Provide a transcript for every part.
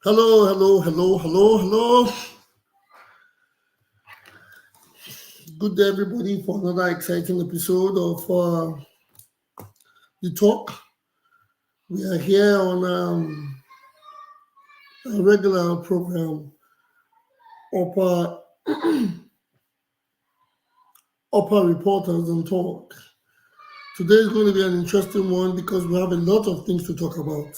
Hello, hello, hello, hello, hello. Good day, everybody, for another exciting episode of The Talk. We are here on a regular program, Upper, Upper Reporters and Talk. Today is going to be an interesting one because we have a lot of things to talk about.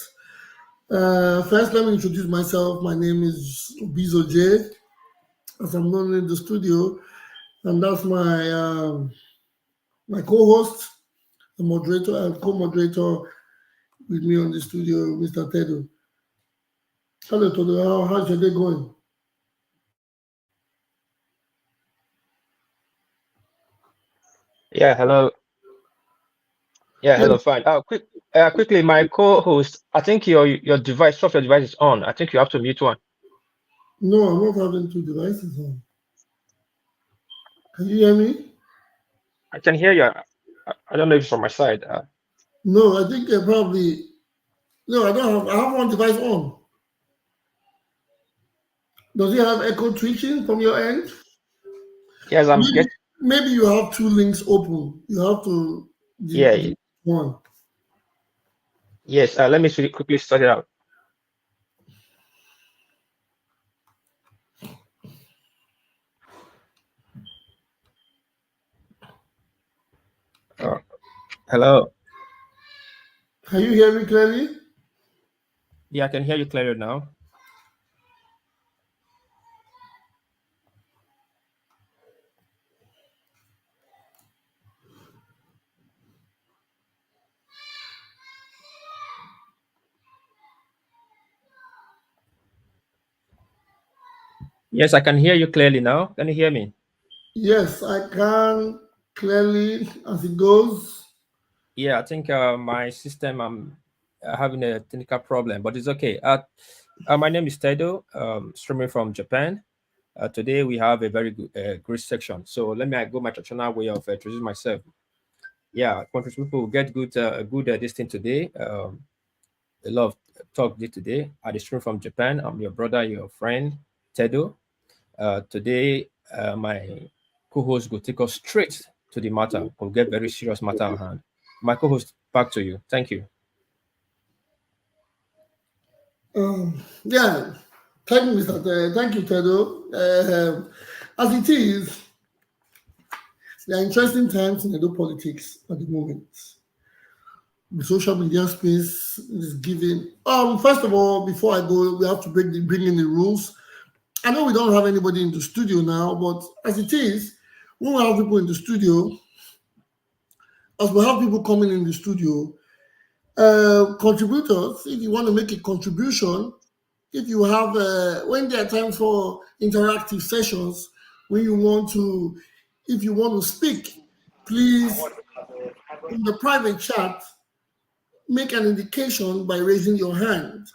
First, let me introduce myself. My name is Obizo J, as I'm known in the studio, and that's my co-host, the moderator and co-moderator with me on the studio, Mr. Tedo. Hello, Tedo. How's your day going? Yeah, hello. Yeah, Yeah, hello, fine. Quickly, my co-host, I think your device, software device is on. I think you have to mute one. no, I'm not having two devices on. Can you hear me? I can hear you. I don't know if it's from my side. No, I think probably. No, I don't have. I have one device on. Does it have echo twitching from your end? Yes, I'm Maybe, get. maybe you have two links open. You have to Yeah, delete one. yes. Let me quickly sort it out. Uh, Hello. Can you hear me clearly? Yeah, I can hear you clearly now. Yes, I can hear you clearly now. Can you hear me? Yes, I can clearly as it goes. Yeah, I think my system, I'm having a technical problem, but it's okay. My name is Tedo, streaming from Japan. Today we have a very good, great section. So let me go my traditional way of introducing myself. Yeah, country people will get good this thing today. A lot of talk did today. I stream from Japan. I'm your brother, your friend, Tedo. Today, my co-host will take us straight to the matter. We'll get very serious matter at hand. My co-host, back to you. Thank you. Yeah, thank you, Mr. Thank you, Tedo. As it is, there are interesting times in Edo politics at the moment. The social media space is giving. First of all, before I go, we have to bring in the rules. I know we don't have anybody in the studio now, but as it is, when we have people in the studio, as we have people coming in the studio, contributors, if you want to make a contribution, if you have when there are times for interactive sessions, when you want to, if you want to speak, please in the private chat make an indication by raising your hand.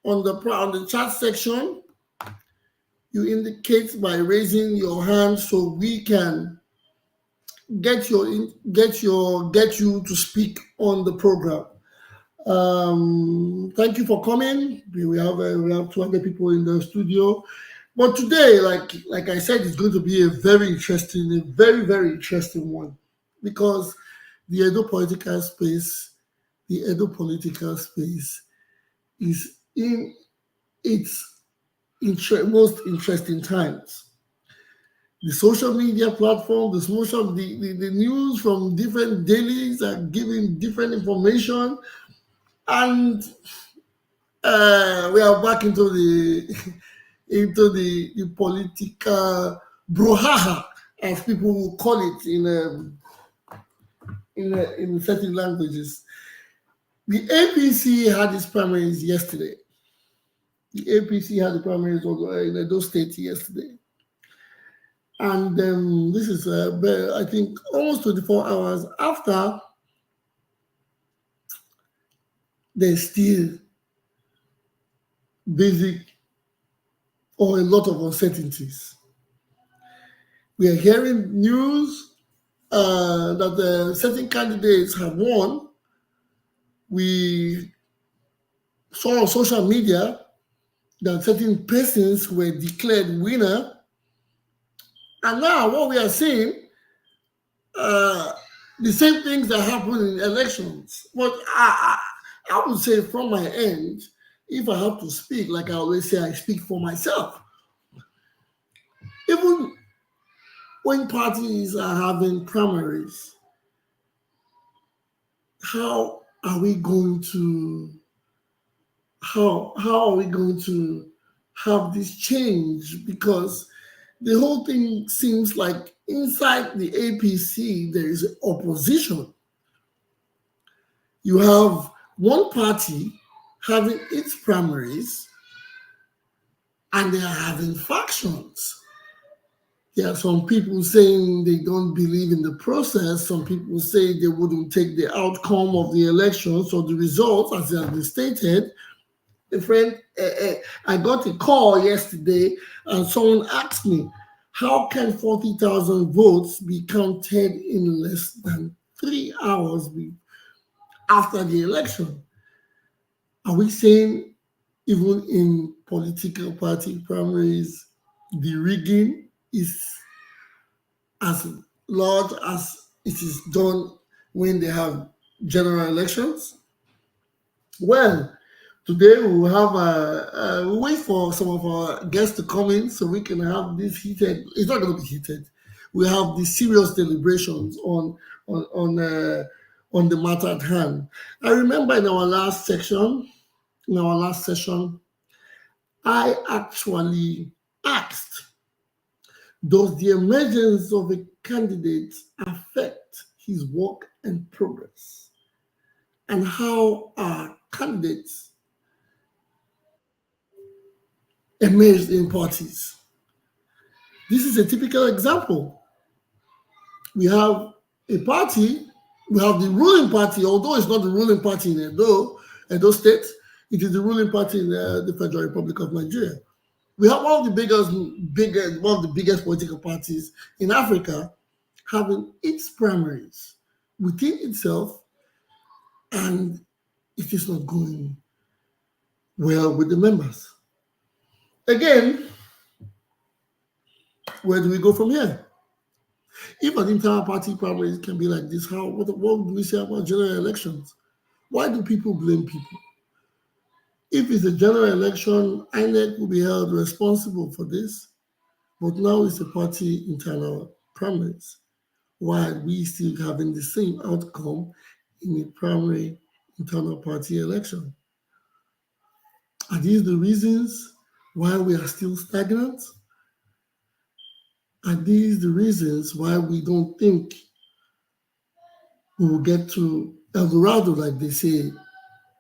On the chat section, you indicate by raising your hand so we can get you to speak on the program. Thank you for coming. We have 200 people in the studio, but today, like I said, it's going to be a very interesting one because the Edo political space, the Edo political space is in its most interesting times. The social media platform, the news from different dailies are giving different information, and we are back into the the political brouhaha, as people will call it in certain languages. The APC had its primaries yesterday. The APC had the primaries in Edo State yesterday. And this is, I think, almost 24 hours after. There's still basic or a lot of uncertainties. We are hearing news that certain candidates have won. We saw on social media that certain persons were declared winner. And now what we are seeing, uh, the same things that happen in elections. But I would say from my end, if I have to speak, like I always say, I speak for myself. Even when parties are having primaries, how are we going to how are we going to have this change? Because the whole thing seems like inside the APC there is opposition. You have one party having its primaries and they are having factions. There are some people saying they don't believe in the process. Some people say they wouldn't take the outcome of the elections or the results as they have been stated. A friend, I got a call yesterday and someone asked me, how can 40,000 votes be counted in less than 3 hours after the election? Are we saying even in political party primaries, the rigging is as large as it is done when they have general elections? Well, today we will have we'll wait for some of our guests to come in so we can have this heated. It's not going to be heated. We have the serious deliberations on on uh, on the matter at hand. I remember in our last session, I actually asked, does the emergence of a candidate affect his work and progress? And how are candidates emerged in parties? This is a typical example. We have a party, we have the ruling party, although it's not the ruling party in Edo State, it is the ruling party in the Federal Republic of Nigeria. We have one of the biggest political parties in Africa having its primaries within itself, and it is not going well with the members. Again, where do we go from here? If an internal party primary can be like this, what do we say about general elections? Why do people blame people? If it's a general election, INEC will be held responsible for this, but now it's a party internal primaries. Why are we still having the same outcome in a primary internal party election? Are these the reasons why we are still stagnant? Are these the reasons why we don't think we will get to El Dorado, like they say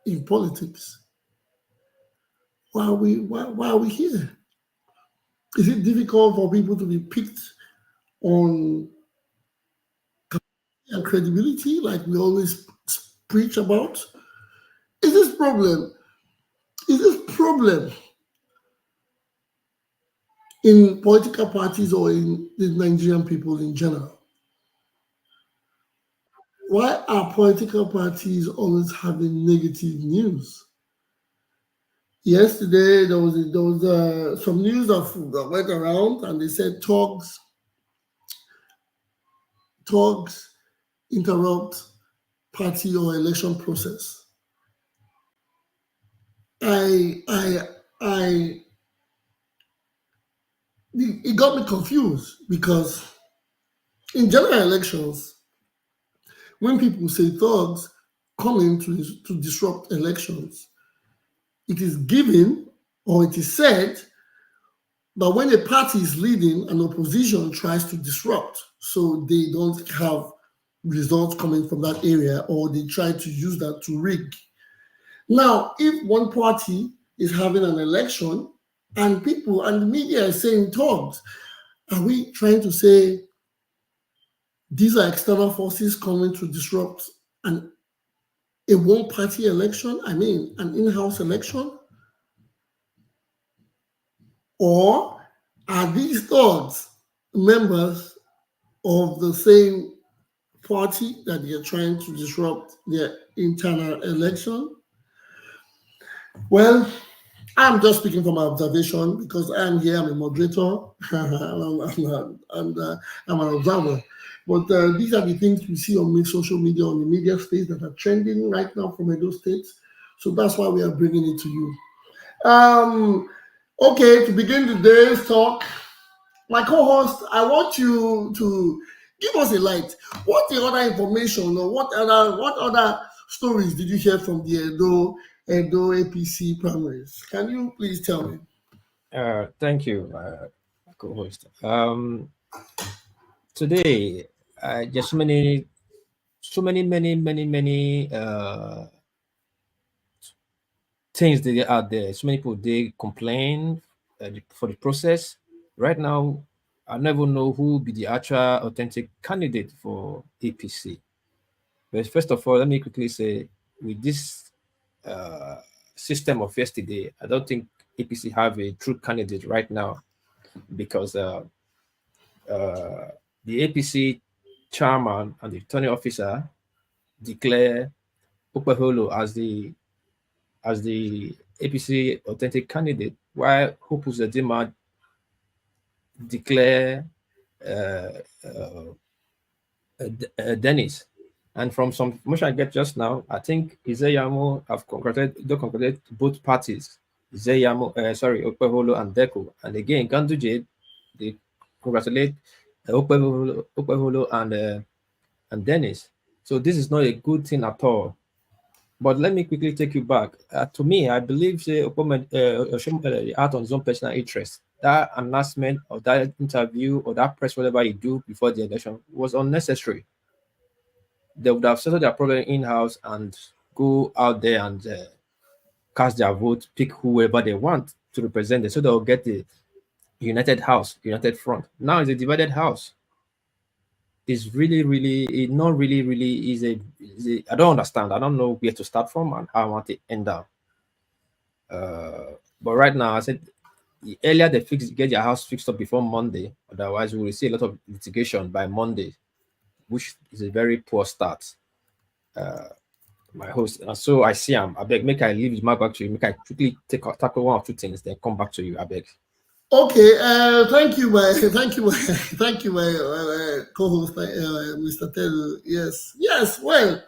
in politics? Why are we here? Is it difficult for people to be picked on and credibility, like we always preach about? Is this problem? Is this problem in political parties or in the Nigerian people in general? Why are political parties always having negative news? Yesterday, there was some news that went around, and they said talks interrupt party or election process. I, I, I, it got me confused because in general elections, when people say thugs come in to disrupt elections, it is given or it is said that when a party is leading, an opposition tries to disrupt so they don't have results coming from that area, or they try to use that to rig. Now, if one party is having an election and people and the media is saying thugs, are we trying to say these are external forces coming to disrupt a one party election? I mean, an in house election? Or are these thugs members of the same party that they are trying to disrupt their internal election? Well, I'm just speaking from my observation because I'm here, I'm a moderator, and I'm an observer. But these are the things we see on social media, on the media space that are trending right now from Edo State. So that's why we are bringing it to you. Okay, to begin today's talk, my co-host, I want you to give us a light. What the other information or what other stories did you hear from the Edo APC primaries? Can you please tell me? Thank you, co-host. Today, just many things that are there. So many people they complain for the process. Right now, I never know who will be the actual authentic candidate for APC. But first of all, let me quickly say, with this uh, system of yesterday, I don't think APC have a true candidate right now because the APC chairman and the returning officer declare Upaholo as the APC authentic candidate, while Hope Uzodinma declare uh, uh, Dennis. And from some information I get just now, I think Izeyamo have congratulated both parties, Izeyamo, Okpeholo and Deco. And again, Ganduje, they congratulate Okpeholo and Dennis. So this is not a good thing at all. But let me quickly take you back. To me, I believe the art on his own personal interest. That announcement or that interview or that press whatever you do before the election was unnecessary. They would have settled their problem in-house and go out there and cast their vote, pick whoever they want to represent them, so they'll get the united house, united front. Now it's a divided house. It's not really I don't understand. I don't know where to start from and how I want to end up. But right now, I said the earlier they get their house fixed up before Monday, otherwise we will see a lot of litigation by Monday, which is a very poor start. My host, so I see him. I beg, make I leave my back to you. Make I quickly tackle one or two things, then come back to you. I beg. Okay, thank you, my thank you, my thank you, my co-host, Mr. Telu. Yes, yes. Well,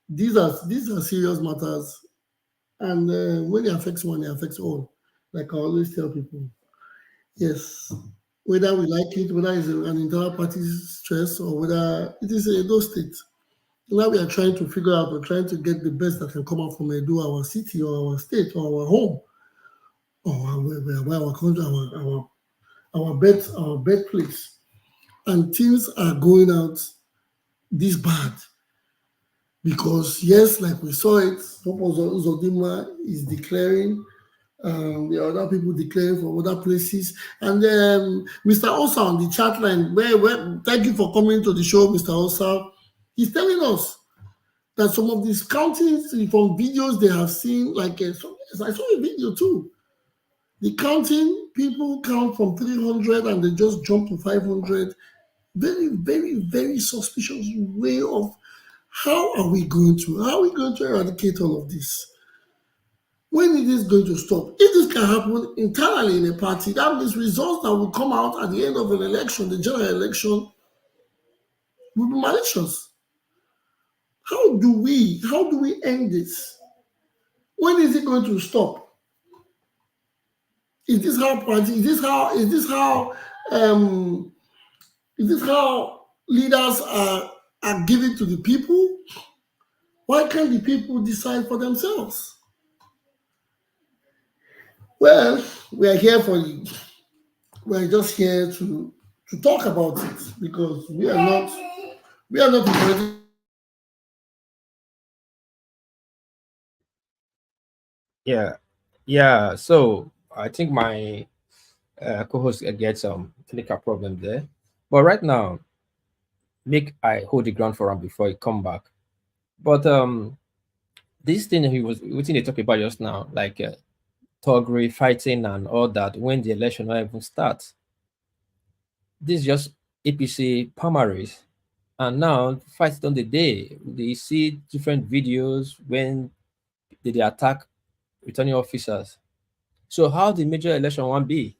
these are serious matters, and when it affects one, it affects all. Like I always tell people, yes, whether we like it, whether it's an internal party stress or whether it is a Edo state. Now we are trying to figure out or trying to get the best that can come out from Edo, our city or our state or our home or where our country, our birthplace. And things are going out this bad because yes, like we saw it, Zodima is declaring, there are other people declaring from other places, and Mr. Osa on the chat line, thank you for coming to the show, Mr. Osa. He's telling us that some of these countings from videos they have seen, like so, yes, I saw a video too. The counting people count from 300 and they just jump to 500. Very, very, very suspicious way of how are we going to eradicate all of this? When it is going to stop? If this can happen internally in a party, that means results that will come out at the end of an election, the general election, will be malicious. How do we end this? When is it going to stop? Is this how party? Um is this how leaders are given to the people? Why can't the people decide for themselves? Well, we are here for you. We are just here to talk about it because we are not in politics. Yeah, yeah. So I think my co-host gets some technical problem there, but right now, make I hold the ground for him before he come back. But this thing he was waiting to talk about just now, like thuggery, fighting, and all that, when the election not even starts. This is just APC primaries. And now, fight on the day, they see different videos when they attack returning officers. So how the major election want be?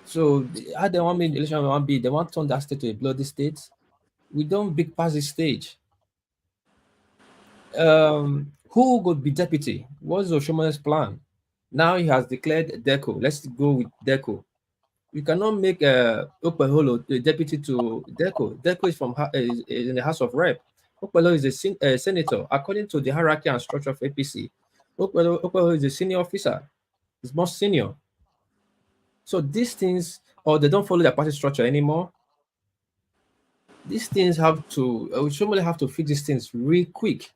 So how they want me election want be? They want to turn that state to a bloody state. We don't big past this stage. Who would be deputy? What's Oshoma's plan? Now he has declared Deco. Let's go with Deco. You cannot make Okpeholo the deputy to Deco. Deco is is in the House of Rep. Okpeholo is a senator. According to the hierarchy and structure of APC, Okpeholo is a senior officer. He's more senior. So these things, or they don't follow the party structure anymore. These things have to, we normally have to fix these things real quick.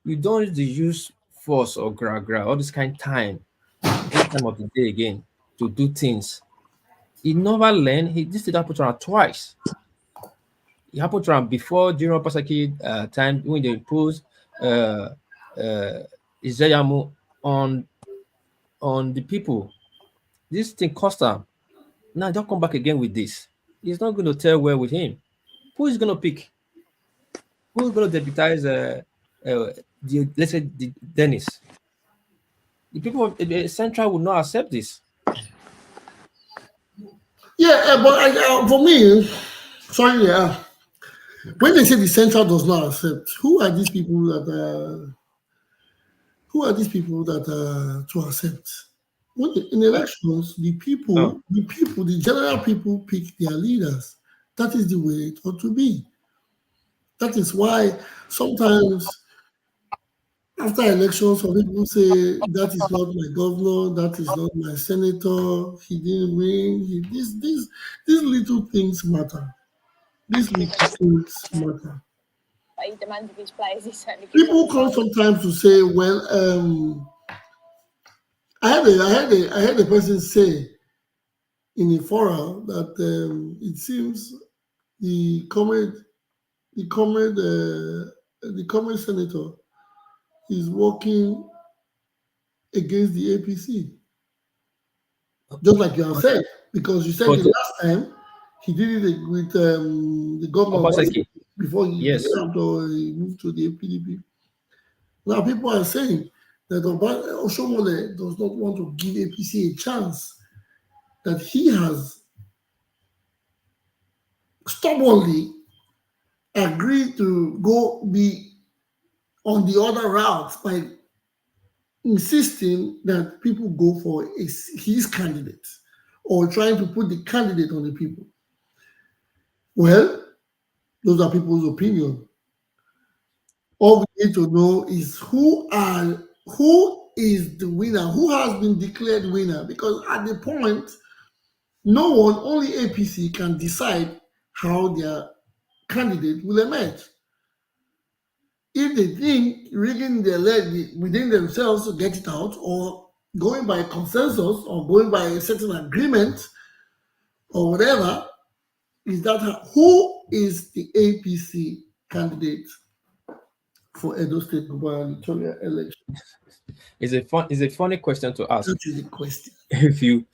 You don't use force or gra all this kind of time, any time of the day again to do things. He never learned. This did happen to him twice. It happened to him before during Opasaki time when they imposed uh, uh, Izayamu on the people. This thing cost him. Now don't come back again with this. It's not going to tell well with him. Who is going to pick? Who is going to deputize let's say Dennis? The people of the Central will not accept this. Yeah, but for me, sorry, when they say the central does not accept, who are these people that to accept? In elections, No. the general people pick their leaders. That is the way it ought to be. That is why sometimes after elections, some people say that is not my governor, that is not my senator, he didn't win. These little things matter. These little things matter. But he demanded his players. He certainly gives People up the come goal. sometimes to say, well, I had a person say in a forum that it seems the current the current the current senator is working against the APC, just like you have said, because you said But the last time he did it with the governor of Obaseki, before he yes. deserved or he moved to the PDP. Now people are saying that Oshomole does not want to give APC a chance, that he has stubbornly agreed to go be on the other route by insisting that people go for his candidate or trying to put the candidate on the people. Well, those are people's opinion. All we need to know is who is the winner, who has been declared winner, because at the point, no one, only APC can decide how their candidate will emerge. If they think rigging their leg within themselves to get it out, or going by consensus, or going by a certain agreement, or whatever, is that who is the APC candidate for Edo State gubernatorial election? It's a funny question to ask. That is the question. If you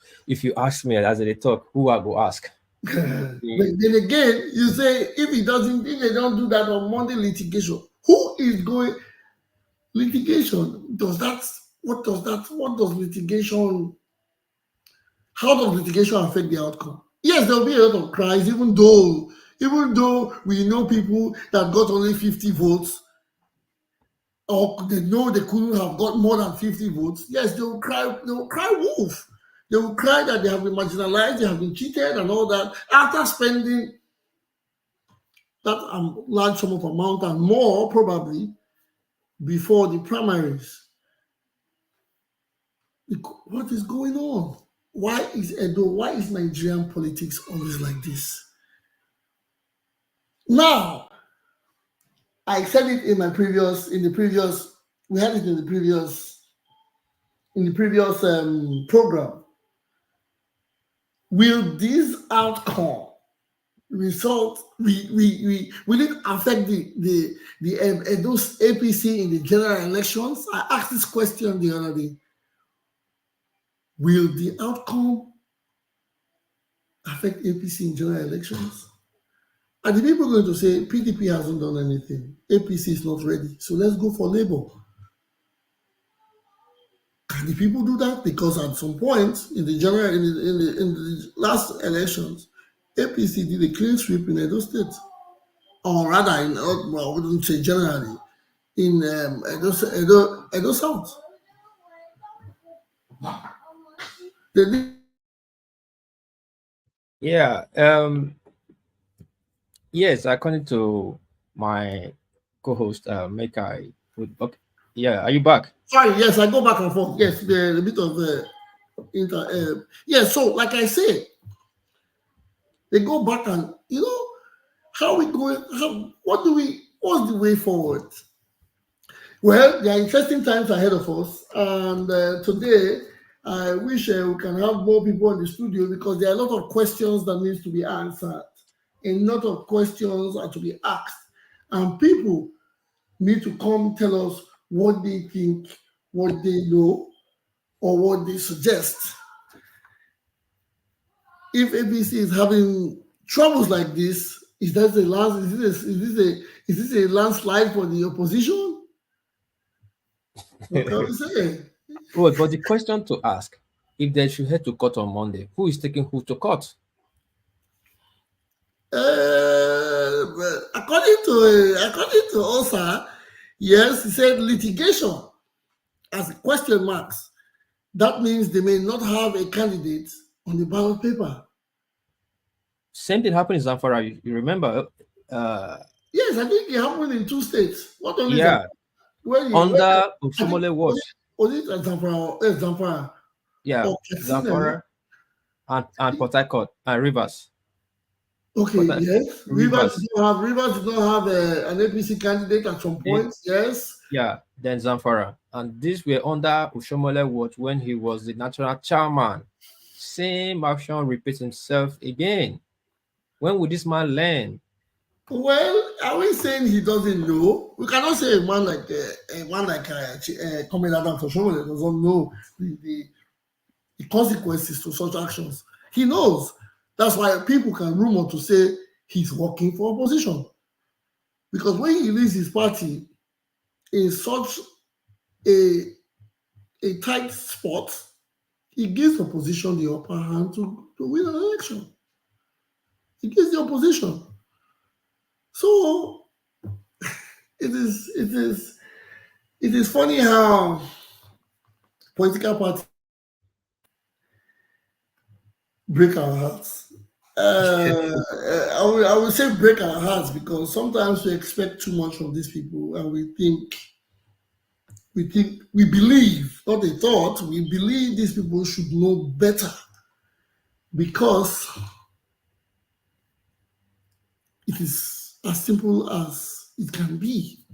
ask me as they talk, who I go ask? But then again, you say if they don't do that on Monday litigation, who is going litigation? What does litigation, how does litigation affect the outcome? Yes, there'll be a lot of cries, even though we know people that got only 50 votes, or they know they couldn't have got more than 50 votes. Yes, they will cry wolf. They will cry that they have been marginalized, they have been cheated and all that after spending that large sum of amount and more probably before the primaries. What is going on? Why is Nigerian politics always like this? Now, I said it we had it in the previous program. Will this outcome result, will it affect the those APC in the general elections? I asked this question the other day. Will the outcome affect APC in general elections? Are the people going to say PDP hasn't done anything, APC is not ready, so let's go for Labour? Can the people do that? Because at some point in the general in the last elections, APC did a clean sweep in Edo State, or rather in well, I wouldn't say generally in Edo South. They did. Yeah. Yes, according to my co-host, Mekai. Okay. Yeah, are you back? Sorry, yes, I go back and forth. Yes, the bit of yeah. So, like I say, they go back and how we going? What do we? What's the way forward? Well, there are interesting times ahead of us, and today I wish we can have more people in the studio because there are a lot of questions that needs to be answered. A lot of questions are to be asked, and people need to come tell us what they think, what they know, or what they suggest. If ABC is having troubles like this, is that a land? Is this a landslide for the opposition? What can we say? Well, but the question to ask, if they should head to court on Monday, who is taking who to court? According to OSA, yes, he said litigation as question marks. That means they may not have a candidate on the ballot paper. Same thing happened in Zamfara. You remember? Yes, I think it happened in 2 states. What only Yeah, under Ushomole was was it Zamfara? Zamfara. yeah, Or Katsina? Zamfara and Port Harcourt and Rivers. Okay, Port- yes. Rivers did not have an APC candidate at some point. Yes. Yeah, then Zamfara. And these were under Ushomole watch when he was the national chairman. Same action repeats himself again. When will this man learn? Well, are we saying he doesn't know? We cannot say a man like Comrade Adam Toshomole doesn't know the consequences to such actions. He knows. That's why people can rumor to say he's working for opposition. Because when he leads his party in such a tight spot, he gives opposition the upper hand to win an election. He gives the opposition. So it is funny how political parties break our hearts. I would say break our hearts because sometimes we expect too much from these people and we believe, not a thought, we believe these people should know better because it is as simple as it can be.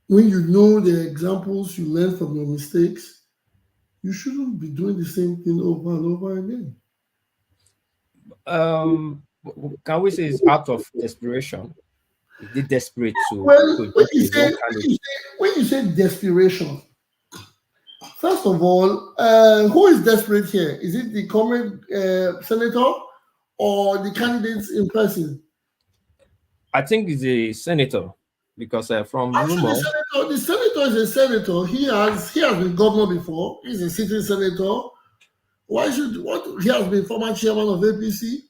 When you know the examples you learn from your mistakes, you shouldn't be doing the same thing over and over again. Can we say it's out of desperation? Is it desperate to When when you say desperation, first of all, who is desperate here? Is it the current senator or the candidates in person? I think it's a senator because from rumor, the senator is a senator. He has been governor before. He's a sitting senator. He has been former chairman of APC.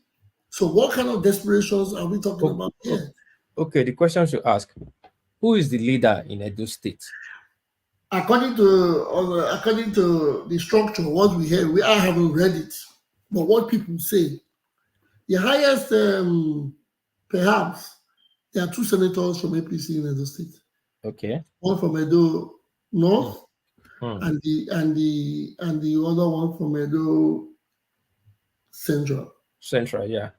So what kind of desperations are we talking about here? Okay, the question should ask, who is the leader in Edo State? According to the structure, what we hear, I haven't read it, but what people say, the highest, perhaps, there are 2 senators from APC in Edo State. Okay. One from Edo North, and the other one from Edo Central. Central, yeah.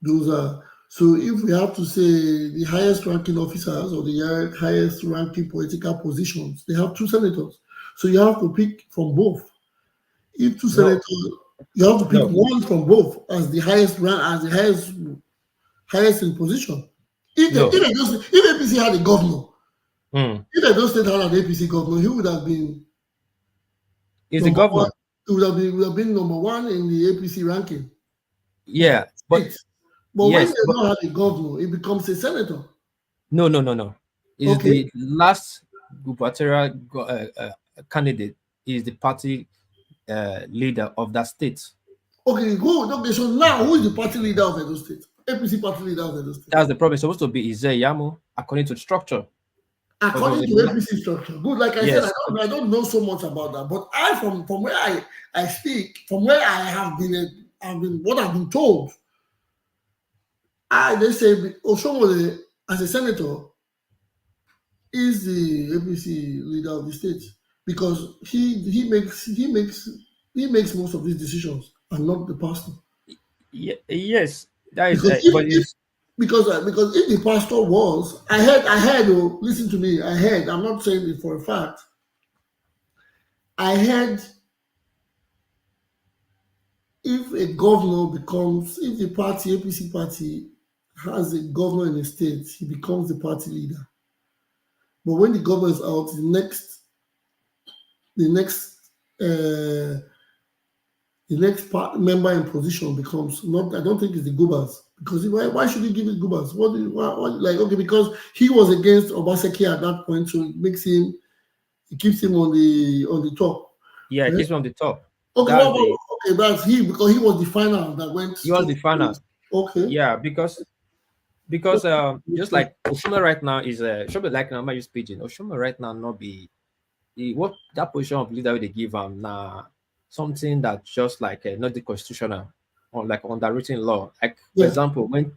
Those are. So if we have to say the highest ranking officers or the highest ranking political positions, they have 2 senators. So you have to pick from both. If 2 senators, you have to pick one from both as the highest rank, as the highest in position. If APC had a governor, if Edo State had an APC governor, he would have been. Is the governor? He would have been number 1 in the APC ranking. Yeah, but when they don't have a governor, it becomes a senator. No. It's the last gubernatorial candidate is the party leader of that state. Okay, good. Okay, so now who is the party leader of Edo State? APC party leader of Edo State. That's the problem. It's supposed to be Izeyamo according to the structure. According to APC structure. Good. Like I said, Yes. I don't know so much about that. But from where I speak, from where I have been what I've been told, they say Oshomole as a senator is the APC leader of the state because he makes most of these decisions and not the pastor. Yes, that is. Because But it's, because if the pastor was, I heard. Oh, listen to me. I heard. I'm not saying it for a fact. I heard if a governor becomes, if the party APC party has a governor in a state, he becomes the party leader. But when the governor is out, the next member in position becomes not. I don't think it's the Gubas because why should he give it Gubas? Like okay because he was against Obaseki at that point, so it keeps him on the top. yeah, it keeps him on the top. Okay, that's he because he was the final that went. He was the final. Okay. Yeah, because just like Oshuma right now is Oshuma like now I use pigeon. Oshuma right now not be what that position of leader they give him something that just like not the constitutional or like underwritten law. Like for example, when they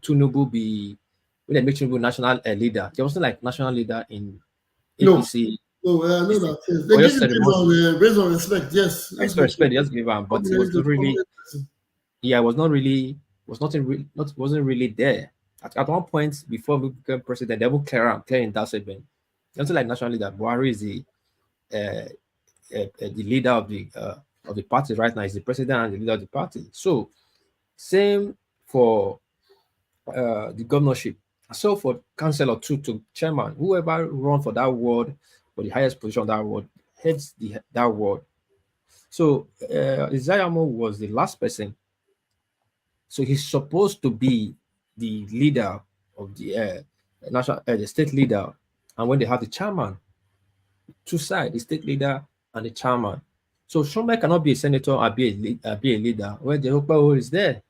make Tinubu national leader, there wasn't like national leader in APC. No, I know that. Yes. They give him based on respect. Yes, based on respect. Just give him, but it was not really. Yeah, it was not really. Wasn't really there. At one point before we became president, they will clear in that segment. Something like national leader. Buhari is the leader of the party right now. Is the president and the leader of the party. So same for the governorship. So for councillor to chairman, whoever run for that ward for the highest position of that ward heads that ward. So Izayamo was the last person. So he's supposed to be the leader of the national, the state leader. And when they have the chairman, two sides, the state leader and the chairman. So Shomai cannot be a senator or be a leader when the Okpa is there.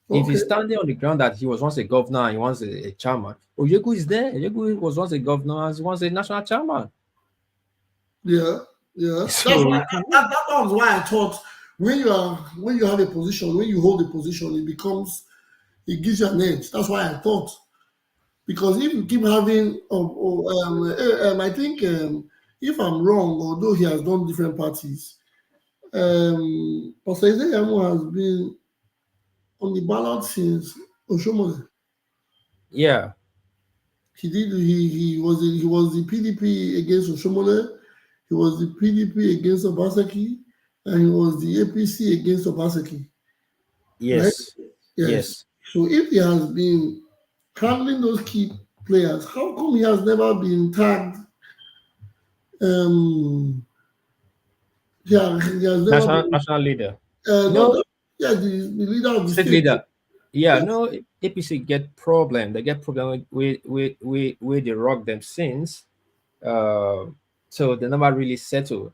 Okay. If he's standing on the ground that he was once a governor and he wants a chairman, Oyegu is there. Oyegu was once a governor and he wants a national chairman. Yeah. So that was why I thought when you have a position, when you hold a position, it gives you an edge. That's why I thought. Because if you keep having, I think if I'm wrong, although he has done different parties, Pastor Izeyamo has been on the ballot since Oshomole. Yeah. He did. He was the PDP against Oshomole. He was the PDP against Obaseki, and he was the APC against Obaseki. Yes. Right? Yes. So if he has been handling those key players, how come he has never been tagged? He has never national leader. The leader of the state leader. Yeah, no, APC get problem. They get problem with they rock them since. So they never really settle.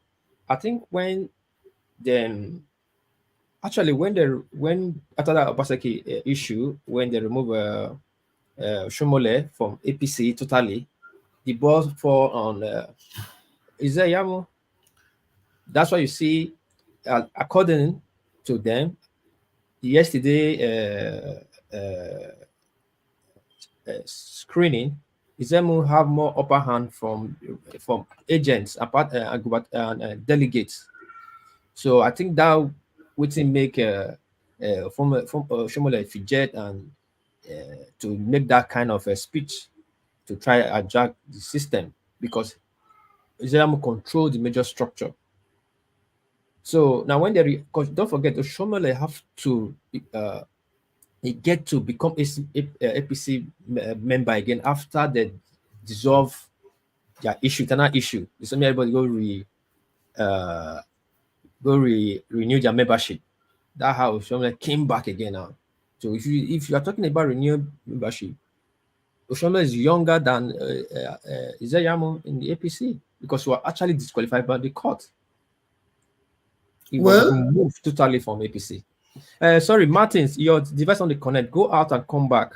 I think when after that Obaseki issue, when they remove Shomole from APC totally, the ball fall on Izeyamo. That's why you see, according to them, yesterday screening, Izeyamo have more upper hand from agents and delegates. So I think that would make from Shomole fidget and to make that kind of a speech to try to adjust the system because Izeyamo control the major structure. So now when don't forget, Oshomole have to get to become APC member again after they dissolve their internal issue. It's something everybody renew their membership. That's how Oshomole came back again now. So if you are talking about renewed membership, Oshomole is younger than Izeyamo in the APC. because you are actually disqualified by the court. He was Well, removed totally from APC. Sorry, Martins, your device on the connect. Go out and come back.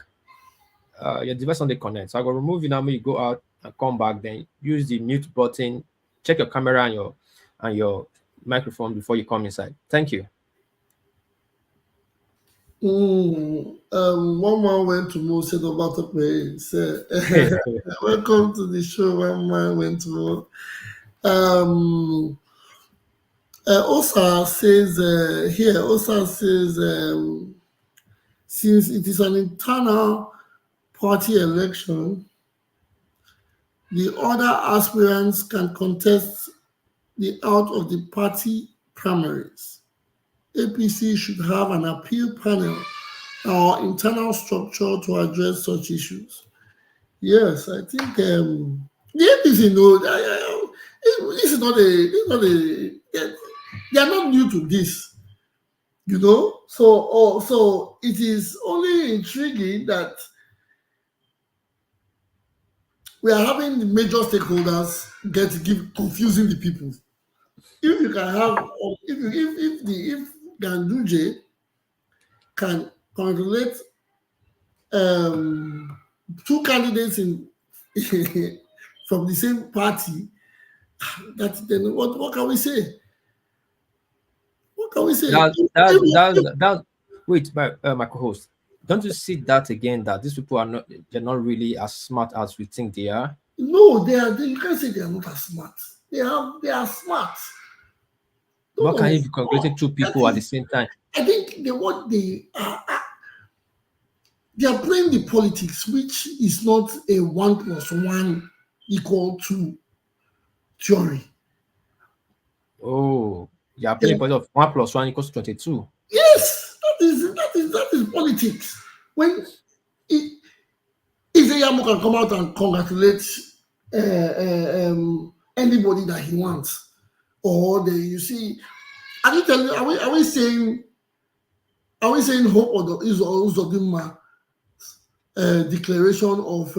Your device on the connect. So I will remove you now. You go out and come back. Then use the mute button. Check your camera and your microphone before you come inside. Thank you. one man went to Mo said about the pay. Said, welcome to the show. One man went to Mo. Osa says here. Osa says since it is an internal party election, the other aspirants can contest the out of the party primaries. APC should have an appeal panel or internal structure to address such issues. Yes, I think the APC knows. This is not a. This is not a. They are not new to this, you know. So it is only intriguing that we are having the major stakeholders give confusing the people. If you can have, if Ganduje can controlate two candidates in from the same party, then what can we say? What can we say? Wait, my co-host. Don't you see that again? That these people they're not really as smart as we think they are. No, they are. You can't say they are not as smart. They are smart. What can you be congratulating two people at the same time? I think they are playing the politics, which is not a 1+1 equal to theory. Oh, you are playing point of 1+1 equals 22. Yes, that is politics. When if Eyamo can come out and congratulate anybody that he wants, or you see, are we saying hope or is Uzodinma declaration of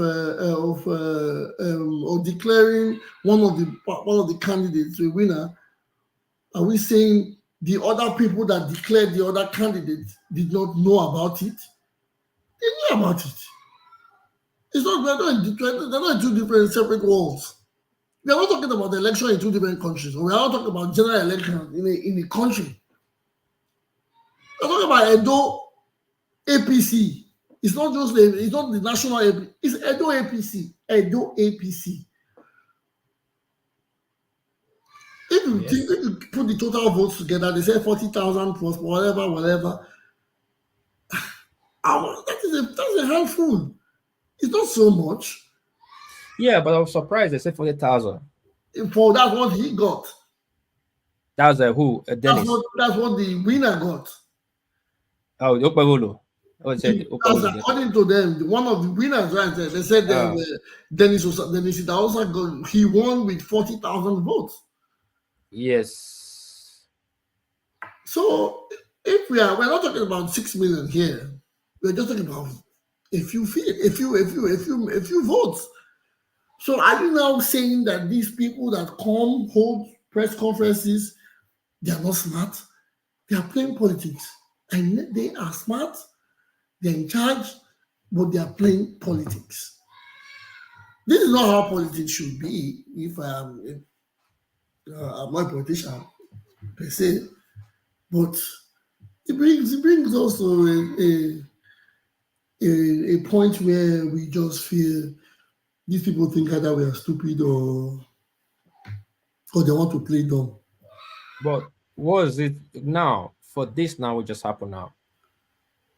or declaring one of the candidates a winner? Are we saying the other people that declared the other candidate did not know about it? They knew about it. It's not they're not in two different separate worlds. We are not talking about the election in two different countries. We are not talking about general election in a country. We're talking about Edo APC. It's not the national APC. It's Edo APC. Edo APC. If you put the total votes together, they say 40,000 plus whatever. That's a handful. It's not so much. Yeah, but I was surprised they said 40,000. For that's what he got. That's who? Dennis. That's what the winner got. Oh, the Opavolo. According to them, one of the winners, right? They said Dennis Idahosa got. He won with 40,000 votes. Yes. So if we're not talking about 6 million here, we're just talking about a few votes. So are you now saying that these people that come hold press conferences, they are not smart? They are playing politics, and they are smart. They're in charge, but they are playing politics. This is not how politics should be. If I'm not a politician per se, but it brings also a point where we just feel these people think either we are stupid or they want to play dumb. But was it now for this now will just happen now?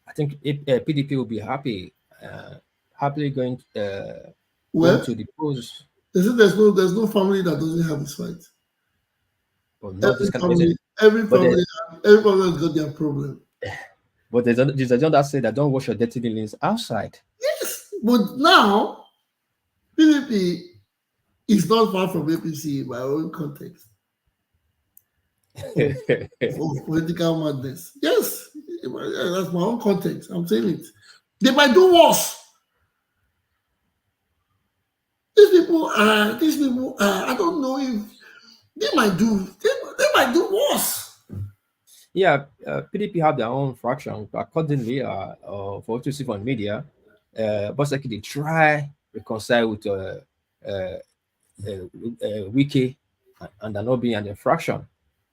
I think PDP will be happily going to the polls. They say there's no family that doesn't have its fight. But not this kind of every family has got their problem. But there's a John that said that don't wash your dirty linens outside. Yes, but now PDP is not far from APC in my own context of political madness. Yes, that's my own context. I'm saying it. They might do worse. These people are, I don't know if they might do, they might do worse. Yeah, PDP have their own fraction accordingly. For what you see from media, but like they try reconcile with Wiki and Anobi and the fraction,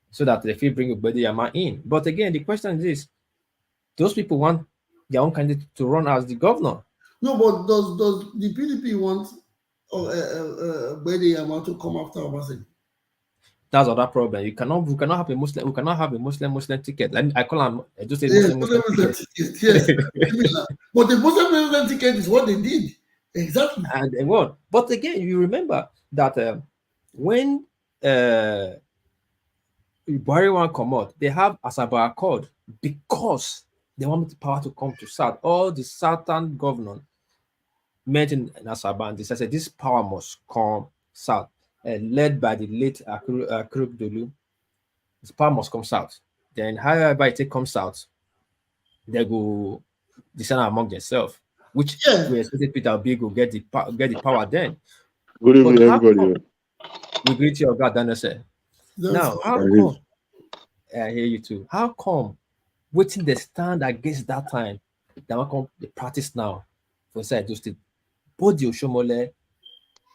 so that they feel bring Ubediyama in. But again, the question is this: those people want their own candidate to run as the governor. No, but does the PDP want Ubediyama to come after Obasanjo? That's other problem. We cannot have a Muslim. We cannot have a Muslim ticket. I call them just a Yes, Muslim ticket. yes, similar. But the Muslim president ticket is what they did. Exactly. And what? But again, you remember that when Buhari want come out, they have Asaba Accord because they want the power to come to South. All the Southern governors met in Asaba and they said this power must come South, led by the late Akrub Dolu. This power must come South. Then however it comes South, they go decide among themselves, which we expected Peter Obi will get the power then. Good evening, everybody. We greet you, God, Daniel said. Now, how come? I hear you too. How come waiting the stand against that time? That will come the practice now for say those things, both the Oshomole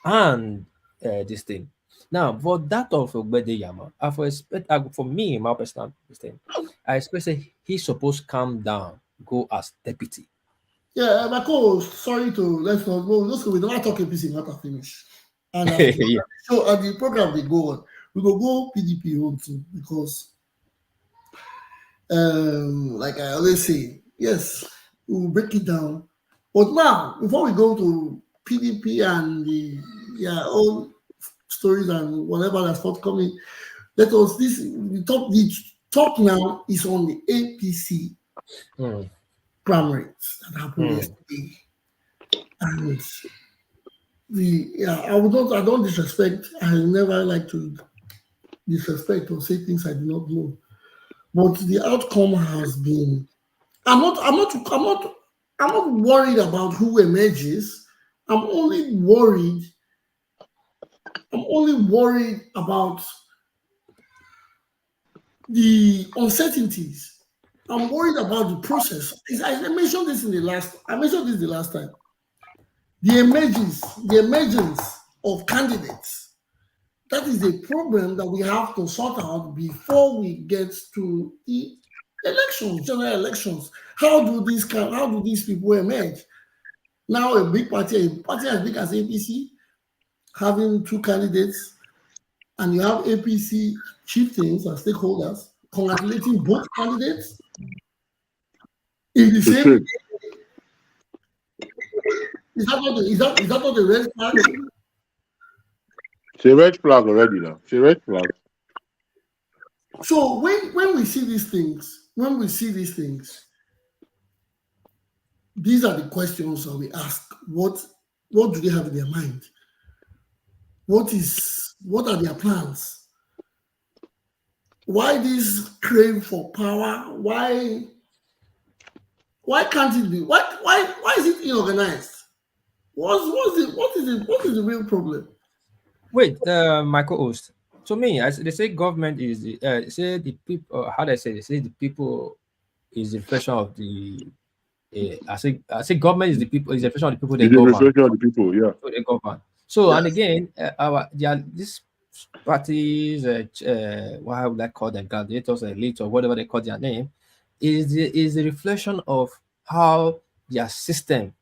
and this thing. Now, for that of Ubediyama, I expect for me, my personal thing, I expect he's supposed to calm down, go as deputy. Yeah, my co-host, sorry to let's not go. Just we don't talk APC matter finish. And Yeah. so at the program they go on, we go PDP home too because like I always say, yes, we'll break it down. But now, before we go to PDP and the own stories and whatever that's forthcoming, let us the talk now is on the APC primaries that happened yesterday. And I don't disrespect. I never like to disrespect or say things I do not know. But the outcome has been. I'm not worried about who emerges. I'm only worried about the uncertainties. I'm worried about the process. I mentioned this the last time. The emergence of candidates. That is a problem that we have to sort out before we get to the elections, general elections. How do these people emerge? Now a party as big as APC, having two candidates, and you have APC chieftains and stakeholders congratulating both candidates in the same. Is that not a red flag? It's a red flag already now. It's a red flag. So when we see these things, these are the questions that we ask. What do they have in their mind? What are their plans? Why this crave for power? Why can't it be? Why is it inorganized? What is the real problem? Wait, my co-host. To me, they say government is say the people. How do I say? They say the people is the reflection of the. I say government is the people. Is the reflection of the people they govern. It's the reflection of the people, yeah. So they govern. So Yes. And again, these parties, what would I call them? Gladiators, elite, or whatever they call their name, is the reflection of how their system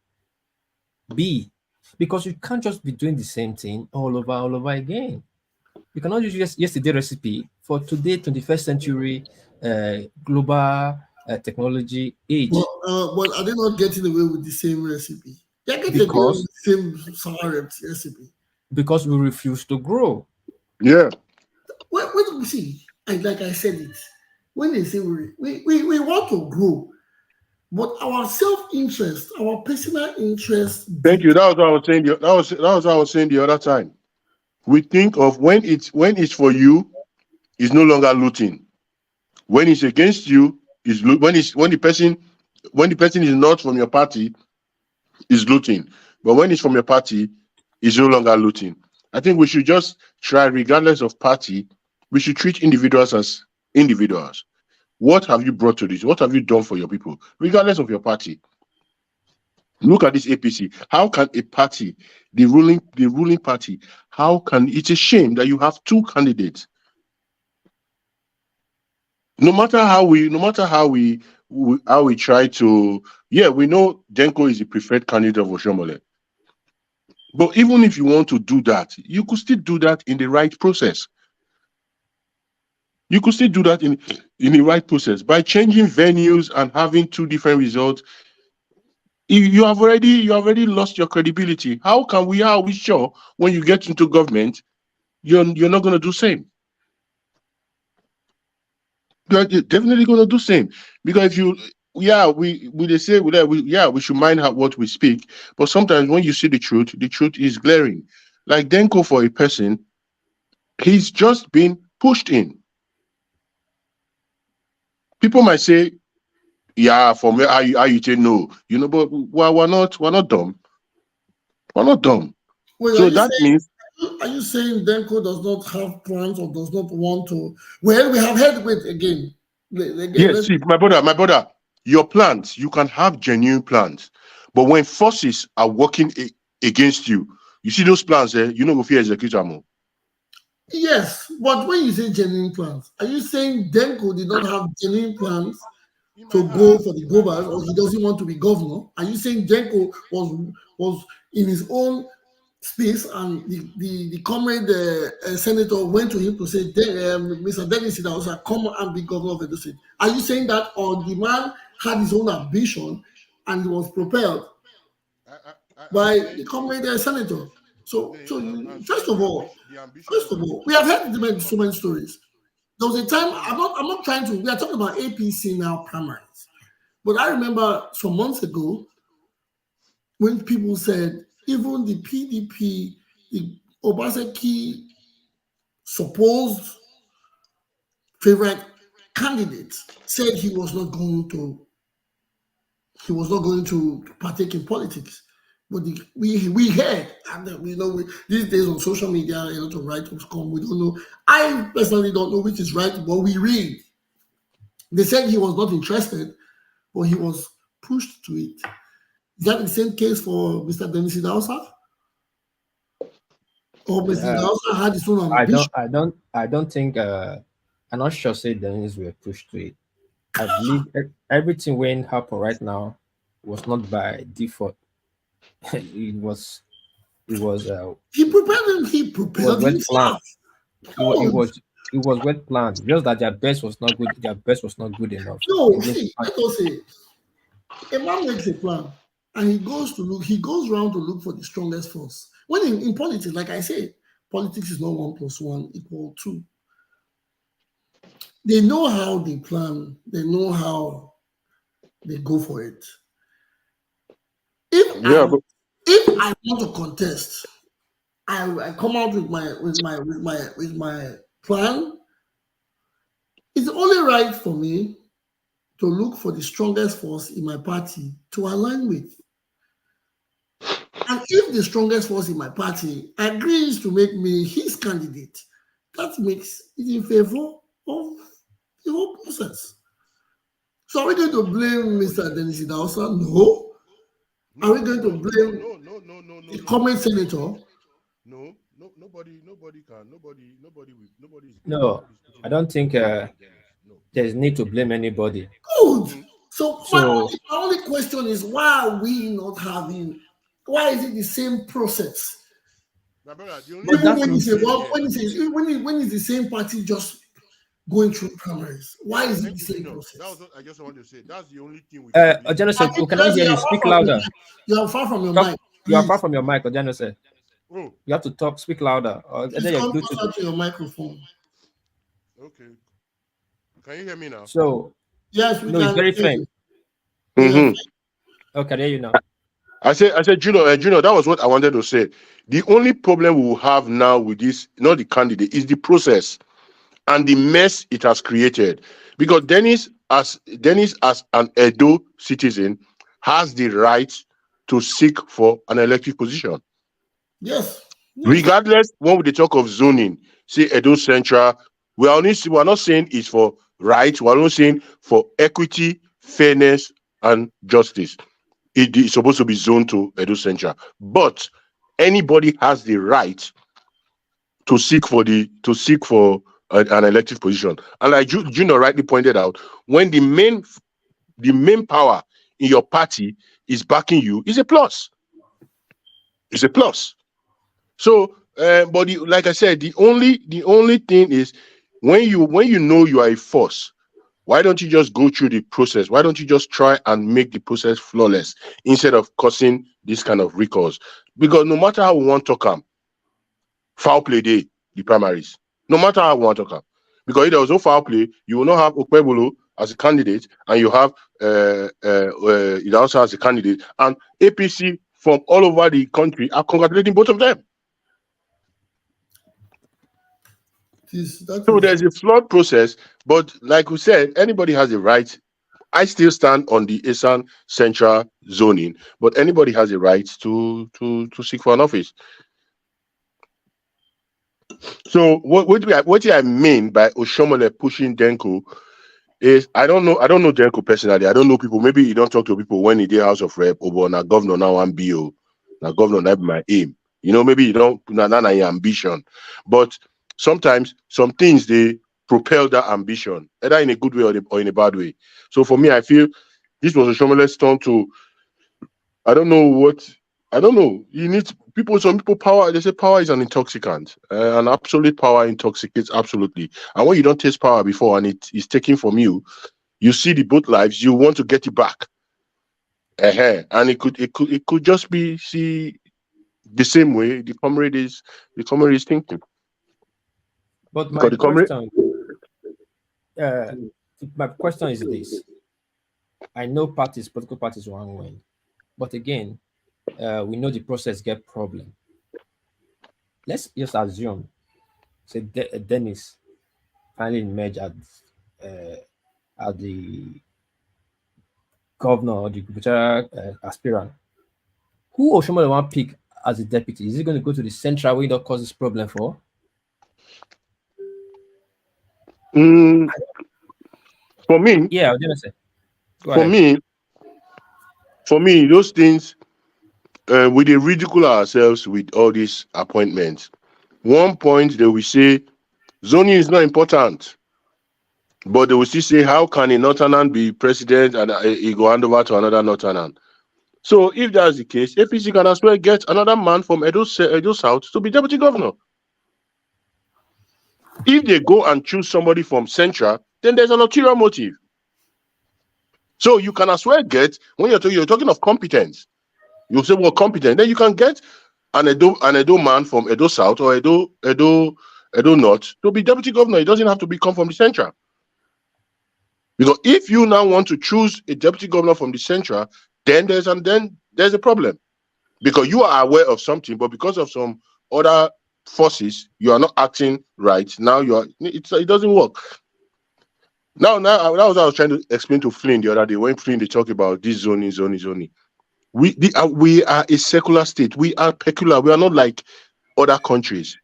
be, because you can't just be doing the same thing all over again. You cannot use yesterday recipe for today, 21st century global technology age. But are they not getting away with the same recipe? They're getting away Because- with the same sour recipe. Because we refuse to grow. Yeah. When we see, and like I said it, when they say we want to grow, but our self-interest, our personal interest. Thank you. That was what I was saying. That was what I was saying the other time. We think of when it's for you, it's no longer looting. When it's against you, when the person is not from your party, is looting. But when it's from your party, is no longer looting. I think we should just try, regardless of party, we should treat individuals as individuals. What have you brought to this? What have you done for your people, regardless of your party? Look at this APC. How can a party, the ruling party, how can, it's a shame that you have two candidates. No matter how we try to, yeah, we know Denko is the preferred candidate of Oshomole. But even if you want to do that, you could still do that in the right process. You could still do that in the right process by changing venues and having two different results. You have already lost your credibility. How are we sure when you get into government, you're not going to do same? You're definitely going to do same, because if you, we should mind what we speak, but sometimes when you see the truth is glaring. Like Denko, for a person, he's just been pushed in. People might say, yeah, for me, how you say no, but we're not dumb. We're not dumb. Wait, So that means, are you saying Denko does not have plans or does not want to? Well, we have heard with again. Yes, see, my brother, your plans, you can have genuine plans, but when forces are working against you, you see those plans, if you execute them. Yes, but when you say genuine plans, are you saying Denko did not have genuine plans to go for the Gobas, or he doesn't want to be governor? Are you saying Denko was in his own space and the comrade senator went to him to say, Mr. Dennis Idahosa, come and be governor of the state? Are you saying that, or the man had his own ambition and he was propelled by the comrade senator? So first of all, we have heard so many stories. There was a time, I'm not trying to, we are talking about APC now, primaries. But I remember some months ago when people said, even the PDP, the Obaseki supposed favorite candidate, said he was not going to partake in politics. But we heard, and these days on social media, a lot of write-ups come. We don't know. I personally don't know which is right, but we read. They said he was not interested, but he was pushed to it. Is that the same case for Mr. Dennis Idahosa? Or Mr. Idahosa had his own ambition? I don't think. I'm not sure. Say Dennis were pushed to it. I believe everything when happened right now was not by default. It was He prepared himself. It was well planned. Just that their best was not good. Their best was not good enough. No, see, let us say, a man makes a plan and he goes around to look for the strongest force. When in politics, like I say, politics is not 1 + 1 = 2. They know how they plan. They know how they go for it. If I want to contest, I come out with my plan. It's only right for me to look for the strongest force in my party to align with. And if the strongest force in my party agrees to make me his candidate, that makes it in favor of the whole process. So are we going to blame Mr. Dennis Idahosa? No. Are we going to blame the comment senator? No, nobody can. Nobody. No, I don't think there's need to blame anybody. Good. So my only question is, why are we not having? Why is it the same process? Even when is the same party just going through primaries? Why is it the same process? That was what I just want to say. That's the only thing we Ojanose, can I hear you? Speak louder. You are far from your mic. You are far from your mic, Ojanose. Oh. You have to talk, speak louder. Or Please come closer to your microphone. Okay. Can you hear me now? So yes, we no, can. It's very faint. Mm-hmm. Okay, I hear you now. I said, Juno, that was what I wanted to say. The only problem we will have now with this, not the candidate, is the process and the mess it has created. Because Dennis, as an Edo citizen, has the right to seek for an elective position. Yes. Regardless, when we talk of zoning, say Edo Central, we are not saying it's for right, we're not saying for equity, fairness, and justice. It is supposed to be zoned to Edo Central. But anybody has the right to seek for an elective position. And like Juno rightly pointed out, when the main power in your party is backing you, is a plus. It's a plus. So, but like I said, the only thing is when you know you are a force, why don't you just go through the process? Why don't you just try and make the process flawless instead of causing this kind of recalls? Because no matter how we want to come, foul play day, the primaries. No matter how we want to come. Because if there was no foul play, you will not have Okpebolo as a candidate, and you have Idahosa as a candidate, and APC from all over the country are congratulating both of them. So there's a flawed process, but like we said, anybody has a right. I still stand on the ASUEN central zoning, but anybody has a right to seek for an office. So what do I mean by Oshomole pushing Denko is I don't know Denko personally. I don't know people. Maybe you don't talk to people when he did House of Rep or na governor now and BO. Now governor that be my aim. Maybe you don't na your ambition. But sometimes some things they propel that ambition, either in a good way or in a bad way. So for me, I feel this was Oshomole's turn to I don't know. You need some people power. They say power is an intoxicant. An absolute power intoxicates absolutely. And when you don't taste power before and it is taken from you, you see the both lives. You want to get it back. And it could just be the same way the comrade is thinking. But my question is this: I know political parties one win, but again, we know the process get problem. Let's just assume, say Dennis finally emerged as the governor or the gubernatorial aspirant. Who Oshomole want pick as a deputy? Is he going to go to the central where he don't cause this problem for? For me, yeah, I was gonna say. For me, those things. We dey ridicule ourselves with all these appointments. One point they will say zoning is not important, but they will still say how can a Northerners be president and he go hand over to another Northerners? So if that's the case, APC can as well get another man from Edo South to be deputy governor. If they go and choose somebody from Central, then there's an ulterior motive. So you can as well get when you're talking of competence. You say, well, competent. Then you can get an Edo man from Edo South or Edo North to be deputy governor. It doesn't have to come from the central. Because if you now want to choose a deputy governor from the central, then there's a problem. Because you are aware of something, but because of some other forces, you are not acting right. Now it doesn't work. Now that was what I was trying to explain to Flynn the other day when Flynn they talk about this zoning. We are a secular state. We are peculiar. We are not like other countries.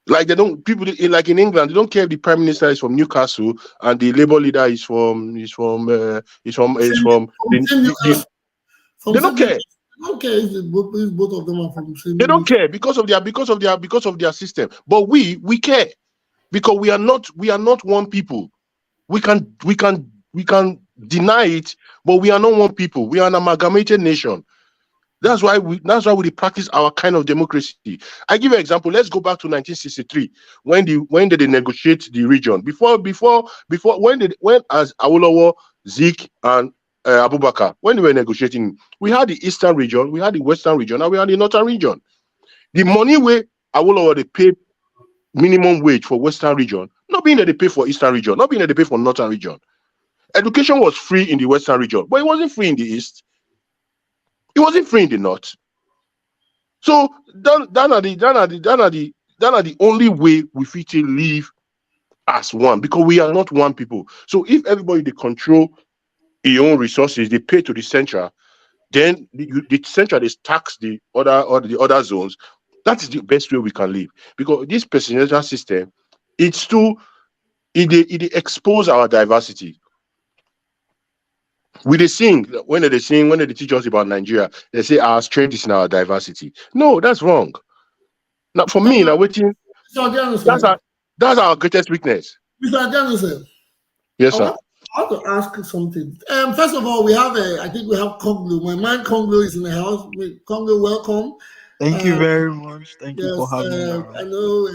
Like people like in England, they don't care if the prime minister is from Newcastle and the Labour leader is from. They don't care. They don't care if both of them are from the same. They don't care because of their system. But we care because we are not one people. We can deny it, but we are not one people. We are an amalgamated nation. That's why we practice our kind of democracy. I give you an example. Let's go back to 1963 when they negotiate the region. Before when as Awolowo, Zik, and Abubakar, when they were negotiating, we had the eastern region, we had the western region, and we had the northern region. The money where Awolowo they pay minimum wage for western region, not being that they pay for eastern region, not being that they pay for northern region. Education was free in the western region, but it wasn't free in the east. It wasn't free in the north. So that are the only way we fit to live as one, because we are not one people. So if everybody they control their own resources, they pay to the central, then the central is tax the other zones. That is the best way we can live, because this presidential system, it's too it expose our diversity. When they teach us about Nigeria, they say our strength is in our diversity. No, that's wrong. Now, for me, now waiting, So that's our greatest weakness. Mr. Danielson, Yes, sir. I want to ask something. First of all, I think we have Konglu. My man Konglu is in the house. Konglu, welcome. Thank you very much. Thank you for Yes, having me. I know.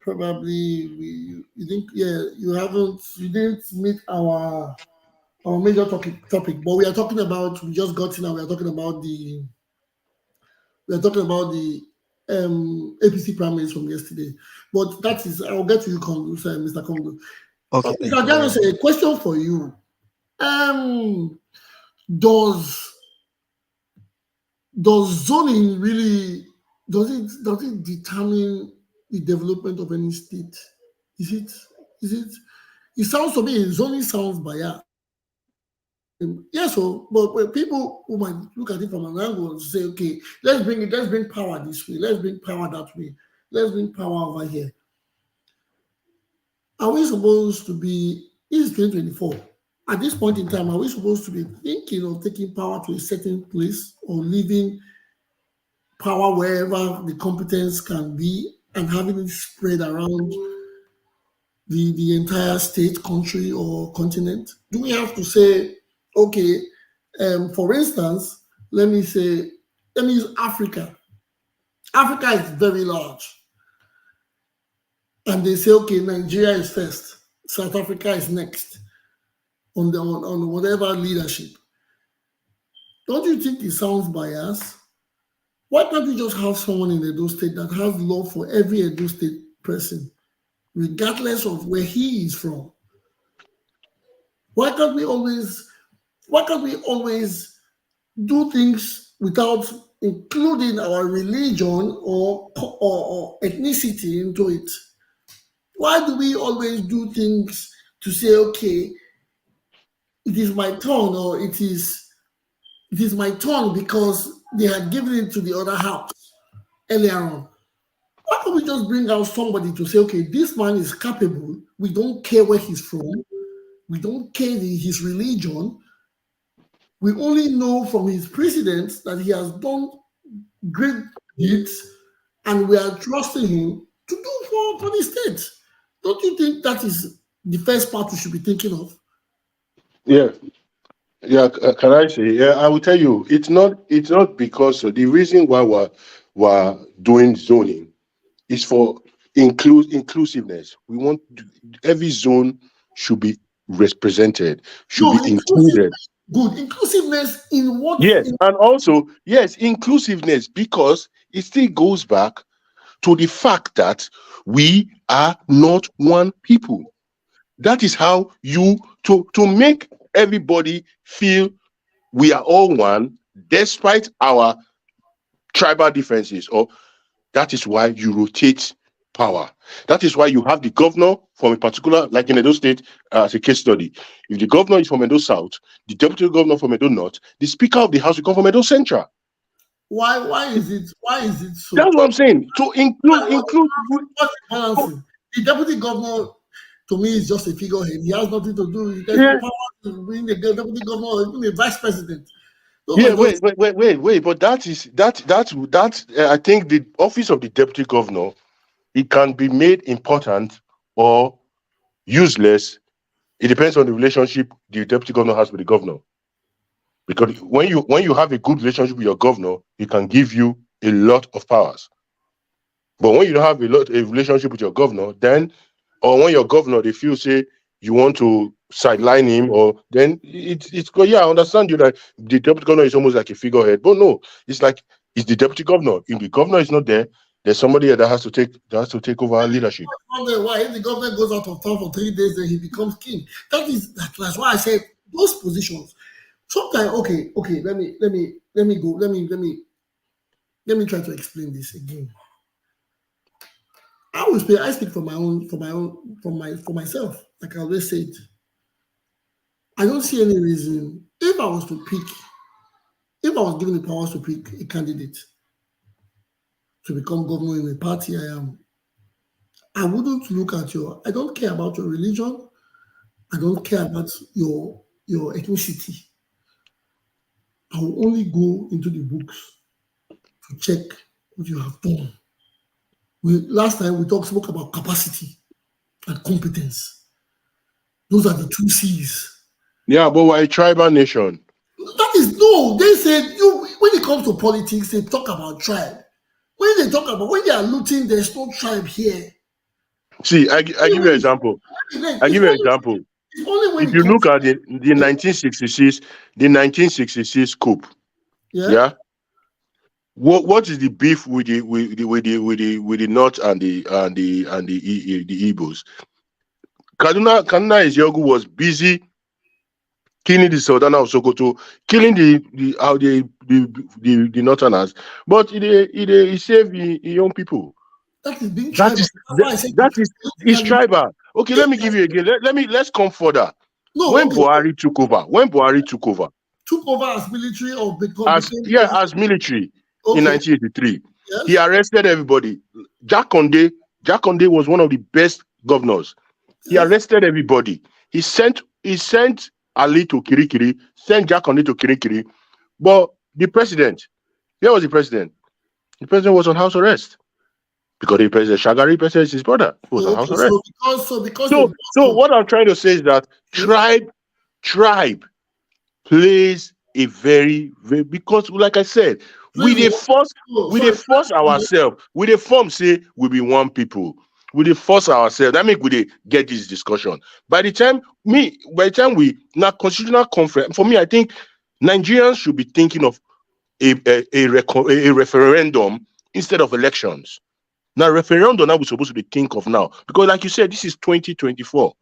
Probably you think you didn't meet our major topic, but we are talking about, we just got in and we are talking about the APC primaries from yesterday. But that is, I'll get to you, Konglu, Mr. Konglu. Okay. Mr. Danielson, a question for you. Does zoning really, does it determine the development of any state? It sounds to me, zoning sounds biased. Yes, but people who might look at it from an angle and say, okay, let's bring power this way, let's bring power that way, let's bring power over here. Are we supposed to be, this is 2024, at this point in time, are we supposed to be thinking of taking power to a certain place or leaving power wherever the competence can be and having it spread around the entire state, country, or continent? Do we have to say, okay, for instance, let me use Africa. Africa is very large. And they say, okay, Nigeria is first, South Africa is next on whatever leadership. Don't you think it sounds biased? Why can't we just have someone in Edo State that has love for every Edo State person, regardless of where he is from? Why can't we always do things without including our religion or ethnicity into it? Why do we always do things to say, okay, it is my turn, or it is my turn because they had given it to the other house earlier on? Why don't we just bring out somebody to say, okay, this man is capable. We don't care where he's from. We don't care his religion. We only know from his precedents that he has done great deeds, and we are trusting him to do for the state. Don't you think that is the first part we should be thinking of? Yeah. Can I say? Yeah, I will tell you. It's not because the reason why we're doing zoning is for inclusiveness. We want every zone should be represented, should be included. Good. Inclusiveness in what? Yes, and also, yes, inclusiveness, because it still goes back to the fact that we are not one people. That is how to make everybody feel we are all one, despite our tribal differences. Or that is why you rotate power. That is why you have the governor from a particular, like in Edo State, as a case study. If the governor is from Edo South, the deputy governor from Edo North, the speaker of the house will come from Edo Central. Why is it so? That's what I'm saying. To include. What's balancing? The deputy governor, to me, is just a figurehead. He has nothing to do. He has no power to being the deputy governor or even the vice president. Wait. But that I think the office of the deputy governor, it can be made important or useless. It depends on the relationship the deputy governor has with the governor. Because when you have a good relationship with your governor, he can give you a lot of powers. But when you don't have a relationship with your governor, then, or when your governor, they feel say you want to sideline him, or then it's I understand you that the deputy governor is almost like a figurehead, but no, it's like it's the deputy governor. If the governor is not there, there's somebody that has to take over leadership. Why if the governor goes out of town for 3 days, then he becomes king? That's why I said those positions. Sometimes, okay. Let me try to explain this again. I speak for myself. Like I always said, I don't see any reason if I was to pick if I was given the powers to pick a candidate to become governor in the party I wouldn't look at I don't care about your religion. I don't care about your ethnicity. I will only go into the books to check what you have done. Last time we spoke about capacity and competence. Those are the two C's. Yeah, but we're a tribal nation. That is no. They said when it comes to politics, they talk about tribe. When they are looting, there's no tribe here. See, I give you an example. It's only when If you look at the 1966 coup, yeah. What is the beef with the North and the Igbos? Kaduna Eziogu was busy killing the Sultana of Sokoto, killing the Northerners, but he saved the young people. That is being tribal. It's tribal. Okay, let me give you again. Let's come further. Buhari took over. Took over as military or as military in 1983. Yes. He arrested everybody. Jack Conde was one of the best governors. He arrested everybody. He sent Ali to Kirikiri, sent Jack Conde to Kirikiri. But the president, where was the president? The president was on house arrest. Because the president, Shagari president, is his brother, who was on house arrest. So what I'm trying to say is that tribe plays a very, very, because like I said, we force ourselves. We the form say we be one people. We force ourselves. That make we get this discussion. By the time we now constitutional conference, for me, I think Nigerians should be thinking of a referendum instead of elections. Now, referendum now we're supposed to be think of now, because like you said, this is 2024.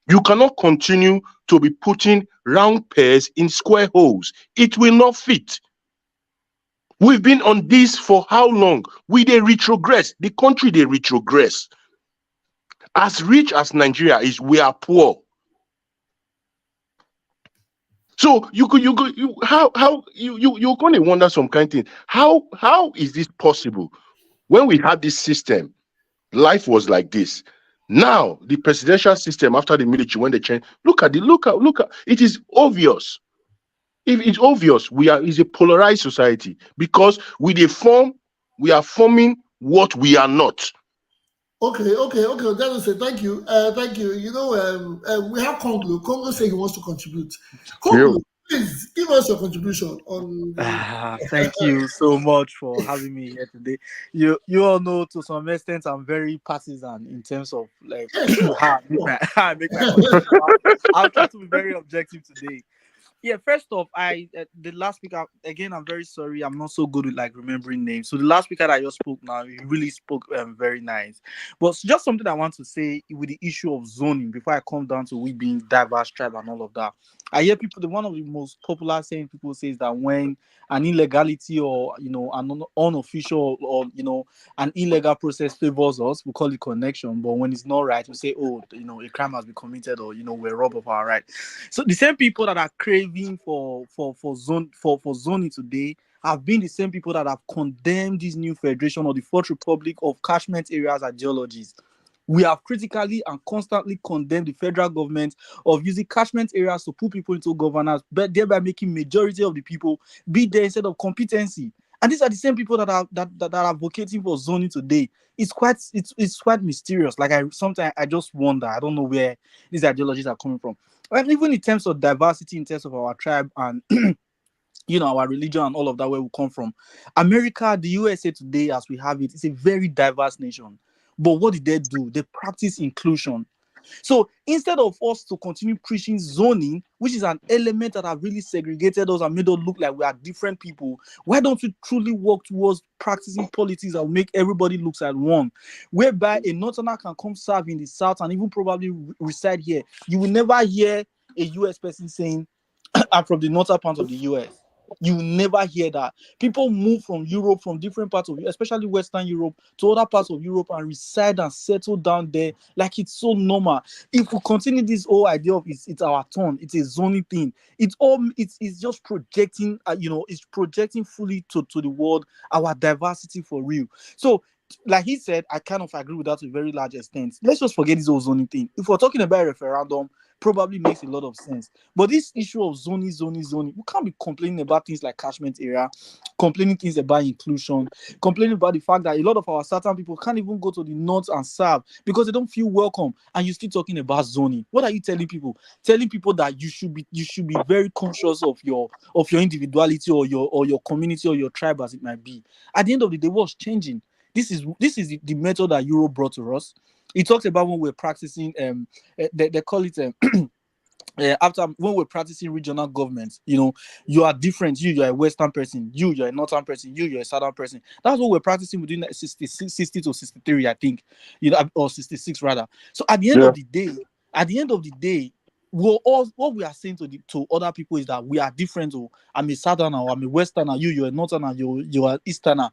You cannot continue to be putting round pears in square holes. It will not fit. We've been on this for how long? They retrogress. The country they retrogress. As rich as Nigeria is, we are poor. So you're gonna wonder some kind of thing. How is this possible? When we had this system, life was like this. Now the presidential system after the military, when they change, look at it is obvious. If it's obvious, is a polarized society because we are forming what we are not. Okay. That will say thank you. You know, we have Congo. Congo say he wants to contribute. Congo, please give us your contribution on. Thank you so much for having me here today. You all know to some extent I'm very partisan in terms of like how I make my contribution. I'll try to be very objective today. Yeah, first off, the last speaker, again, I'm very sorry. I'm not so good with like remembering names. So the last speaker that I just spoke now, he really spoke very nice. But just something I want to say with the issue of zoning before I come down to we being diverse tribe and all of that. I hear one of the most popular saying people say is that when an illegality or, you know, an unofficial or, you know, an illegal process favors us, we call it connection. But when it's not right, we say, oh, you know, a crime has been committed or, you know, we're robbed of our right. So the same people that are craving for zoning today have been the same people that have condemned this new federation or the Fourth Republic of catchment areas ideologies. We have critically and constantly condemned the federal government of using catchment areas to put people into governance, but thereby making majority of the people be there instead of competency. And these are the same people that are advocating for zoning today. It's quite mysterious. Like sometimes I just wonder. I don't know where these ideologies are coming from. And even in terms of diversity, in terms of our tribe and you know, our religion and all of that, where we come from, America, the USA today, as we have it, is a very diverse nation. But what did they do? They practice inclusion. So instead of us to continue preaching zoning, which is an element that have really segregated us and made us look like we are different people, why don't we truly work towards practicing politics that will make everybody look like one, whereby a northerner can come serve in the south and even probably reside here? You will never hear a US person saying, I'm from the northern part of the US. You will never hear that. People move from Europe, from different parts of, especially Western Europe, to other parts of Europe and reside and settle down there like it's so normal. If we continue this whole idea of it's our turn, it's a zoning thing, it's just projecting, it's projecting fully to the world our diversity for real. So, like he said, I kind of agree with that to a very large extent. Let's just forget this whole zoning thing. If we're talking about a referendum, probably makes a lot of sense. But this issue of zoning, we can't be complaining about things like catchment area, complaining things about inclusion, complaining about the fact that a lot of our certain people can't even go to the north and serve because they don't feel welcome. And you're still talking about zoning. What are you telling people? Telling people that you should be very conscious of your individuality or your community or your tribe as it might be. At the end of the day, what's changing? This is the method that Europe brought to us. He talks about when we're practicing, they call it after when we're practicing regional government. You are different. You're a Western person. You're a Northern person. You're a Southern person. That's what we're practicing within 60 to 63, I think, or 66 rather. So at the end of the day, what we are saying to other people is that we are different. Or I'm a Southerner, or I'm a Westerner. You're a Northerner. You're an Easterner.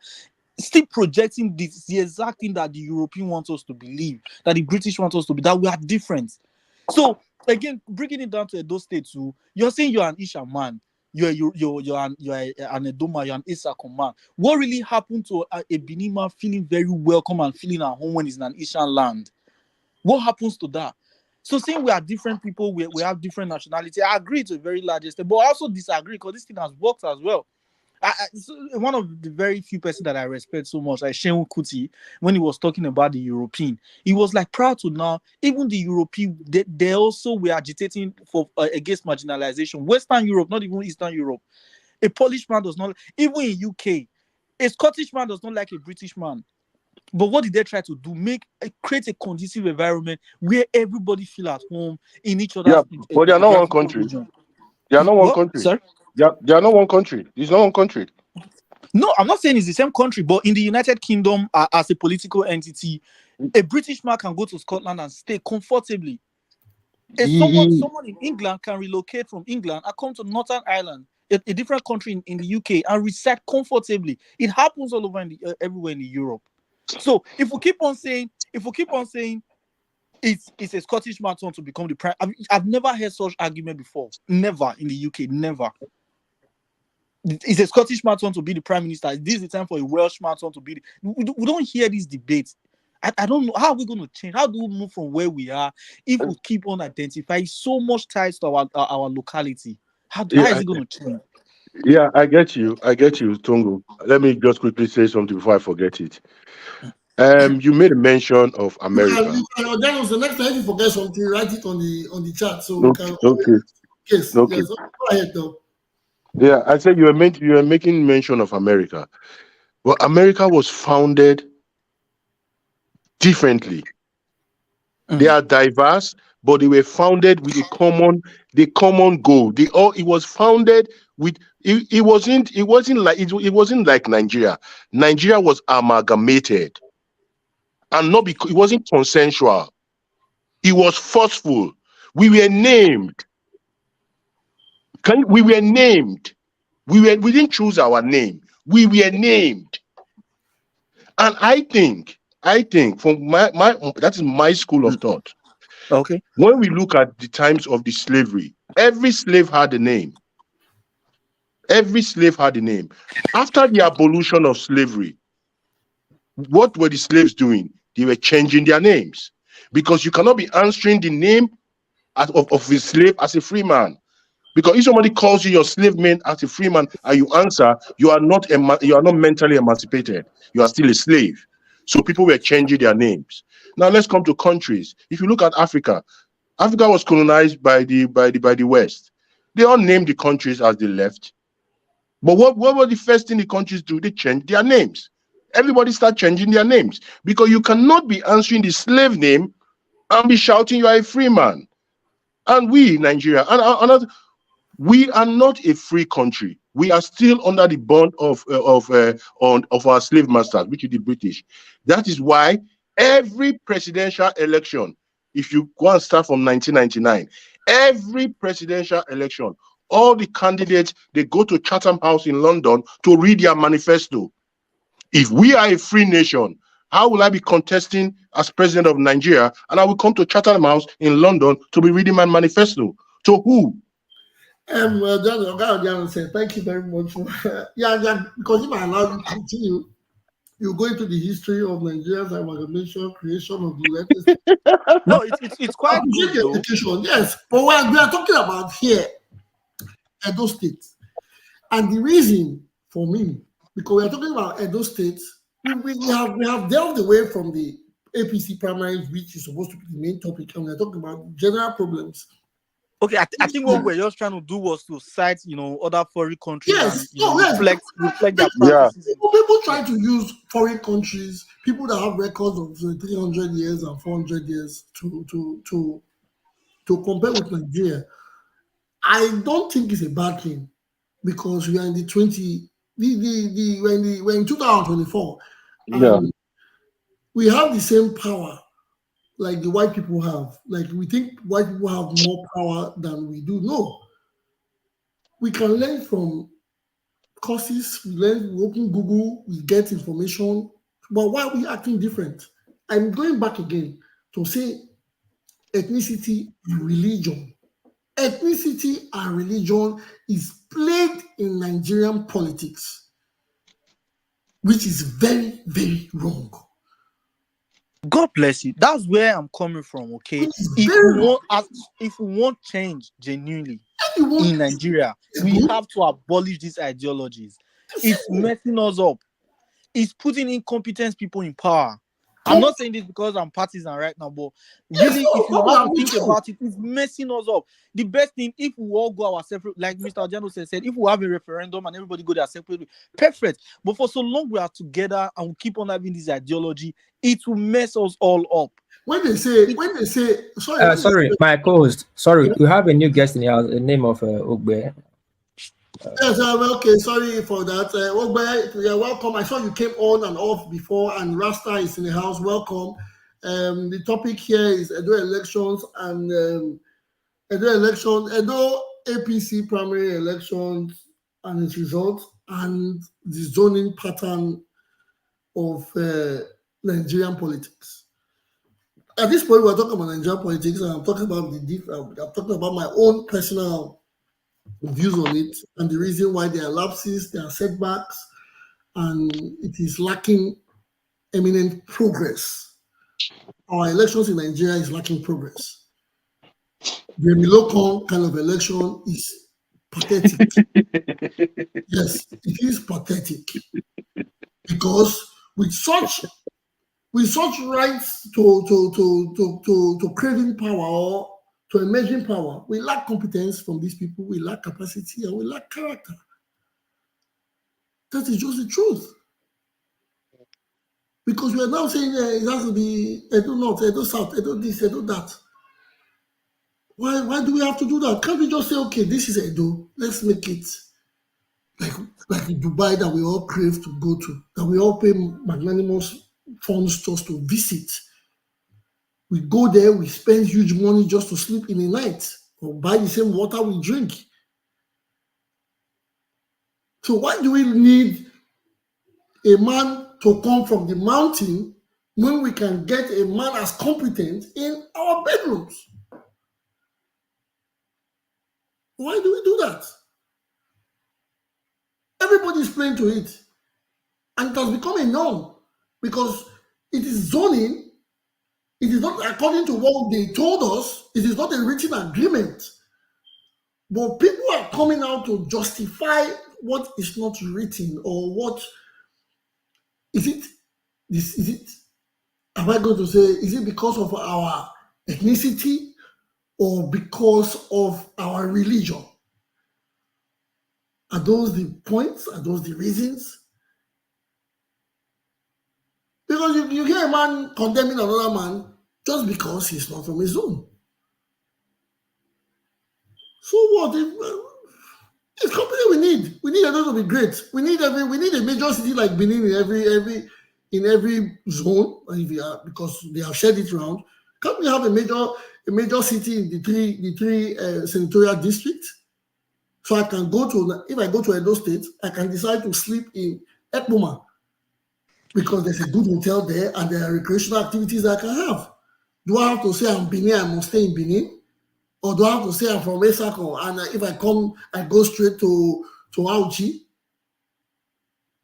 Still projecting the exact thing that the European wants us to believe, that the British want us to be, that we are different. So again, bringing it down to those states too, you're saying you're an Isha man, you're an Edoma, you're an Isako man. What really happened to a Benin man feeling very welcome and feeling at home when he's in an Ishan land? What happens to that? So saying we are different people, we have different nationality, I agree to a very large extent, but I also disagree because this thing has worked as well. One of the very few persons that I respect so much, like Shehu Kuti, when he was talking about the European, he was like, proud to now, even the European, they also were agitating for against marginalization. Western Europe, not even Eastern Europe. A Polish man does not, even in UK, a Scottish man does not like a British man. But what did they try to do? Create a conducive environment where everybody feel at home in each other's. Yeah, but they are not one country. Region. They are not one country. Sorry? They are not one country. It's not one country. No, I'm not saying it's the same country, but in the United Kingdom, as a political entity, a British man can go to Scotland and stay comfortably. Someone in England can relocate from England and come to Northern Ireland, a different country in the UK, and reside comfortably. It happens all over everywhere in Europe. So if we keep on saying it's a Scottish man turn to become the prime, I've never heard such argument before. Never in the UK, never. It's a Scottish man turn to be the prime minister. This is the time for a Welsh man turn to be. We don't hear these debates. I don't know how we're going to change. How do we move from where we are if we keep on identifying so much ties to our locality? How is it going to change? Yeah, I get you, Tongo. Let me just quickly say something before I forget it. You made a mention of America. That was the next time you forget something, write it on the chat so we can. Okay. Yes. Okay. Yes. Go ahead, though. Yeah, I said you were making mention of America. Well, America was founded differently. They are diverse, but they were founded with the common goal. It was founded with it wasn't like Nigeria. Nigeria was amalgamated, and it wasn't consensual. It was forceful. We were named. We were named. We didn't choose our name. We were named. And I think from my that is my school of thought. Okay. When we look at the times of the slavery, every slave had a name. Every slave had a name. After the abolition of slavery, what were the slaves doing? They were changing their names, because you cannot be answering the name of a slave as a free man. Because if somebody calls you your slave man as a free man and you answer, you are not mentally emancipated. You are still a slave. So people were changing their names. Now let's come to countries. If you look at Africa, Africa was colonized by the West. They all named the countries as they left. But what was the first thing the countries do? They changed their names. Everybody start changing their names, because you cannot be answering the slave name and be shouting you are a free man. And we, Nigeria, we are not a free country. We are still under the bond of our slave masters, which is the British. That is why every presidential election, if you go and start from 1999, every presidential election all the candidates, they go to Chatham House in London to read their manifesto. If we are a free nation, how will I be contesting as president of Nigeria and I will come to Chatham House in London to be reading my manifesto? To who? John said, thank you very much. Yeah, because if I allow you to continue, you go into the history of Nigeria's amalgamation, creation of the latest. No, it's quite good though. Education, yes. But what we are talking about here, Edo State, and the reason for me, because we are talking about Edo State, we have delved away from the APC primaries, which is supposed to be the main topic, and we are talking about general problems. Okay, I think what we're just trying to do was to cite, other foreign countries and reflect their practices. People try to use foreign countries, people that have records of 300 years and 400 years to compare with Nigeria. I don't think it's a bad thing because we are in we're in 2024. Yeah. We have the same power like the white people have. Like we think white people have more power than we do. No. We can learn from courses, we open Google, we get information. But why are we acting different? I'm going back again to say ethnicity and religion. Ethnicity and religion is played in Nigerian politics, which is very, very wrong. God bless you. That's where I'm coming from, okay? If we want change genuinely in Nigeria, we have to abolish these ideologies. It's messing us up. It's putting incompetent people in power. I'm not saying this because I'm partisan right now, but really, if you have to think about it, it's messing us up. The best thing, if we all go our separate, like Mr. Ajano said, if we have a referendum and everybody go their separate way, perfect. But for so long we are together and we keep on having this ideology, it will mess us all up. When they say, sorry, my co-host. Sorry, we have a new guest in the house. The name of Ogbe. Yes, okay, sorry for that. You're welcome. I saw you came on and off before, and Rasta is in the house. Welcome. The topic here is Edo elections and Edo APC primary elections and its results, and the zoning pattern of Nigerian politics. At this point, we're talking about Nigerian politics, and I'm talking about my own personal views on it and the reason why there are lapses, there are setbacks, and it is lacking eminent progress. Our elections in Nigeria is lacking progress. The Milocon kind of election is pathetic. Yes, it is pathetic because with such rights to craving power or to emerging power, we lack competence from these people, we lack capacity, and we lack character. That is just the truth. Because we are now saying it has to be Edo North, Edo South, Edo this, Edo that. Why do we have to do that? Can't we just say, okay, this is Edo, let's make it like Dubai that we all crave to go to, that we all pay magnanimous funds just to visit. We go there, we spend huge money just to sleep in the night or buy the same water we drink. So why do we need a man to come from the mountain when we can get a man as competent in our bedrooms? Why do we do that? Everybody's playing to it. And it has become a norm because it is zoning. It is not according to what they told us. It is not a written agreement. But people are coming out to justify what is not written or what is it? Is it? Am I going to say? Is it because of our ethnicity or because of our religion? Are those the points? Are those the reasons? Because you hear a man condemning another man just because he's not from his zone. So what? It's company we need. We need Edo to be great. We need a major city like Benin in every zone, because they have shared it around. Can't we have a major city in the three senatorial districts? So I can go to, if I go to Edo State, I can decide to sleep in Ekpoma because there's a good hotel there and there are recreational activities I can have. Do I have to say I'm Benin, I must stay in Benin? Or do I have to say I'm from Esako and if I come, I go straight to Auchi?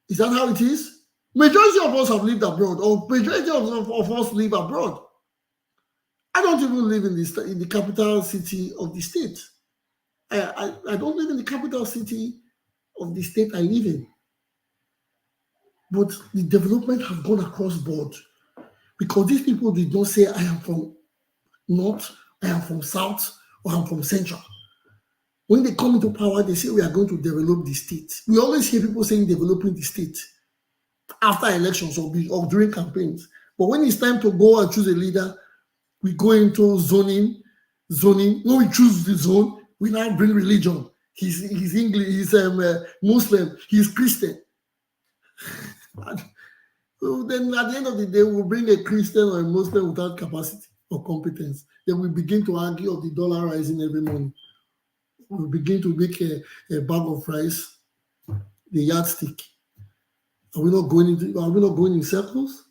Is that how it is? Majority of us have lived abroad, or majority of us live abroad. I don't even live in the capital city of the state. I don't live in the capital city of the state I live in. But the development has gone across board because these people did not say I am from North, I am from South, or I'm from Central. When they come into power, they say we are going to develop the state. We always hear people saying developing the state after elections or during campaigns. But when it's time to go and choose a leader, we go into zoning. When we choose the zone, we now bring religion. He's English, he's Muslim, he's Christian. So then at the end of the day, we'll bring a Christian or a Muslim without capacity or competence. Then we begin to argue of the dollar rising every morning. We begin to make a bag of rice, the yardstick. Are we not going in circles?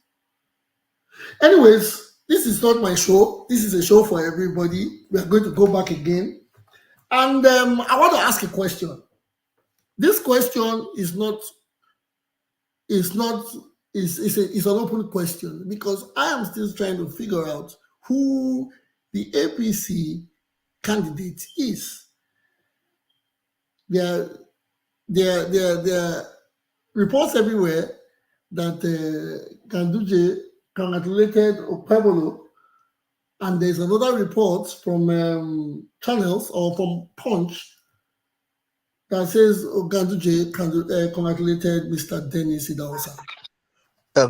Anyways, this is not my show. This is a show for everybody. We are going to go back again. And I want to ask a question. This question is an open question because I am still trying to figure out who the APC candidate is. There are reports everywhere that Ganduje congratulated Okpebolo, and there's another report from channels or from Punch that says Ganduje congratulated Mr. Dennis Idahosa.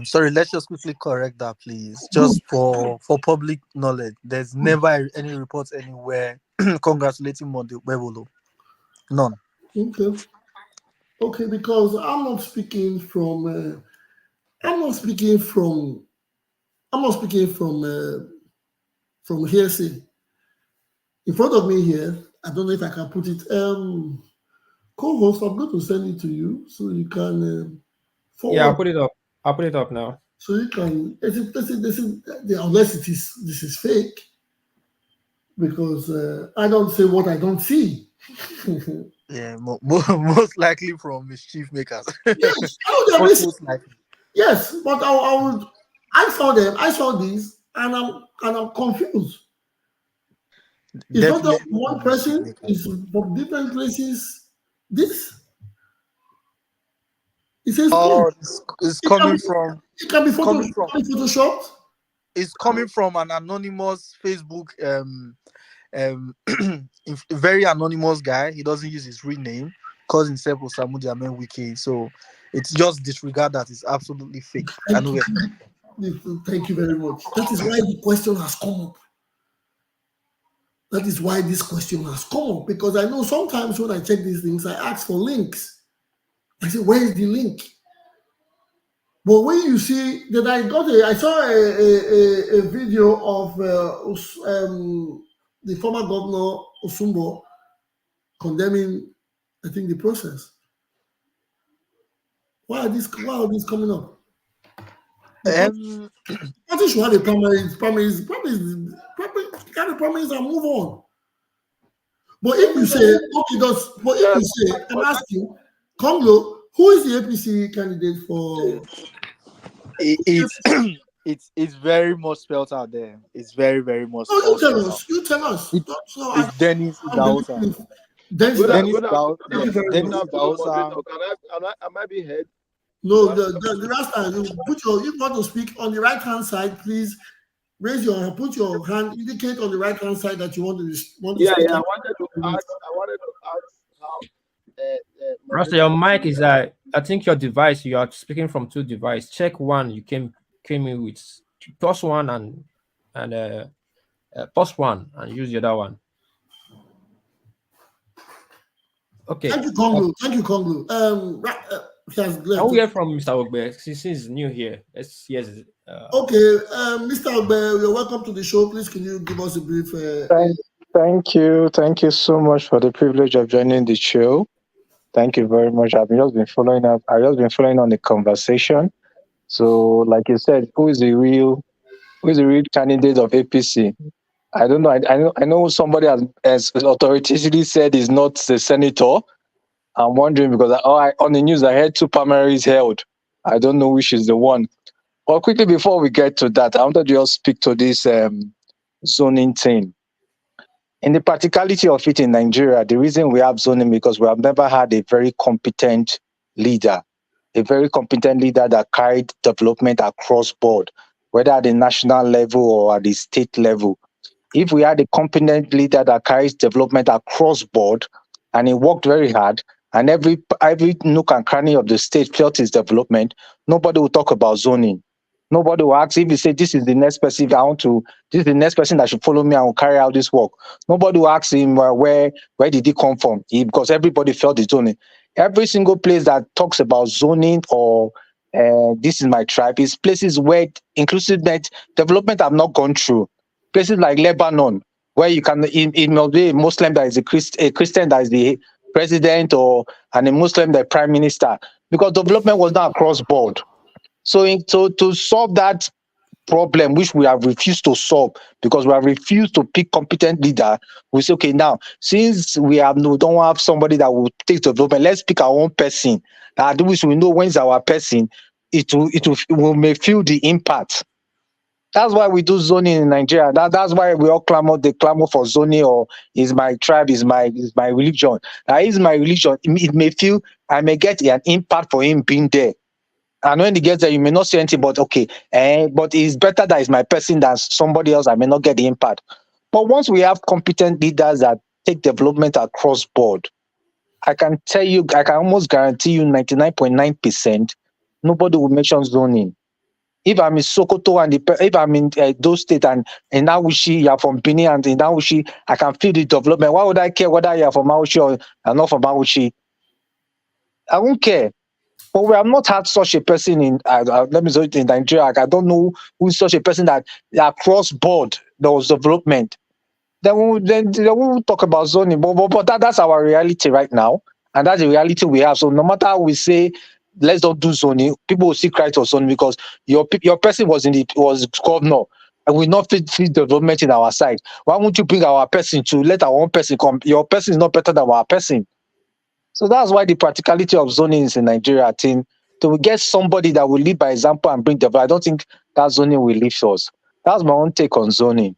Sorry, let's just quickly correct that, please. Just for public knowledge, there's never any reports anywhere congratulating Monday Okpebolo. None. Okay, because I'm not speaking from hearsay. In front of me here, I don't know if I can put it. Co-host, I'm going to send it to you so you can forward. Yeah, I'll put it up. I'll put it up now. So you can, unless this is fake, because I don't say what I don't see. Yeah, most likely from mischief makers. Yes, most likely. Yes, but I saw these, and I'm confused. It's not just one person, it's from different places. This it says it's coming from. It can be photoshopped. It's coming from an anonymous Facebook very anonymous guy. He doesn't use his real name, calls himself Osamudi Amen Wiki. So it's just disregard that. It's absolutely fake. Thank you very much. That is why the question has come up. That is why this question has come up, because I know sometimes when I check these things, I ask for links. I say, where is the link? But when you see that I saw a video of the former governor Osumbo condemning, I think, the process. Why are these coming up? Party should have a primaries, and move on. But if you say, I'm asking, Congo, who is the APC candidate for? It's very much spelled out there. It's very, very much. No, you tell us. It's Dennis Idahosa. Dennis Idahosa. I might be heard. No, the last time you want to speak on the right hand side, please raise your hand, put your hand, indicate on the right hand side that you want to speak. Yeah, I wanted to ask how. Rasta, your mic is I think your device, you are speaking from two devices. Check one you came in with. Plus one and plus one and use the other one. Okay. Thank you, Congo. I'll hear from Mr. Ogbe. Since he's new here. Okay, Mr. Ogbe, you're welcome to the show. Please, can you give us a brief? Thank you. Thank you so much for the privilege of joining the show. Thank you very much. I've just been following up. I've just been following on the conversation. So, like you said, who is the real candidate of APC? I don't know. I know somebody has authoritatively said is not the senator. I'm wondering because on the news I heard two primaries held. I don't know which is the one. But quickly before we get to that, I wanted to just speak to this zoning thing. In the practicality of it in Nigeria, the reason we have zoning because we have never had a very competent leader, that carried development across board, whether at the national level or at the state level. If we had a competent leader that carries development across board and he worked very hard and every nook and cranny of the state felt his development, nobody will talk about zoning. Nobody will ask if you say this is the next person this is the next person that should follow me and will carry out this work. Nobody will ask him where did he come from? Because everybody felt the zoning. Every single place that talks about zoning or this is my tribe is places where inclusiveness development have not gone through. Places like Lebanon, where you can it must be a Muslim that is a Christian that is the president and a Muslim the prime minister, because development was not across board. So to solve that problem, which we have refused to solve because we have refused to pick competent leader, we say, okay, now since we don't have somebody that will take development, let's pick our own person. At which we know when is our person, we may feel the impact. That's why we do zoning in Nigeria. That's why we all clamor for zoning, or is my tribe, is my religion. That is my religion. It may feel I may get an impact for him being there. And when he gets there, you may not see anything, but okay. But it's better that it's my person than somebody else. I may not get the impact. But once we have competent leaders that take development across board, I can almost guarantee you 99.9%, nobody will mention zoning. If I'm in Sokoto and if I'm in those states and in Awushi, you're from Benin and in Awushi, I can feel the development. Why would I care whether you're from Awushi or not from Awushi? I won't care. But we have not had such a person in, let me say it in Nigeria. I don't know who is such a person that across board there was development. Then we will talk about zoning. But that's our reality right now. And that's the reality we have. So no matter how we say, let's not do zoning, people will still cry to zoning because your person was governor and we not fit development in our side. Why won't you bring our person to let our own person come? Your person is not better than our person. So that's why the practicality of zoning is in Nigeria, I think. To get somebody that will lead by example and bring development, I don't think that zoning will lift us. That's my own take on zoning.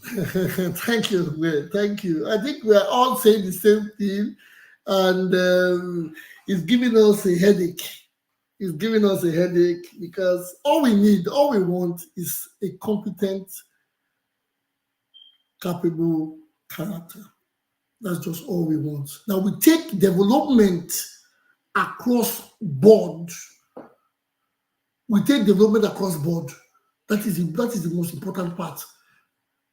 Thank you, Will. Thank you. I think we are all saying the same thing, and it's giving us a headache. It's giving us a headache because all we want is a competent, capable character. That's just all we want. Now we take development across board. We take development across board. That is the most important part.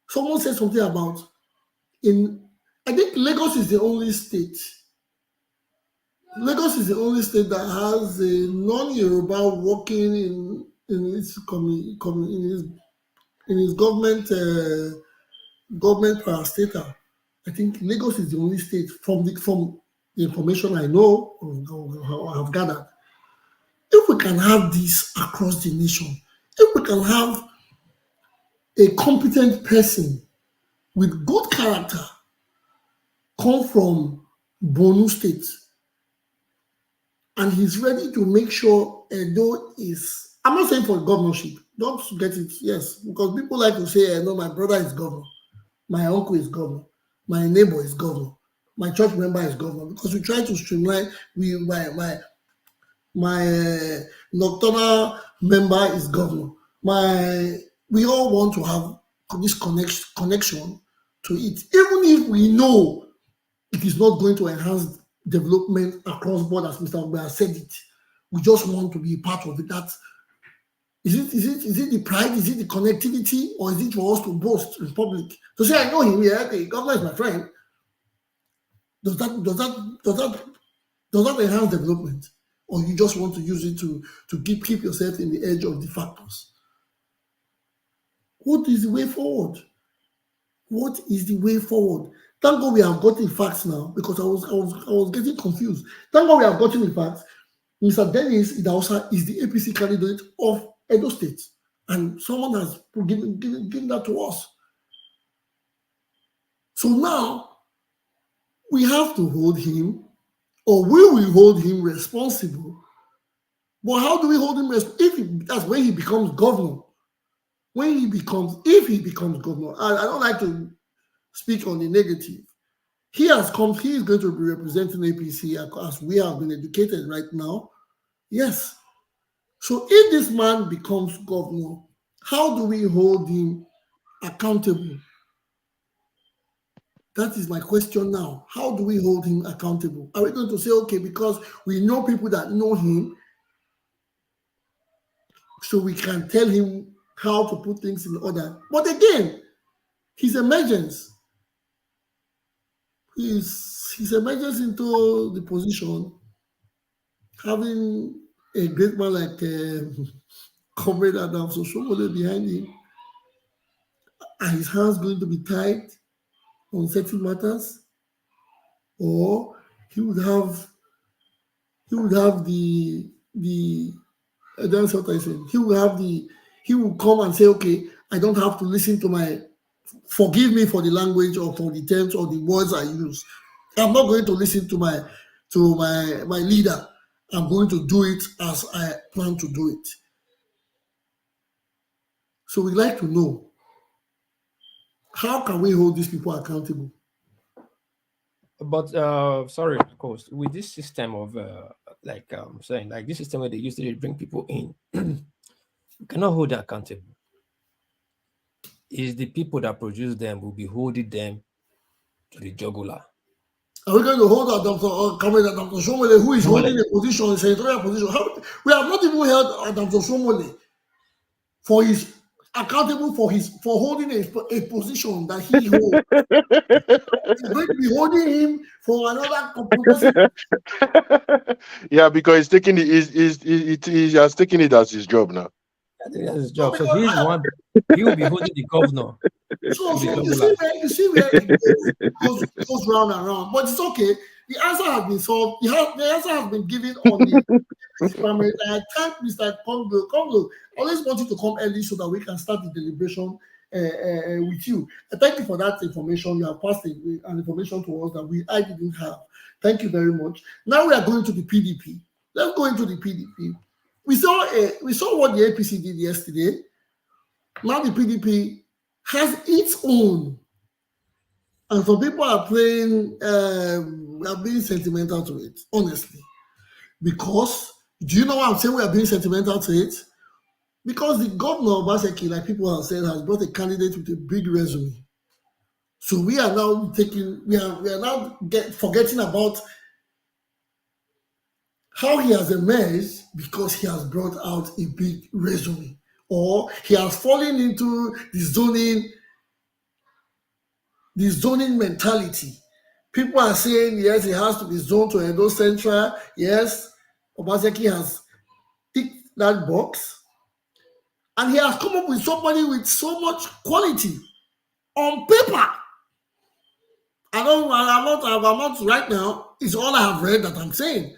Someone said something about I think Lagos is the only state. Lagos is the only state that has a non-Yoruba working in its in its government parastatal. I think Lagos is the only state from the information I know or have gathered. If we can have this across the nation, if we can have a competent person with good character come from Borno State, and he's ready to make sure Edo is, I'm not saying for governorship, don't get it, yes, because people like to say, no, my brother is governor, my uncle is governor, my neighbor is governor, my church member is governor, because we try to streamline, my nocturnal member is governor, we all want to have this connection to it, even if we know it is not going to enhance development across board, as Mr. Ogbe has said it. We just want to be a part of it. That is it the pride, is it the connectivity, or is it for us to boast in public? To say I know him, yeah, okay, governor is my friend. Does that enhance development? Or you just want to use it to keep yourself in the edge of the factors? What is the way forward? What is the way forward? Thank God we have gotten facts now because I was getting confused. Thank God we have gotten the facts. Mr. Dennis Idahosa is the APC candidate of Edo State, and someone has given that to us. So now we have to hold him, or will we hold him responsible? But how do we hold him responsible? That's when he becomes governor. If he becomes governor, I don't like to speak on the negative. He is going to be representing APC as we have been educated right now. Yes. So if this man becomes governor, how do we hold him accountable? That is my question now. How do we hold him accountable? Are we going to say, okay, because we know people that know him, so we can tell him how to put things in order? But again, his emergence, his emergence into the position, having a great man like Comrade Adams Oshomole behind him, are his hands going to be tied on certain matters, or he would have the that's what I said. He will come and say, okay, I don't have to listen to forgive me for the language or for the terms or the words I use. I'm not going to listen to my leader. I'm going to do it as I plan to do it. So we'd like to know, how can we hold these people accountable? But sorry, of course, with this system of saying, like this system where they used to bring people in, you cannot hold them accountable. Is the people that produce them will be holding them to the jugular. Are we going to hold Dr. Shomole, who is holding a position, a senatorial position? We have not even held Dr. Shomole for his accountable for holding a position that he holds. He's going to be holding him for another position. Yeah, because he's taking he has taken it as his job now. I think that's his job. So he's the one. He will be holding the governor. So you see where it goes round and round. But it's okay. The answer has been solved. The answer has been given on the primary. I thank Mr. Congo. I always want you to come early so that we can start the deliberation with you. Thank you for that information. You have passed an information to us that I didn't have. Thank you very much. Now we are going to the PDP. Let's go into the PDP. We saw what the APC did yesterday. Now the PDP has its own, and some people are being sentimental to it, honestly. Because, do you know why I'm saying we are being sentimental to it? Because the governor of Baseki, like people have said, has brought a candidate with a big resume. So we are now forgetting about how he has emerged because he has brought out a big resume, or he has fallen into the zoning mentality. People are saying, yes, he has to be zoned to Edo Central. Yes, Obaseki has ticked that box. And he has come up with somebody with so much quality on paper. I'm not right now. It's all I have read that I'm saying.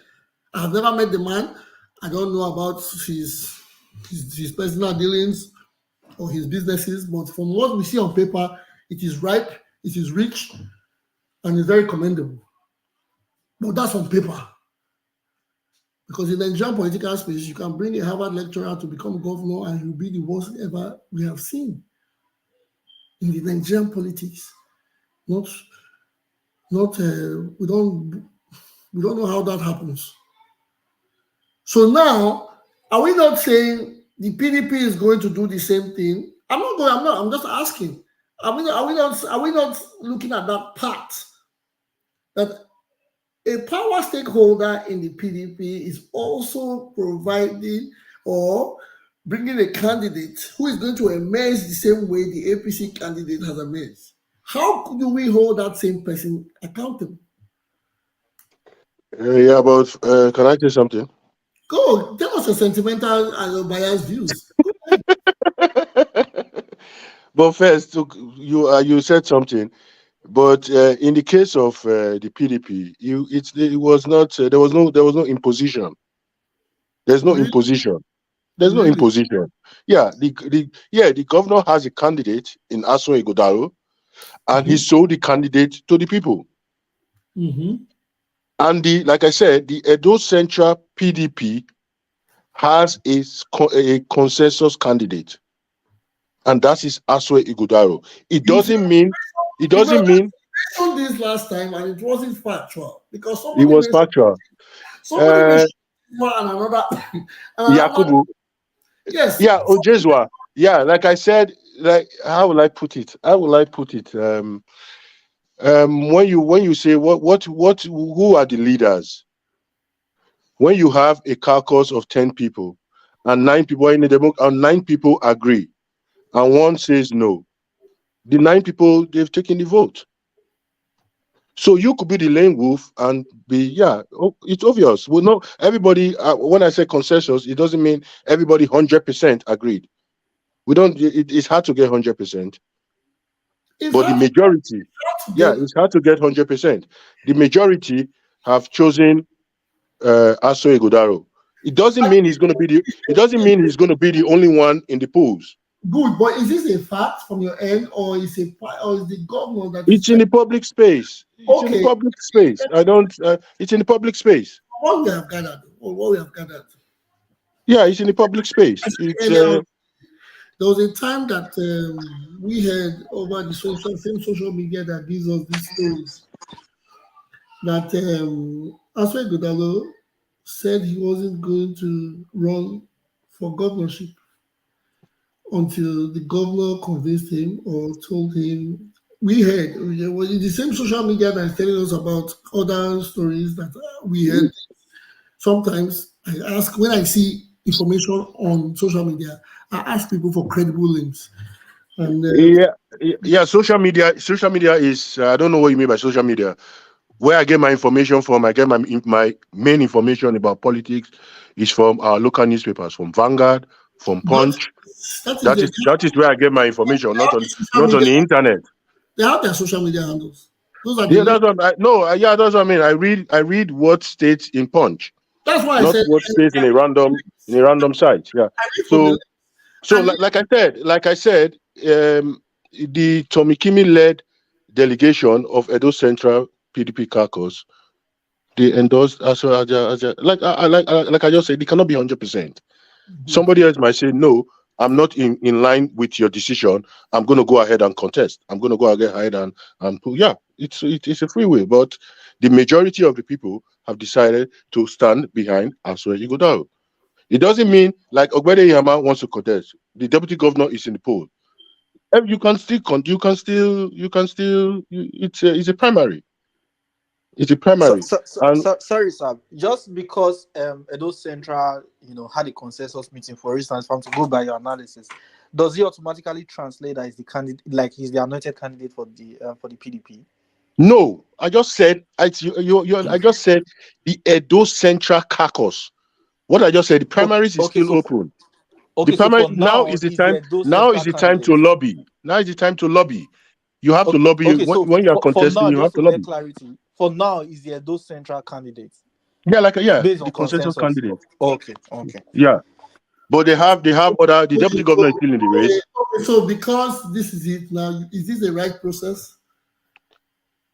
I have never met the man. I don't know about his personal dealings or his businesses, but from what we see on paper, it is ripe, it is rich, and it's very commendable. But that's on paper. Because in the Nigerian political space, you can bring a Harvard lecturer to become governor and he'll be the worst ever we have seen in the Nigerian politics. We don't know how that happens. So now, are we not saying the PDP is going to do the same thing? I'm just asking. Are we not looking at that part? That a power stakeholder in the PDP is also providing or bringing a candidate who is going to emerge the same way the APC candidate has emerged. How do we hold that same person accountable? Can I say something? Go, tell us your sentimental and your biased views. But first, you said something. But in the case of the PDP, it was not there was no imposition. There's no Really? imposition. There's no Really? imposition. Yeah, the governor has a candidate in ASUEN IGHODALO, and he sold the candidate to the people. Mm-hmm. And like I said, the Edo Central PDP has a consensus candidate, and that is ASUEN IGHODALO. It doesn't mean Based on this last time, and it wasn't factual because it was factual. somebody mentioned one and another. And Yakubu. Yes. Yeah, Ojeswa. Yeah, like I said, like how will I put it? When you say who are the leaders? When you have a caucus of 10 people and 9 people in the democracy and 9 people agree and one says no, the 9 people, they've taken the vote. So you could be the lone wolf and be, it's obvious. Well, no, everybody, when I say consensus, it doesn't mean everybody 100% agreed. We don't, it's hard to get 100%. But the majority, it's hard to get 100%. The majority have chosen ASUEN IGHODALO. It doesn't mean he's going to be the only one in the polls. Good, but is this a fact from your end, or is the governor that? It's in the public space. It's in the public space. It's in the public space. What we have gathered. Yeah, it's in the public space. There was a time that we heard over the same social media that gives us these stories that ASUEN IGHODALO said he wasn't going to run for governorship until the governor convinced him or told him. We heard the same social media that is telling us about other stories that we heard. Sometimes I ask, when I see information on social media, I ask people for credible links. And social media is I don't know what you mean by social media. Where I get my information from, I get my main information about politics is from our local newspapers, from Vanguard, from Punch. That is where I get my information, not on the internet. They have their social media handles. That's what I mean. I read what states in Punch. That's why not what states in a random site. Yeah. So like I said, the Tommy Kimi led delegation of Edo Central PDP caucus, they endorsed as like I just said, it cannot be 100%. Mm-hmm. Somebody else might say, no, I'm not in line with your decision. I'm going to go ahead and contest. I'm going to go ahead and it's a free will. But the majority of the people have decided to stand behind ASUEN IGHODALO. It doesn't mean like Ogbede Yama wants to contest. The deputy governor is in the poll. You can still. It's a primary. It's a primary. Sorry, sir. Just because Edo Central, had a consensus meeting, for instance, to go by your analysis, does he automatically translate as the candidate, like he's the anointed candidate for the PDP? No, I just said I just said the Edo Central caucus. What I just said, the primaries is still open. Okay, the primary, so now is the time. Now is the time to lobby. Now is the time to lobby. You have to lobby when you are contesting. You have to lobby. Clarity. For now, is the Edo Central candidate? Yeah, based the on consensus candidate. Okay. Yeah, but they have other. The deputy governor is still in the race. Okay, so because this is it now, is this the right process?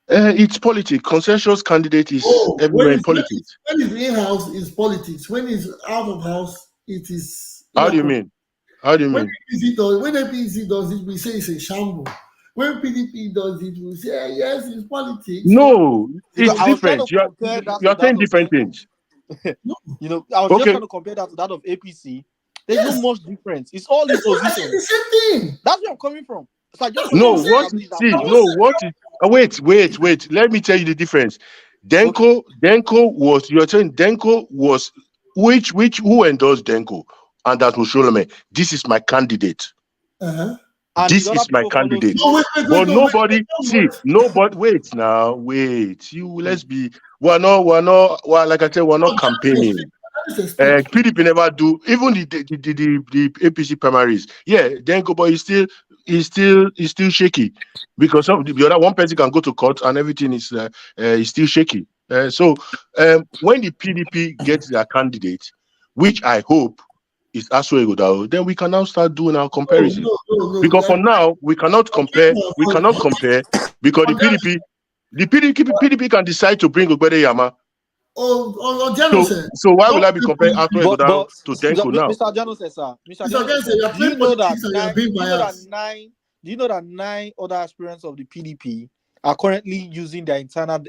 It's politics. Consensus candidate is everywhere in politics. When it's in-house, it's politics. When it's out of house, it is. How do you mean? When APC does it, we say it's a shamble. When PDP does it, we say yes, it's politics. No, it's different. You're saying different things. I was just trying to compare that to that of APC. There's no much difference. It's all in position. It's the same thing. That's where I'm coming from. So I just wait. Let me tell you the difference. Denko was, you're saying Denko was, who endorsed Denko? And that was Sholome. This is my candidate. This is my candidate. But nobody, wait. Let's be, we're not, like I said, we're not campaigning. PDP never do, even the APC primaries. Yeah, Denko, but shaky because of the other one person can go to court and everything is still shaky. So when the PDP gets their candidate, which I hope is ASUEN, then we can now start doing our comparison. No. Because for now we cannot compare. We cannot compare because the PDP can decide to bring Ogbede Yama. So why will I be comparing ASUEN to Denko now? Mr. Janose, sir. Mr. Janose, do you know that 9 other aspirants of the PDP are currently using their internal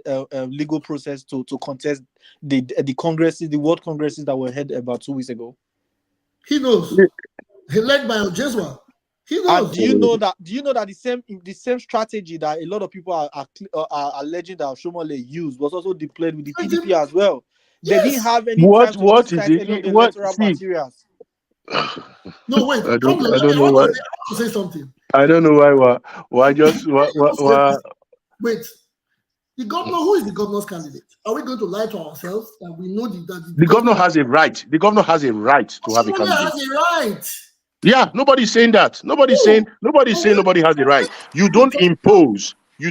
legal process to contest the congresses, the world congresses that were held about 2 weeks ago? He knows. He led by Ojeswa. He knows. And do you know that the same strategy that a lot of people are alleging that Shomole used was also deployed with the PDP as well? Yes. They didn't have any time to recite any of the electoral materials. No, wait. I don't know why. To say something. I don't know why just Wait. The governor, who is the governor's candidate? Are we going to lie to ourselves that we know that the governor has a right? The governor has a right to have a candidate. Has a right. Yeah, nobody's saying that. Nobody's saying nobody has a right. You don't impose. You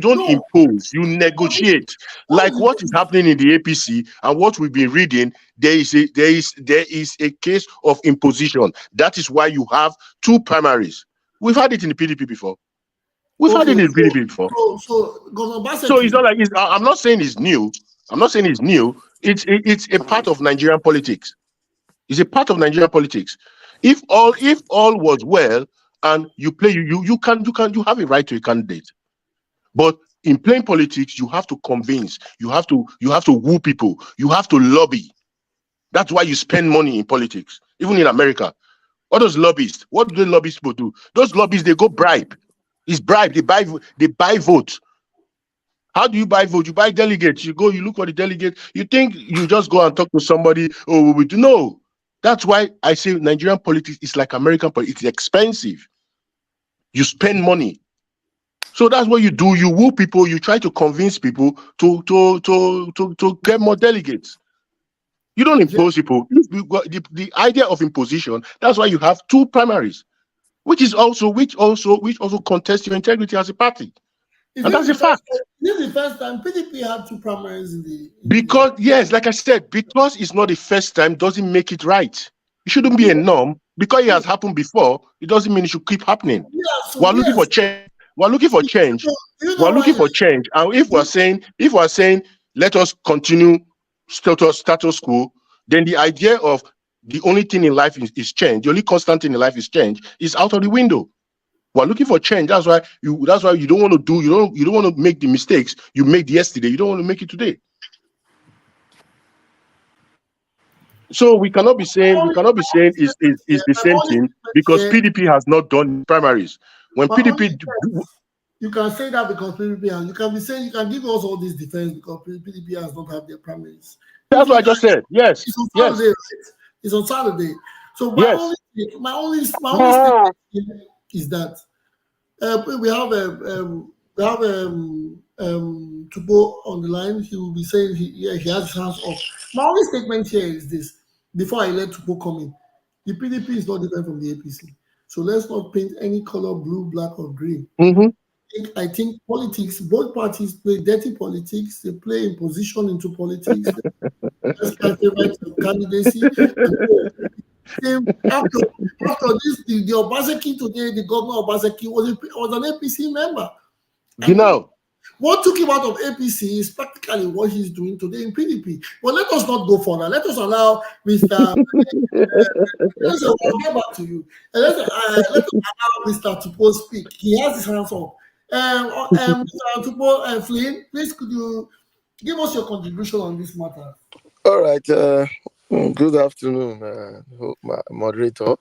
negotiate. Like what is happening in the APC and what we've been reading, there is a case of imposition. That is why you have 2 primaries. We've had it in the PDP before. So it's not like I'm not saying it's new. It's a part of Nigerian politics. It's a part of Nigerian politics. If all was well and you play, you have a right to a candidate. But in playing politics, you have to convince, you have to woo people, you have to lobby. That's why you spend money in politics. Even in America, all those lobbyists, what do the lobbyists people do? Those lobbyists, they go bribe. It's bribe. They buy votes. How do you buy votes? You buy delegates. You go, you look for the delegate. You think you just go and talk to somebody? Oh, we do. No. That's why I say Nigerian politics is like American politics. It's expensive. You spend money. So that's what you do. You woo people. You try to convince people to get more delegates. You don't impose people. The idea of imposition. That's why you have 2 primaries, which also contest your integrity as a party. And that's a fact. This is the first time PDP had 2 primaries in the. Because yes, like I said, because it's not the first time doesn't make it right. It shouldn't be a norm. Because it has happened before, it doesn't mean it should keep happening. We're looking for change. We're looking for change. And if we're saying let us continue status quo, then the idea of the only thing in life is change. The only constant thing in life is change is out of the window. We're looking for change. That's why you don't want to make the mistakes you made yesterday. You don't want to make it today. So we cannot be saying it's the same thing because PDP has not done primaries. When PDP you can say that because PDP and you can be saying you can give us all this defense because PDP has not had their primaries. That's what I just said. Yes. It's on Saturday. Yes. It's on Saturday. So my only statement is that we have Tupo on the line. He will be saying he has his hands off. My only statement here is this: before I let Tupo come in, the PDP is not different from the APC. So let's not paint any color blue, black, or green. Mm-hmm. I think politics, both parties play dirty politics. They play imposition into politics. That's my favorite candidacy. After this, the Obaseki today, the governor Obaseki was an APC member. You know. What took him out of APC is practically what he's doing today in PDP. But let us not go further. Let us allow Mr. I'll get back to you. Let us allow Mr. Tupo speak. He has his hands up. Mr. Tupo Flynn, please could you give us your contribution on this matter? All right. Good afternoon, my moderator.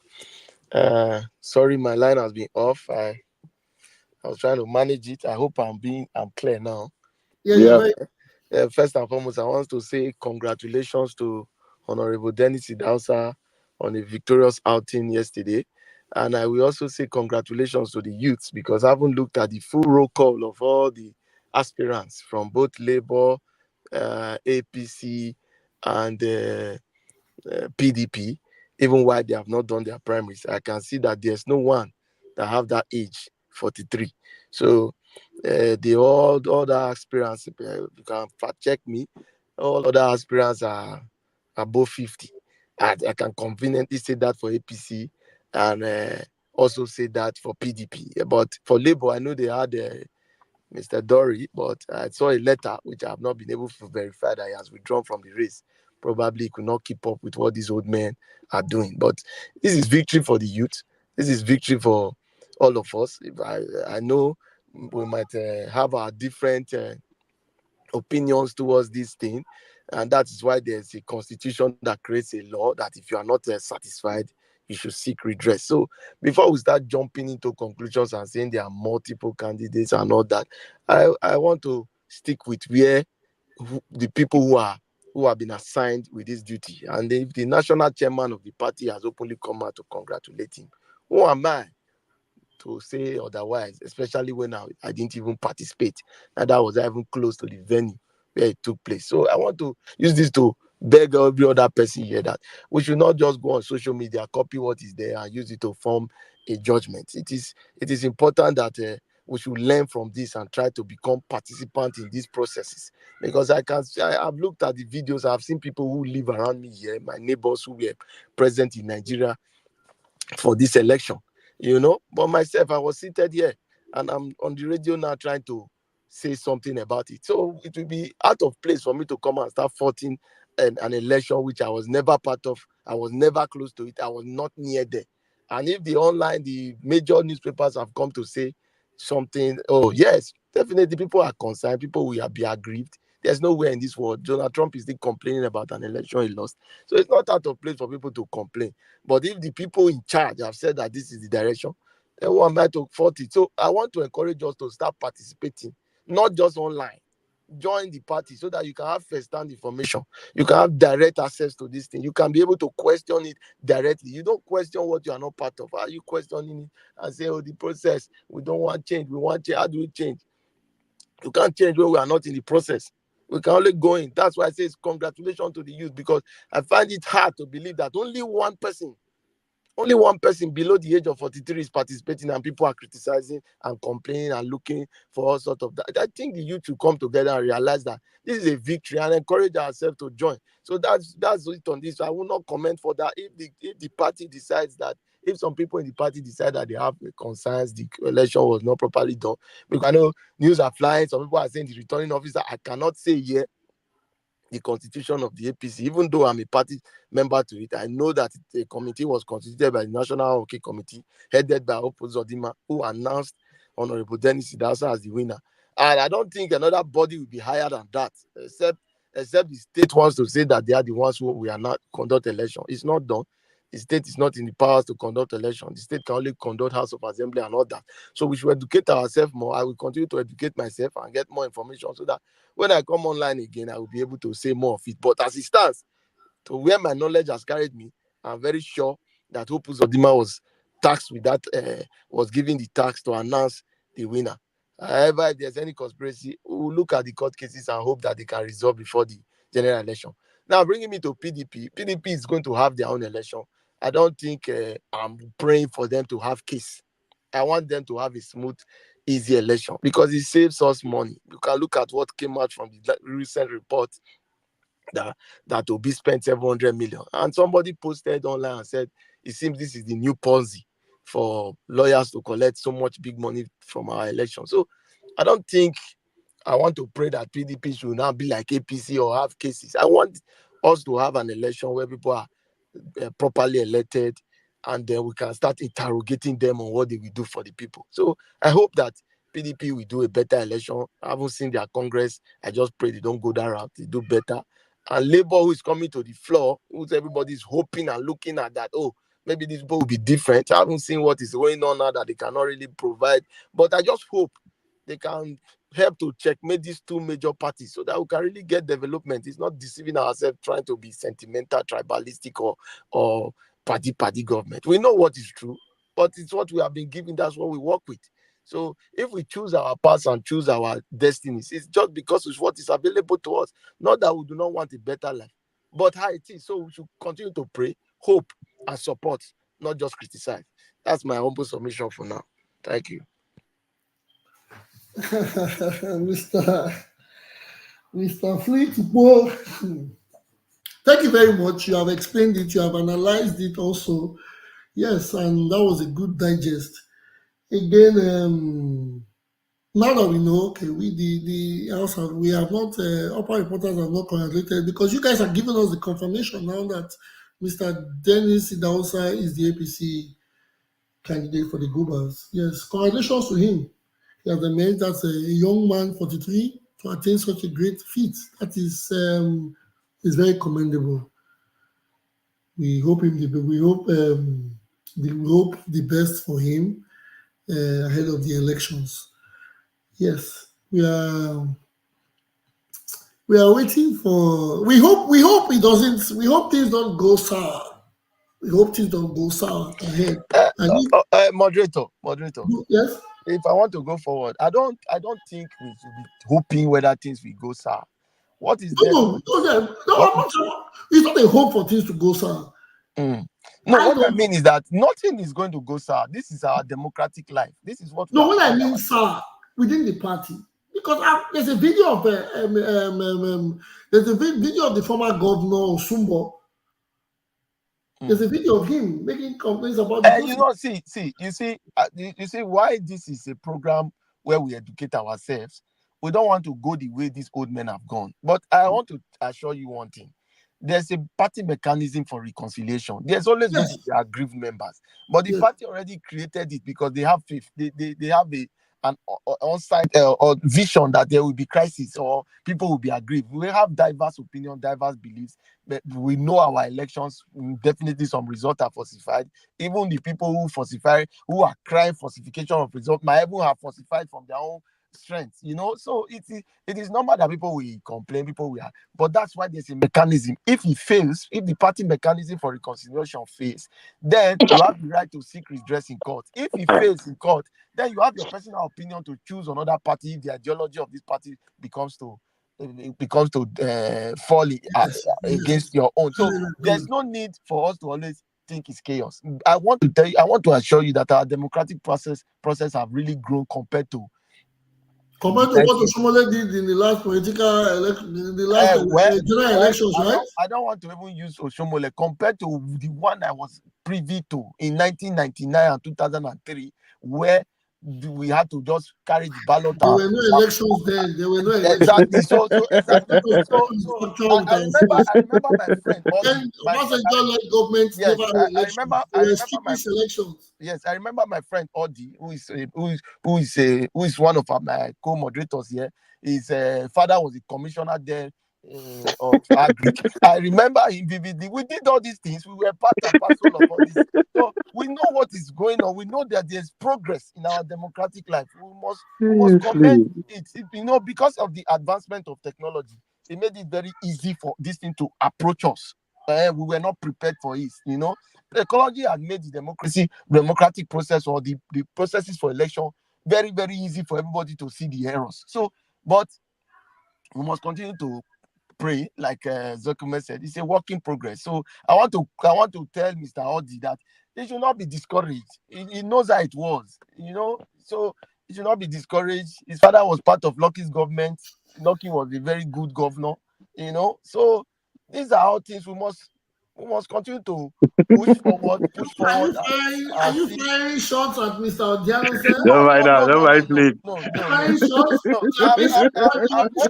Sorry, my line has been off. I was trying to manage it. I hope I'm clear now. Yeah. First and foremost, I want to say congratulations to Honorable Dennis Idausa on a victorious outing yesterday. And I will also say congratulations to the youths because I haven't looked at the full roll call of all the aspirants from both Labour, APC, and PDP, even while they have not done their primaries. I can see that there's no one that have that age 43. So the all other aspirants, you can fact check me, all other aspirants are above 50. I can conveniently say that for APC and also say that for PDP. But for Labour, I know they had Mr. Dory, but I saw a letter which I have not been able to verify that he has withdrawn from the race. Probably he could not keep up with what these old men are doing. But this is victory for the youth. This is victory for all of us. If I know we might have our different opinions towards this thing, and that is why there's a constitution that creates a law that if you are not satisfied, you should seek redress. So before we start jumping into conclusions and saying there are multiple candidates and all that, I want to stick with where the people who have been assigned with this duty. And if the national chairman of the party has openly come out to congratulate him, who am I to say otherwise, especially when I didn't even participate, and that was even close to the venue where it took place. So I want to use this to beg every other person here that we should not just go on social media, copy what is there and use it to form a judgment. It is important that we should learn from this and try to become participants in these processes, because I've looked at the videos. I've seen people who live around me here, my neighbors who were present in Nigeria for this election, but myself, I was seated here and I'm on the radio now trying to say something about it. So it will be out of place for me to come and start fighting an election which I was never part of. I was never close to it. I was not near there. And if the major newspapers have come to say something, oh yes, definitely people are concerned, people will be aggrieved. There's nowhere in this world Donald Trump is still complaining about an election he lost. So it's not out of place for people to complain. But if the people in charge have said that this is the direction, then who am I to fault it? So I want to encourage us to start participating, not just online. Join the party so that you can have first-hand information. You can have direct access to this thing. You can be able to question it directly. You don't question what you are not part of. Are you questioning it and say, oh, the process, we don't want change. We want change. How do we change? You can't change when we are not in the process. We can only go in. That's why I say it's congratulations to the youth, because I find it hard to believe that only one person below the age of 43 is participating and people are criticizing and complaining and looking for all sorts of that. I think the youth should come together and realize that this is a victory and encourage ourselves to join. So that's it on this. I will not comment for that. If the party decides that, if some people in the party decide that they have concerns, the election was not properly done, because I know news are flying. Some people are saying the returning officer. I cannot say here the constitution of the APC, even though I'm a party member to it. I know that the committee was constituted by the National Hockey Committee, headed by Opo Zodima, who announced Honorable Dennis Idasa as the winner. And I don't think another body will be higher than that, except the state wants to say that they are the ones who we are not conduct election. It's not done. The state is not in the powers to conduct election. The state can only conduct House of Assembly and all that. So we should educate ourselves more. I will continue to educate myself and get more information so that when I come online again, I will be able to say more of it. But as it stands, to where my knowledge has carried me, I'm very sure that Hope Uzodinma was tasked with that, was given the task to announce the winner. However, if there's any conspiracy, we'll look at the court cases and hope that they can resolve before the general election. Now, bringing me to PDP, PDP is going to have their own election. I don't think I'm praying for them to have case. I want them to have a smooth, easy election because it saves us money. You can look at what came out from the recent report that Obi spent 700 million. And somebody posted online and said, it seems this is the new Ponzi for lawyers to collect so much big money from our election. So I don't think I want to pray that PDP should now be like APC or have cases. I want us to have an election where people are properly elected, and then we can start interrogating them on what they will do for the people. So I hope that PDP will do a better election. I haven't seen their Congress. I just pray they don't go that route. They do better. And Labour, who is coming to the floor, who's everybody's hoping and looking at that, oh, maybe this people will be different. I haven't seen what is going on now that they cannot really provide. But I just hope they can help to checkmate these two major parties so that we can really get development. It's not deceiving ourselves trying to be sentimental, tribalistic, or party government. We know what is true, but it's what we have been given. That's what we work with. So if we choose our paths and choose our destinies, it's just because it's what is available to us. Not that we do not want a better life, but how it is. So we should continue to pray, hope, and support, not just criticize. That's my humble submission for now. Thank you. Mr. Fleet. Well, thank you very much. You have explained it. You have analyzed it also. Yes, and that was a good digest. Again, now that we know, okay, we the house we have not upper reporters have not congratulated because you guys are giving us the confirmation now that Mr. Dennis Idahosa is the APC candidate for the Gubas. Yes, congratulations to him. He has made that a young man, 43, to attain such a great feat. That is very commendable. We hope we hope the best for him ahead of the elections. Yes, we are waiting for. We hope it doesn't. We hope things don't go sour. We hope things don't go sour ahead. And Moderator. yes, If I want to go forward, I don't think we should be hoping whether things will go sour. What is there to no, what I'm is not sure. It's not a hope for things to go sour. mm. No, I what I don't. mean is that nothing is going to go sour. This is our democratic life. This is what we No, have when I found mean ourselves. sour within the party, because there's a video of there's a video of the former governor Sumbo. There's a video of him making complaints about the process. You see why this is a program where we educate ourselves. We don't want to go the way these old men have gone. But I want to assure you one thing. There's a party mechanism for reconciliation. There's always going to Yes, be aggrieved members. But the yes, party already created it because they have faith. They have an on-site or vision that there will be crisis or people will be aggrieved. We have diverse opinion, diverse beliefs, but we know our elections, definitely some results are falsified. Even the people who falsify, who are crying falsification of results, might even have falsified from their own strength, so it is normal that people will complain, people will, but that's why there's a mechanism. If it fails, if the party mechanism for reconciliation fails, then you have the right to seek redress in court. If it fails in court, then you have your personal opinion to choose another party if the ideology of this party becomes to fall yes, against yes. your own. So Very, very there's good. no need for us to always think it's chaos. I want to assure you that our democratic process have really grown compared to the Compared to what 19. Oshomole did in the last political election, in the last Well, general well, elections, I right? don't, I don't want to even use Oshomole compared to the one I was privy to in 1999 and 2003, where we had to just carry the ballot There out. were no elections then. There were no elections. Exactly. So exactly. So Factual I, with I remember ourselves. I remember my friend Audi. When My friend, Obasanjo-led government never yes, had I remember elections. They I were remember skipping my elections. yes, I remember my friend Audi, who is one of my co-moderators here. His father was a commissioner there of Agric. I remember him vividly. We did all these things. We were part and parcel of all this. So we know what is going on. We know that there's progress in our democratic life. We must commend Seriously. it. Because of the advancement of technology, it made it very easy for this thing to approach us. We were not prepared for it. Technology has made the democratic process or the processes for election very, very easy for everybody to see the errors. So, but we must continue to pray, like Zokume said. It's a work in progress. So I want to tell Mr. Audi that he should not be discouraged. He knows how it was. So he should not be discouraged. His father was part of Lucky's government. Lucky was a very good governor. So these are all things we must continue to push forward Are and you see. firing shots at Mr. Odiano, sir? Don't No, mind no, that. no, Don't no, no, mind, no, please. no, no, no, Firing shots? no. At least you're What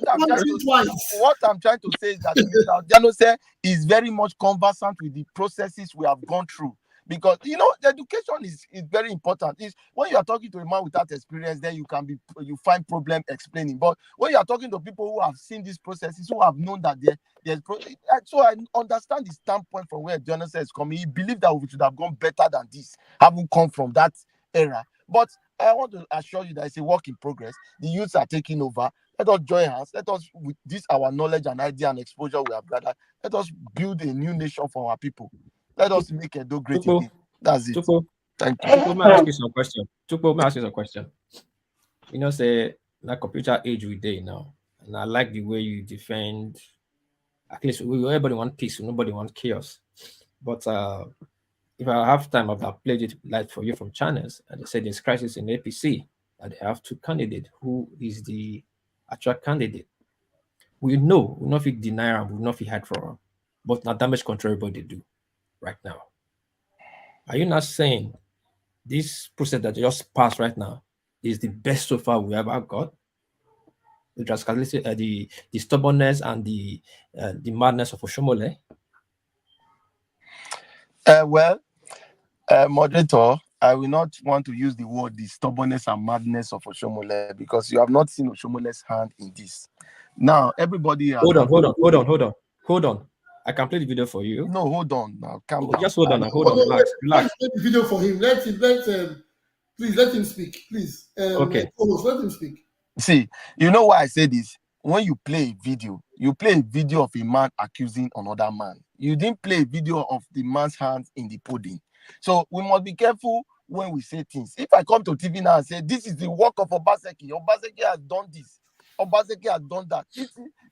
I'm trying disappointing to twice. what I'm trying to say is that Mr. Odiano said is very much conversant with the processes we have gone through. Because the education is very important. Is when you are talking to a man without experience, then you find problem explaining. But when you are talking to people who have seen these processes, who have known that so I understand the standpoint from where Odiano is coming. He believed that we should have gone better than this, having come from that era. But I want to assure you that it's a work in progress. The youths are taking over. Let us join hands. Let us, with this our knowledge and idea and exposure we have gathered, let us build a new nation for our people. Let us make Edo great Tupo, again. That's it. Tupo, Thank you. Tupo, may I ask you some question? Tupo, may I ask you some question? Say that computer age we day now, and I like the way you defend. At least everybody want peace, nobody want chaos. But if I have time, I've played it live for you from channels, and they say there's crisis in APC. that they have two candidates. Who is the actual candidate? We know, we not fit deny them, we not fit hide from them. But now damage control everybody do right now. Are you not saying this process that just passed right now is the best so far we ever got? The rascality, the stubbornness and the madness of Oshomole. Well, moderator, I will not want to use the word the stubbornness and madness of Oshomole because you have not seen Oshomole's hand in this. Now, everybody has Hold on. I can play the video for you. No, hold on now. Calm down. Just hold on. Relax. Let's play the video for him. Please let him speak. Please. Okay. Let him speak. See, you know why I say this? When you play a video of a man accusing another man. You didn't play a video of the man's hands in the pudding. So we must be careful when we say things. If I come to TV now and say, this is the work of Obaseki has done this, Obaseki has done that.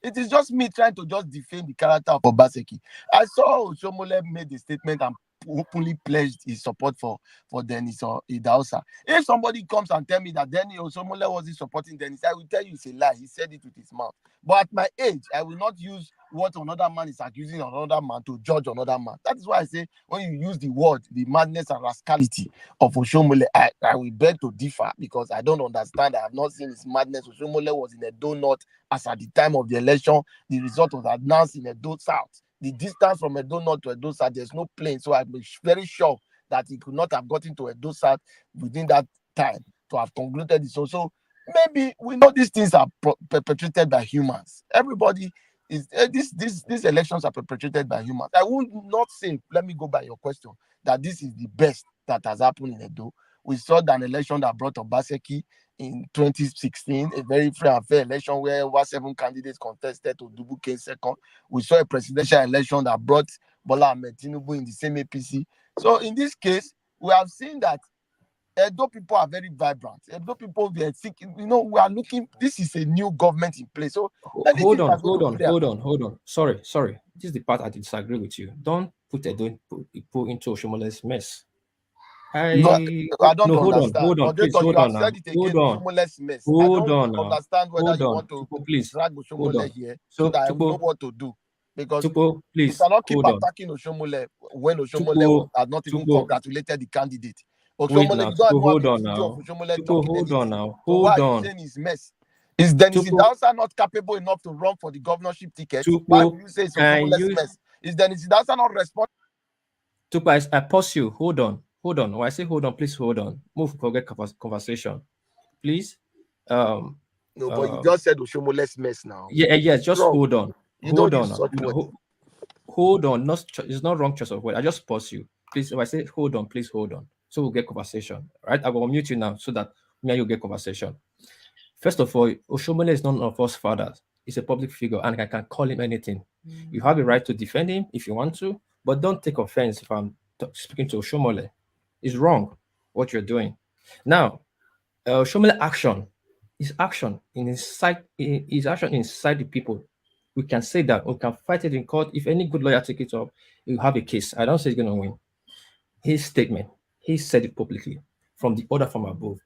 It is just me trying to just defend the character of Obaseki. I saw Oshomole made the statement and openly pledged his support for Dennis or Idahosa. If somebody comes and tell me that Dennis Oshomole wasn't supporting Dennis, I will tell you it's a lie. He said it with his mouth. But at my age, I will not use what another man is accusing another man to judge another man. That is why I say when you use the word, the madness and rascality of Oshomole, I will beg to differ because I don't understand. I have not seen his madness. Oshomole was in a donut as at the time of the election. The result was announced in Edo South. The distance from Edo North to Edo South, there's no plane. So I'm very sure that he could not have gotten to Edo South within that time to have concluded this. So maybe we know these things are perpetrated by humans. Everybody is these elections are perpetrated by humans. I would not say, let me go by your question, that this is the best that has happened in Edo. We saw an election that brought Obaseki in 2016, a very free and fair election where over 7 candidates contested to Dubu came second. We saw a presidential election that brought Bola Ahmed Tinubu in the same APC. So in this case, we have seen that Edo people are very vibrant. Edo people, they are thinking, we are looking, this is a new government in place. So hold on. Sorry. This is the part I disagree with you. Don't put Edo into Oshomole's mess. I don't understand. Please, hold on now. Hold on. I don't understand whether you want to drag Oshomole here so that I know what to do. Because you cannot keep attacking Oshomole when Oshomole has not even congratulated the candidate. Oshomole, you don't have a video of Oshomole talking anything. So why are you saying his mess? Is Dennis Idahosa not capable enough to run for the governorship ticket? Why would you say it's Oshomole's mess? Is Dennis Idahosa not responding? I pause you. Hold on. When I say hold on, please hold on. Move, forget conversation. Please. No, but you just said Oshomole's mess now. Yeah, just hold on. Hold on. Hold on. It's not wrong choice of word. I just pause you. Please, if I say hold on, please hold on. So we'll get conversation. Right? I will mute you now so that me and you get conversation. First of all, Oshomole is none of us fathers. He's a public figure and I can call him anything. You have a right to defend him if you want to, but don't take offense if I'm speaking to Oshomole. It's wrong what you're doing. Now, Oshomole action is action inside the people. We can say that. We can fight it in court. If any good lawyer take it up, you have a case. I don't say he's going to win. His statement, he said it publicly from the order from above.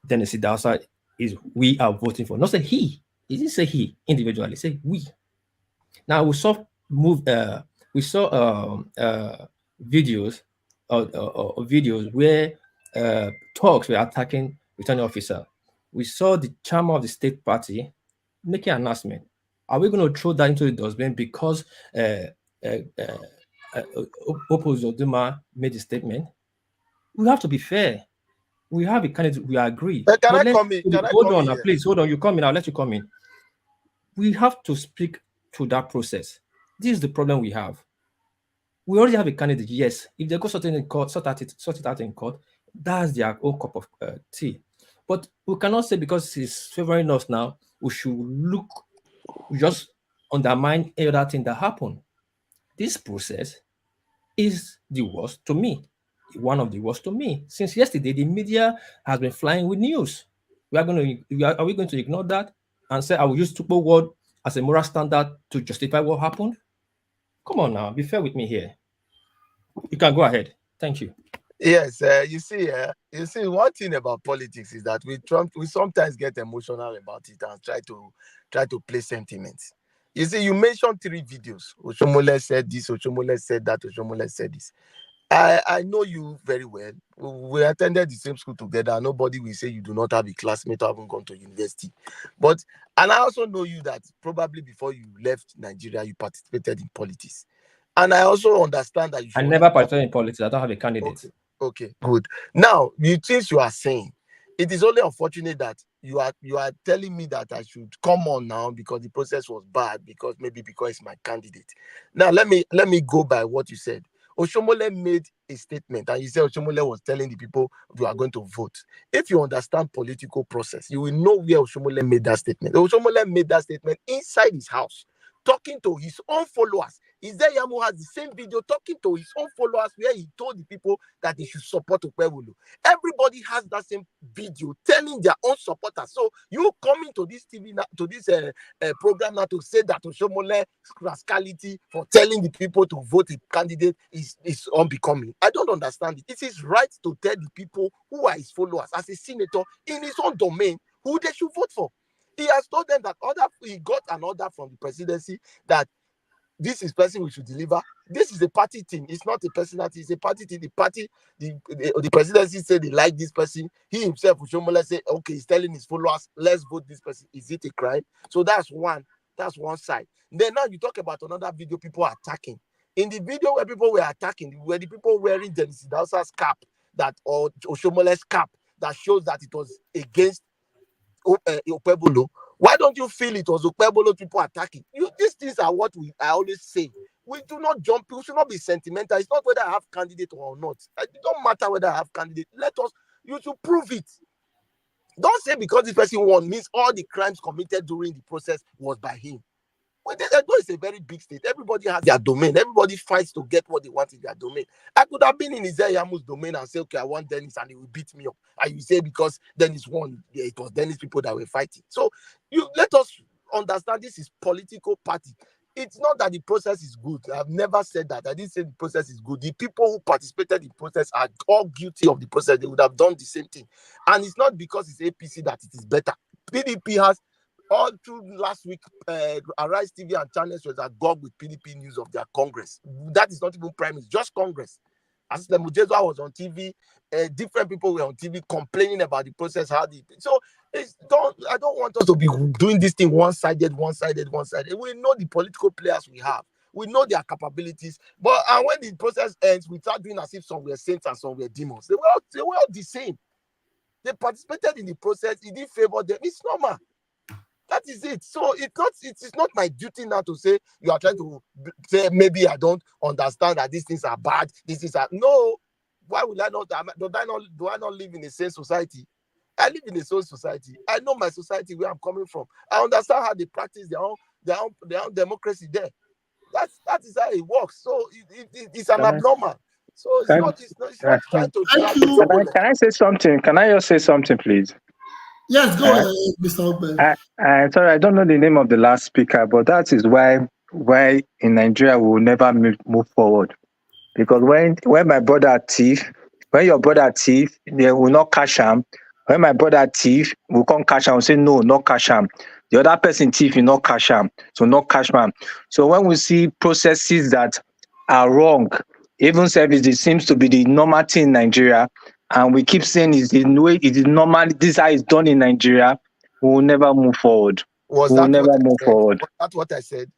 Dennis Idahosa is we are voting for. Not say he. He didn't say he individually. Say we. Now we saw videos where talks were attacking returning officer. We saw the chairman of the state party making an announcement. Are we going to throw that into the dustbin because Opozoduma made a statement? We have to be fair. We have a candidate. We agree. Can I come in? Hold on, please. Hold on. You come in. I'll let you come in. We have to speak to that process. This is the problem we have. We already have a candidate. Yes, if they go sort it out in court, that's their own cup of tea. But we cannot say because he's favoring us now, we should just undermine every other thing that happened. This process is the worst to me. One of the worst to me. Since yesterday, the media has been flying with news. Are we going to ignore that and say I will use Tupo word as a moral standard to justify what happened? Come on now, be fair with me here. You can go ahead. Thank you. Yes, you see, one thing about politics is that we sometimes get emotional about it and try to play sentiments. You see, you mentioned 3 videos. Oshomole said this, Oshomole said that, Oshomole said this. I know you very well. We attended the same school together. Nobody will say you do not have a classmate or haven't gone to university. But and I also know you that probably before you left Nigeria, you participated in politics. And I also understand that you I should never participated in politics. I don't have a candidate. Okay, good. Now, the things you are saying, it is only unfortunate that you are telling me that I should come on now because the process was bad, because it's my candidate. Now let me go by what you said. Oshomole made a statement and you said Oshomole was telling the people you are going to vote. If you understand political process, you will know where Oshomole made that statement. Oshomole made that statement inside his house, talking to his own followers. Yamu has the same video talking to his own followers where he told the people that they should support Okpebholo. Everybody has that same video telling their own supporters. So you coming to this TV now, to this program now to say that Oshomole rascality for telling the people to vote a candidate is unbecoming. I don't understand it. It is right to tell the people who are his followers as a senator in his own domain who they should vote for. He has told them that he got an order from the presidency that this is person we should deliver. This is a party thing. It's not a personality. It's a party thing. The party, the presidency said they like this person. He himself, Oshomole, say, okay, he's telling his followers, let's vote this person. Is it a crime? So that's one side. Then now you talk about another video people are attacking. In the video where people were attacking, were the people wearing Dennis Idausa's cap or Oshomole's cap that shows that it was against Okpebholo. Why don't you feel it was Okpebholo people attacking? These things are what I always say. We do not jump. We should not be sentimental. It's not whether I have candidate or not. It don't matter whether I have candidate. You should prove it. Don't say because this person won means all the crimes committed during the process was by him. Edo is a very big state. Everybody has their domain. Everybody fights to get what they want in their domain. I could have been in Yamu's domain and say, okay, I want Dennis, and he will beat me up. And you say because Dennis won, it was Dennis people that were fighting. So you let us understand this is political party. It's not that the process is good. I've never said that. I didn't say the process is good. The people who participated in the process are all guilty of the process. They would have done the same thing. And it's not because it's APC that it is better. PDP has all through last week, Arise TV and channels was agog with PDP news of their Congress. That is not even primary, it's just Congress. As the Mujezwa was on TV, different people were on TV complaining about the process. So I don't want us to be doing this thing one-sided. We know the political players we have. We know their capabilities. But when the process ends, we start doing as if some were saints and some were demons. They were all the same. They participated in the process. It didn't favor them. It's normal. That is it. So it is not my duty now to say you are trying to say maybe I don't understand that these things are bad. No. Why will I not? Do I not live in a sane society? I live in a sane society. I know my society where I'm coming from. I understand how they practice their own democracy there. That is how it works. So it's an abnormal. So it's not trying to drag it. Can I say something? Can I just say something, please? Yes, go ahead, Mr. Oben. Sorry, I don't know the name of the last speaker, but that is why in Nigeria we will never move forward. Because when my brother thief, when your brother thief, they will not cash him. When my brother thief, we can't cash him. We say no, not cash him. The other person thief, you not cash him. So not cash him. So when we see processes that are wrong, even service, it seems to be the normal thing in Nigeria. And we keep saying it is normal, this is how it's done in Nigeria, we will never move forward. Was that what I said?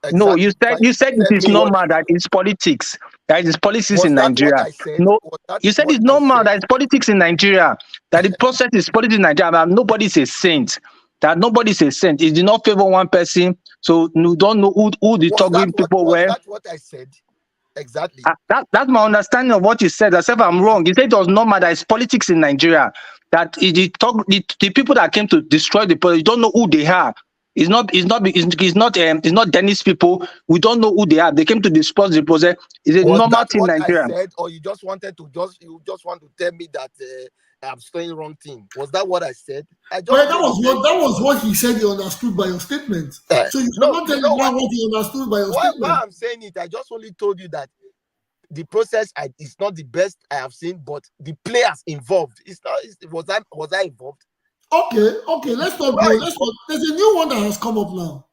Exactly. No, you said it is normal that it's politics. That is politics in Nigeria. No, you said it's normal that it's politics in Nigeria. That the process is politics in Nigeria. Nobody's a saint. That nobody's a saint. It did not favor one person. So you don't know who the targeting people were. That's what I said. Exactly. That's my understanding of what you said. As if I'm wrong. You said it was normal that it's politics in Nigeria. That the people that came to destroy the police, you don't know who they are. It's not Dennis people. We don't know who they are. They came to dispose the process. It's a normal thing in Nigeria. I said, or you just want to tell me that I'm saying wrong thing? Was that what I said? That was what he said. He understood by your statement. So you cannot tell him what he understood by your statement. Why I'm saying it? I just only told you that the process is not the best I have seen, but the players involved. It's not. Was I involved? Okay. Let's not go. There's a new one that has come up now.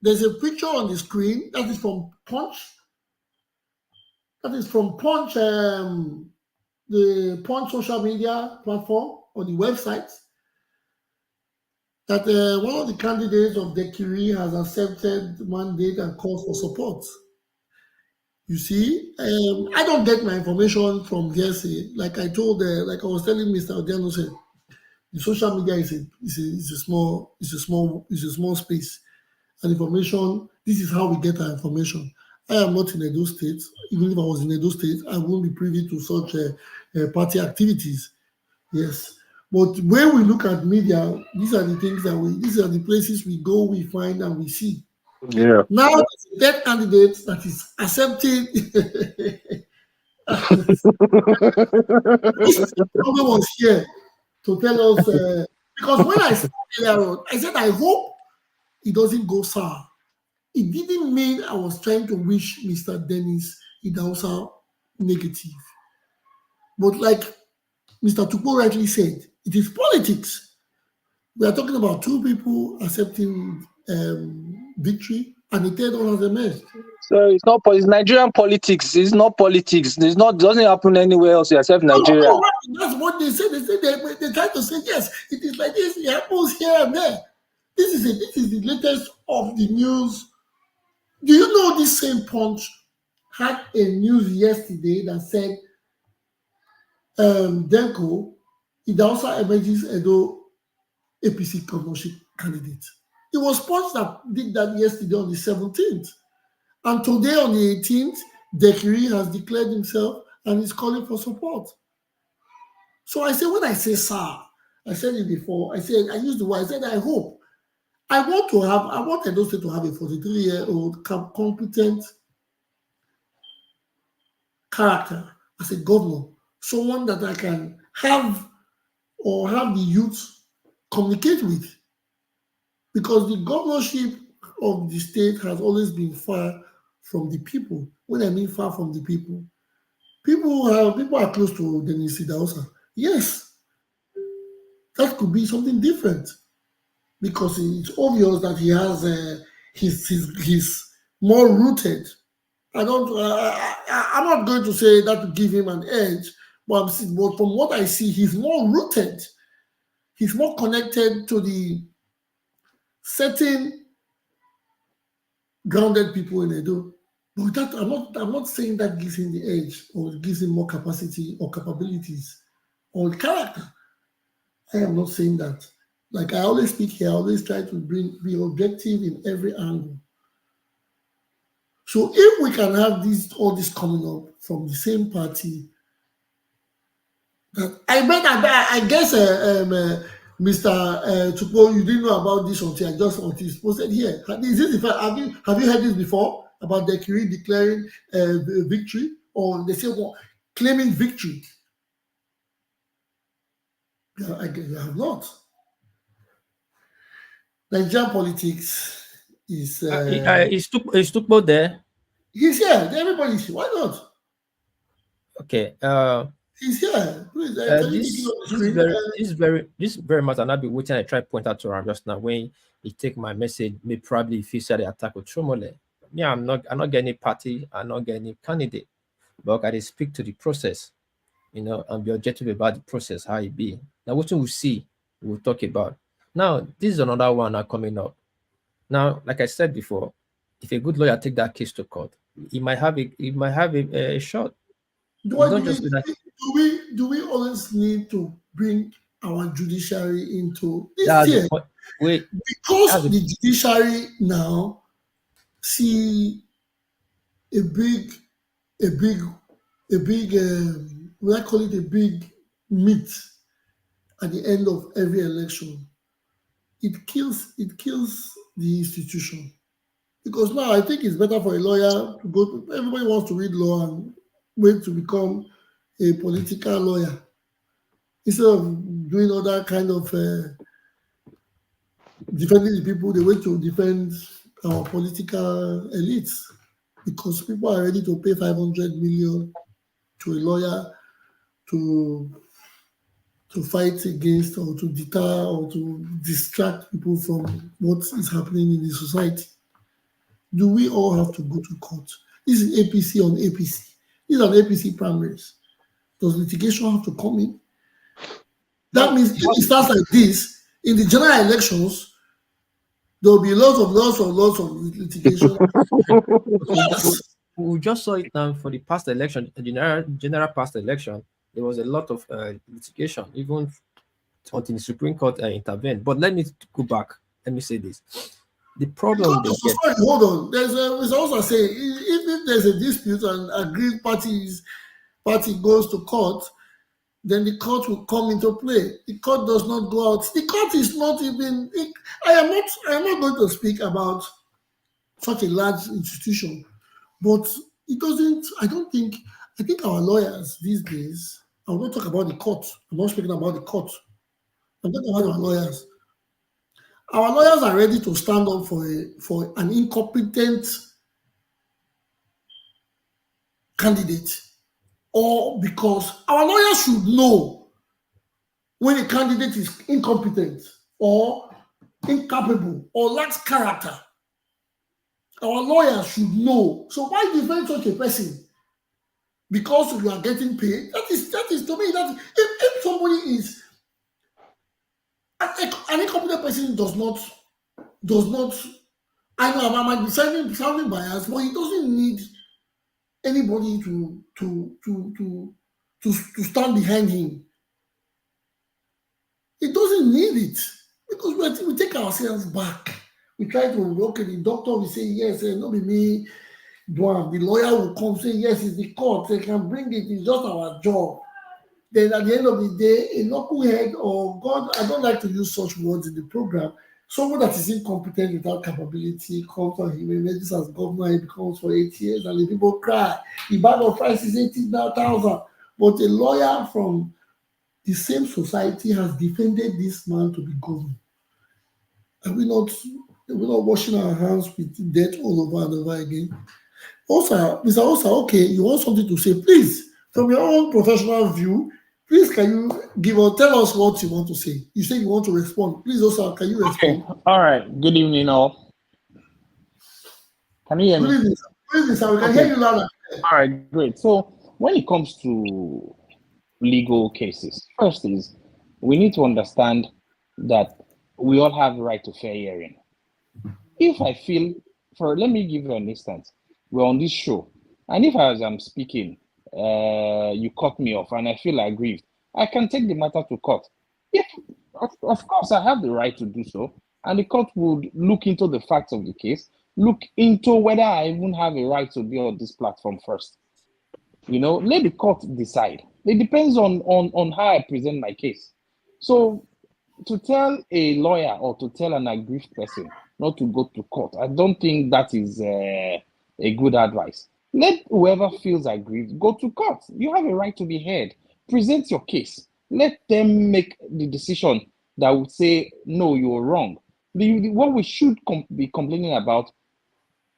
There's a picture on the screen that is from Punch. That is from Punch, the Punch social media platform or the website. That one of the candidates of the Kiri has accepted mandate and calls for support. You see, I don't get my information from hearsay. Like I told, like I was telling Mr. Odiano, said the social media is a small space. And information. This is how we get our information. I am not in Edo State. Even if I was in Edo State, I won't be privy to such party activities. Yes. But when we look at media, these are the things these are the places we go, we find, and we see. Yeah. Now, that candidate that is accepting, this problem was here to tell us, because when I said earlier, I said, I hope it doesn't go sour. It didn't mean I was trying to wish Mr. Dennis Idausa negative. But like Mr. Tukpo rightly said, it is politics. We are talking about two people accepting victory, and the third one has emerged. So it's Nigerian politics. It's not politics. It doesn't happen anywhere else except Nigeria. No, that's what they said. They try to say, yes, it is like this. It happens here and there. This is the latest of the news. Do you know this same Punch had a news yesterday that said Denko Idausa emerges Edo APC governorship candidate. It was Punch that did that yesterday on the 17th. And today on the 18th, Dekiri has declared himself and is calling for support. So I say, when I say sir, I said it before, I used the word, I said, I hope. I want Edo State to have a 43-year-old competent character as a governor, someone that I can have the youth communicate with. Because the governorship of the state has always been far from the people. When I mean far from the people, people are close to Dennis Idausa. Yes, that could be something different. Because it's obvious that he has he's more rooted. I'm not going to say that to give him an edge, but from what I see, he's more rooted. He's more connected to the certain grounded people in Edo. But that I'm not saying that gives him the edge or gives him more capacity or capabilities or character. I am not saying that. Like I always speak here, I always try to be objective in every angle. So if we can have all this coming up from the same party, I guess Mr. Tukpo, you didn't know about this until I just posted here. Have you heard this before about the Kiri declaring victory, or they say claiming victory? I have not. Nigerian politics is. Is Tukpo there? He's here. Everybody's here. Why not? Okay. He's here. Please, this very much, and I'll be waiting. I try to point out to him just now when he take my message. Maybe probably if he said the attack with Tromole. Yeah, I'm not getting any party. I'm not getting any candidate. But I speak to the process, and be objective about the process, how it be. Now, what we see, we'll talk about. Now, this is another one now coming up. Now, like I said before, if a good lawyer take that case to court, he might have a shot. Do we always need to bring our judiciary into this year? Because the judiciary now see a big I call it a big meat at the end of every election. It kills the institution. Because now I think it's better for a lawyer to go to, everybody wants to read law and wait to become a political lawyer instead of doing other kind of defending the people. They wait to defend our political elites. because people are ready to pay 500 million to a lawyer to fight against or to deter or to distract people from what is happening in the society. Do we all have to go to court? This is APC on APC. These are APC primaries. Does litigation have to come in? That means if it starts like this, in the general elections, there will be lots of litigation. Yes. We just saw it now for the past election, the general past election. There was a lot of litigation, even until the Supreme Court intervened. But let me go back. Let me say this: the problem. Sorry, hold on. There's also say if there's a dispute and agreed party goes to court, then the court will come into play. The court does not go out. The court is not even. I am not going to speak about such a large institution, but it doesn't. I think our lawyers these days. I will not talk about the court. I'm not speaking about the court. I'm talking about our lawyers. Our lawyers are ready to stand up for an incompetent candidate, or because our lawyers should know when a candidate is incompetent or incapable or lacks character. Our lawyers should know. So why defend such a person? Because you are getting paid. That is to me that if somebody is an incompetent person does not. I know I might be sounding biased, but he doesn't need anybody to stand behind him. He doesn't need it because we take ourselves back. We try to the doctor will say yes, not be me. The lawyer will come say yes, it's the court. They can bring it. It's just our job. Then at the end of the day, a knucklehead or God, I don't like to use such words in the program. Someone that is incompetent without capability comes on him, emerges as governor, he becomes for 8 years, and the people cry. The bag of price is 18,000. But a lawyer from the same society has defended this man to be governor. Are we not washing our hands with debt all over and over again? Also, Mr. Osa, okay, you want something to say? Please, from your own professional view, please can you tell us what you want to say? You say you want to respond. Please, Osa, can you respond? Okay. All right. Good evening, all. Can you hear me? Good evening, sir. We can hear you loud and clear. All right, great. So when it comes to legal cases, first is we need to understand that we all have the right to fair hearing. If I feel, let me give you an instance. We're on this show, and if as I'm speaking, you cut me off, and I feel aggrieved, I can take the matter to court. If, of course, I have the right to do so, and the court would look into the facts of the case, look into whether I even have a right to be on this platform first. Let the court decide. It depends on how I present my case. So to tell a lawyer or to tell an aggrieved person not to go to court, I don't think that is a good advice. Let whoever feels aggrieved go to court. You have a right to be heard. Present your case. Let them make the decision that would say, no, you're wrong. What we should be complaining about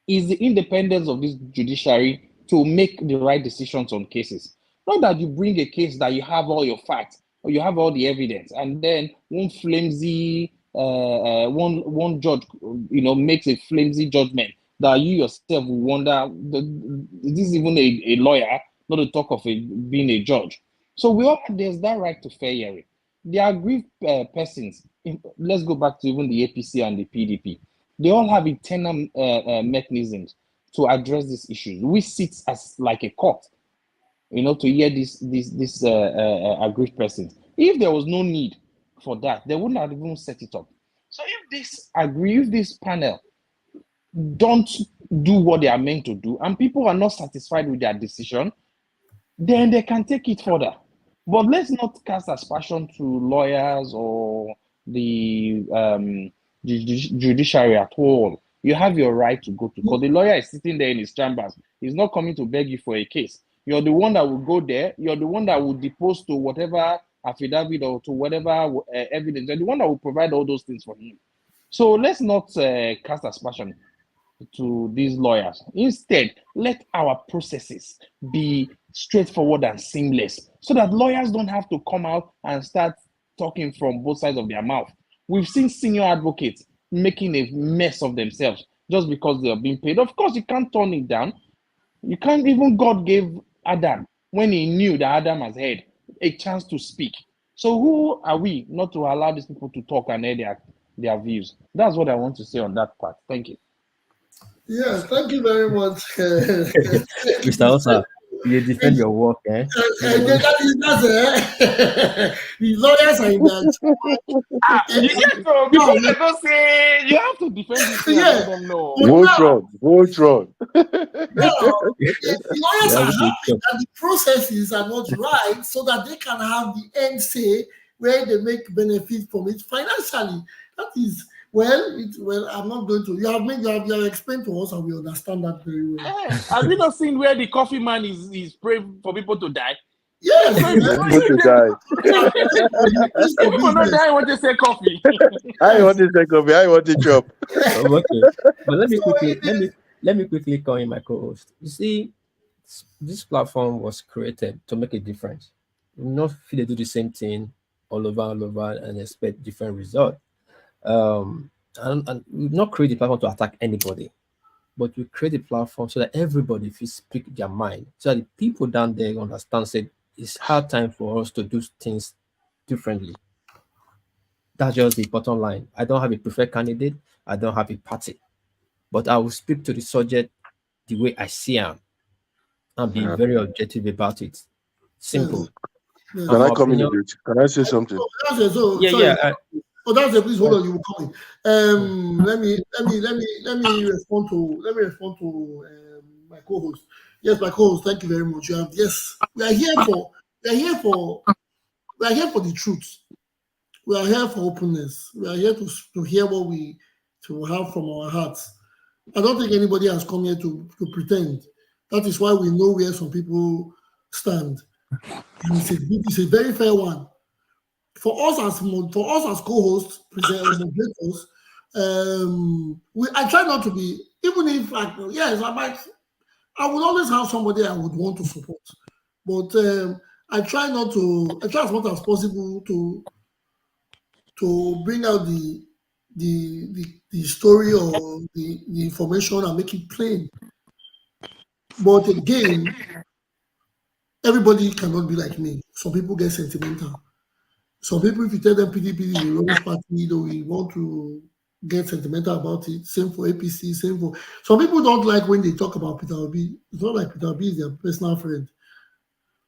is the independence of this judiciary to make the right decisions on cases. Not that you bring a case that you have all your facts or you have all the evidence, and then one flimsy one judge makes a flimsy judgment that you yourself will wonder, is this even a lawyer, not to talk of being a judge? So there's that right to fair hearing. The aggrieved persons, let's go back to even the APC and the PDP, they all have internal mechanisms to address these issues. We sit as like a court, to hear this aggrieved persons. If there was no need for that, they wouldn't have even set it up. So if this panel don't do what they are meant to do, and people are not satisfied with their decision, then they can take it further. But let's not cast aspersion to lawyers or the judiciary at all. You have your right to go to court. The lawyer is sitting there in his chambers. He's not coming to beg you for a case. You're the one that will go there. You're the one that will depose to whatever affidavit or to whatever evidence. You're the one that will provide all those things for him. So let's not cast aspersion. to these lawyers. Instead, let our processes be straightforward and seamless so that lawyers don't have to come out and start talking from both sides of their mouth. We've seen senior advocates making a mess of themselves just because they are being paid. Of course, you can't turn it down. You can't. Even God gave Adam, when he knew that Adam has heard, a chance to speak. So who are we not to allow these people to talk and air their views? That's what I want to say on that part. Thank you. Yes, thank you very much. Mr. Osa, you defend your work, eh? The lawyers are in that. You get to, before I go say, you have to defend this thing and let them know. Voltron. The lawyers are happy that the processes are not right so that they can have the end say where they make benefit from it financially. That is, well, I'm not going to. You have explained to us and we understand that very well. Have you not seen where the coffee man is praying for people to die? Yes. People to die. People not die want to say coffee. I want to say coffee. I want to chop. Okay. But let me quickly call in my co-host. You see, this platform was created to make a difference. We not feel they do the same thing all over and expect different results. And we not create the platform to attack anybody, but we create a platform so that everybody will speak their mind, so that the people down there understand say it's hard time for us to do things differently. That's just the bottom line. I don't have a preferred candidate, I don't have a party, but I will speak to the subject the way I see him and be very objective about it. Simple. Yes. Can I come in a bit? Can I say something? That's it. Please hold on. You will come in. Let me respond to my co-host. Yes, my co-host. Thank you very much. Yes, we are here for the truth. We are here for openness. We are here to hear what we to have from our hearts. I don't think anybody has come here to pretend. That is why we know where some people stand. And it's a very fair one. For us as co-hosts, moderators, I try not to be, even if I would always have somebody I would want to support, but I try as much as possible to bring out the story or the information and make it plain. But again, everybody cannot be like me. Some people get sentimental. Some people, if you tell them PDP is a rubbish party, we want to get sentimental about it. Same for APC, same for... Some people don't like when they talk about Peter Obi. It's not like Peter Obi is their personal friend.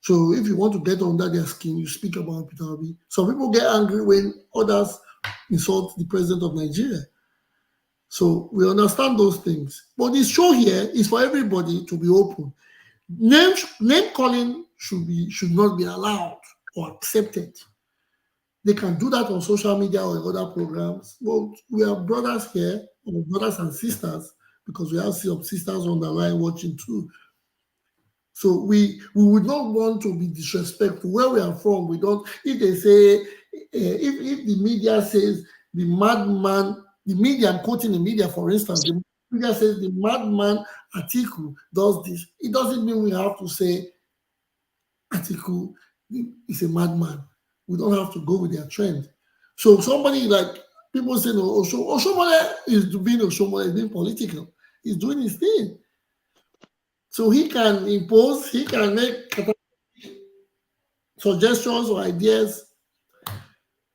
So if you want to get under their skin, you speak about Peter Obi. Some people get angry when others insult the president of Nigeria. So we understand those things. But this show here is for everybody to be open. Name calling should not be allowed or accepted. They can do that on social media or in other programs. But we are brothers here, or brothers and sisters, because we have some sisters on the line watching too. So we would not want to be disrespectful. Where we are from, we don't. If they say, if the media says the madman, the media, I'm quoting the media, for instance, the media says the madman Atiku does this. It doesn't mean we have to say Atiku is a madman. We don't have to go with their trend. So somebody like people say, no, Oshomole is being political. He's doing his thing. So he can impose, he can make suggestions or ideas.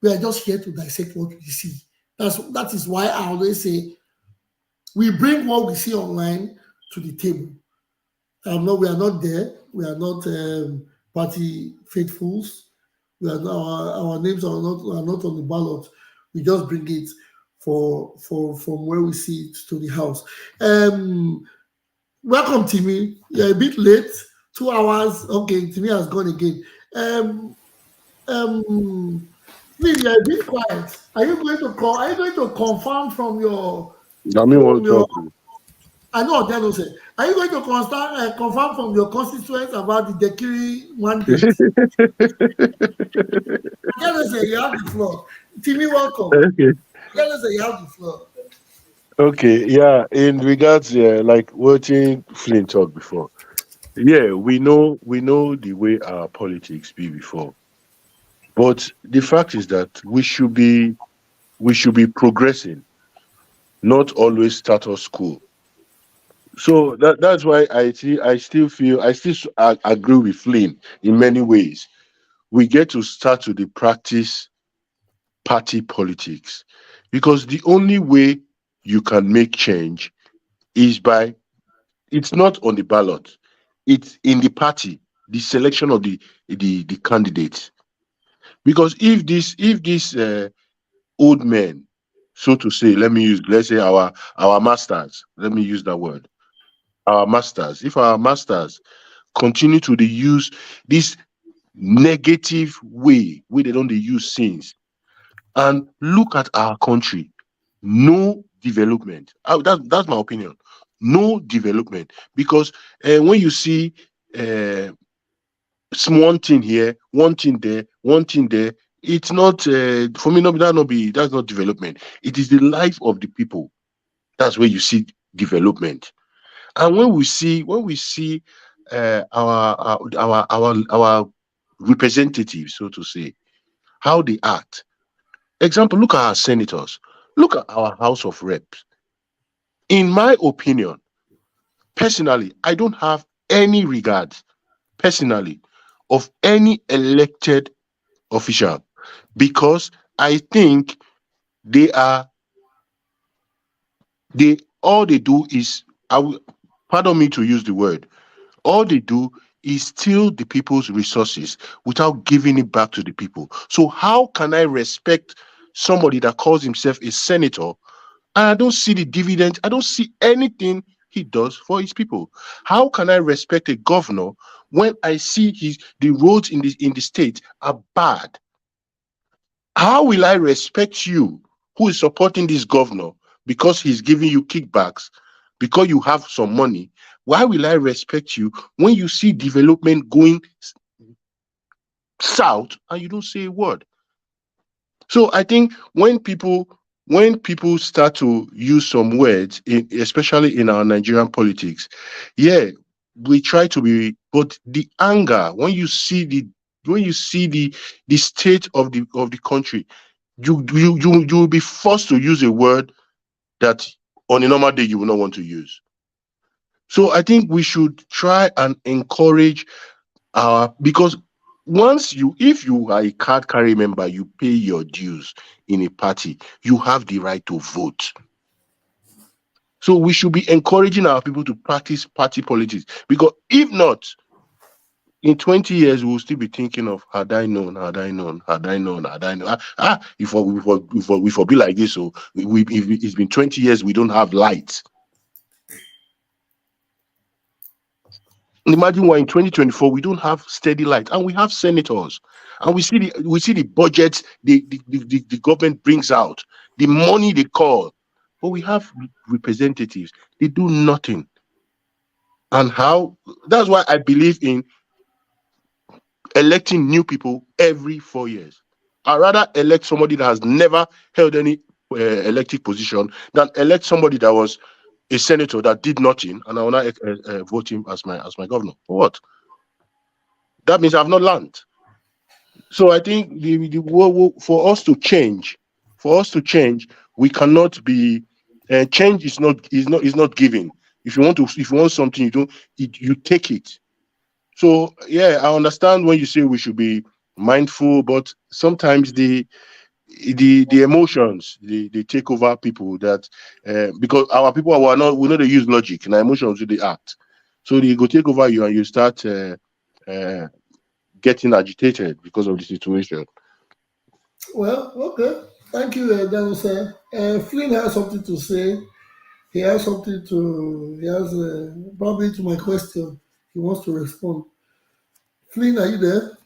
We are just here to dissect what we see. That is why I always say we bring what we see online to the table. We are not there. We are not party faithfuls. We are not, our names are not on the ballot. We just bring it from where we see it to the house. Welcome, Timmy. You're a bit late. 2 hours. Okay, Timmy has gone again. Please, you're a bit quiet. Are you going to confirm from your? I know Dano said. Are you going to confirm from your constituents about the Dekiri mandate? Dano said you have the floor. Timmy, welcome. Okay. Dano said you have the floor. Okay, yeah. In regards, yeah, like watching Flynn talk before. Yeah, we know the way our politics be before. But the fact is that we should be progressing, not always status quo. So that's why I still feel I agree with Flynn in many ways. We get to start to the practice party politics, because the only way you can make change is by, it's not on the ballot, it's in the party, the selection of the candidates. Because if this old men, so to say, let's say our masters, let me use that word, our masters, if our masters continue to dey use this negative way they don't dey use since, and look at our country, no development. That's my opinion. No development, because when you see uh, one thing here, one thing there, one thing there, it's not for me. That's not development. It is the life of the people. That's where you see development. And when we see our representatives, so to say, how they act. Example, look at our senators, look at our House of Reps. In my opinion, personally, I don't have any regard, personally, of any elected official, because I think they are they all they do is, pardon me to use the word, all they do is steal the people's resources without giving it back to the people. So how can I respect somebody that calls himself a senator, and I don't see the dividend, I don't see anything he does for his people? How can I respect a governor when I see the roads in the state are bad? How will I respect you, who is supporting this governor, because he's giving you kickbacks, because you have some money? Why will I respect you when you see development going south and you don't say a word? So I think when people start to use some words, especially in our Nigerian politics, yeah, we try to be, but the anger, when you see the state of the country, you will be forced to use a word that on a normal day you will not want to use. So I think we should try and encourage because if you are a card carry member, you pay your dues in a party, you have the right to vote. So we should be encouraging our people to practice party politics, because if not, in 20 years we'll still be thinking of, had I known, had I known, had I known, had I known. If we be like this, so if it's been 20 years we don't have light. Imagine why in 2024 we don't have steady light, and we have senators, and we see the budgets the government brings out, the money they call, but we have representatives, they do nothing. And how That's why I believe in electing new people every 4 years. I'd rather elect somebody that has never held any elected position than elect somebody that was a senator that did nothing, and I will not vote him as my governor. For what? That means I've not learned. So I think for us to change, we cannot be. Change is not giving. If you want something, you take it. So yeah, I understand when you say we should be mindful, but sometimes the emotions they take over people, that because our people are not we know they use logic, and our emotions they act, so they go take over you, and you start uh, getting agitated because of the situation. Well, okay. Thank you, Daniel, sir. Flynn has something to say. He has something to. He has probably to my question. He wants to respond. Flynn, are you there?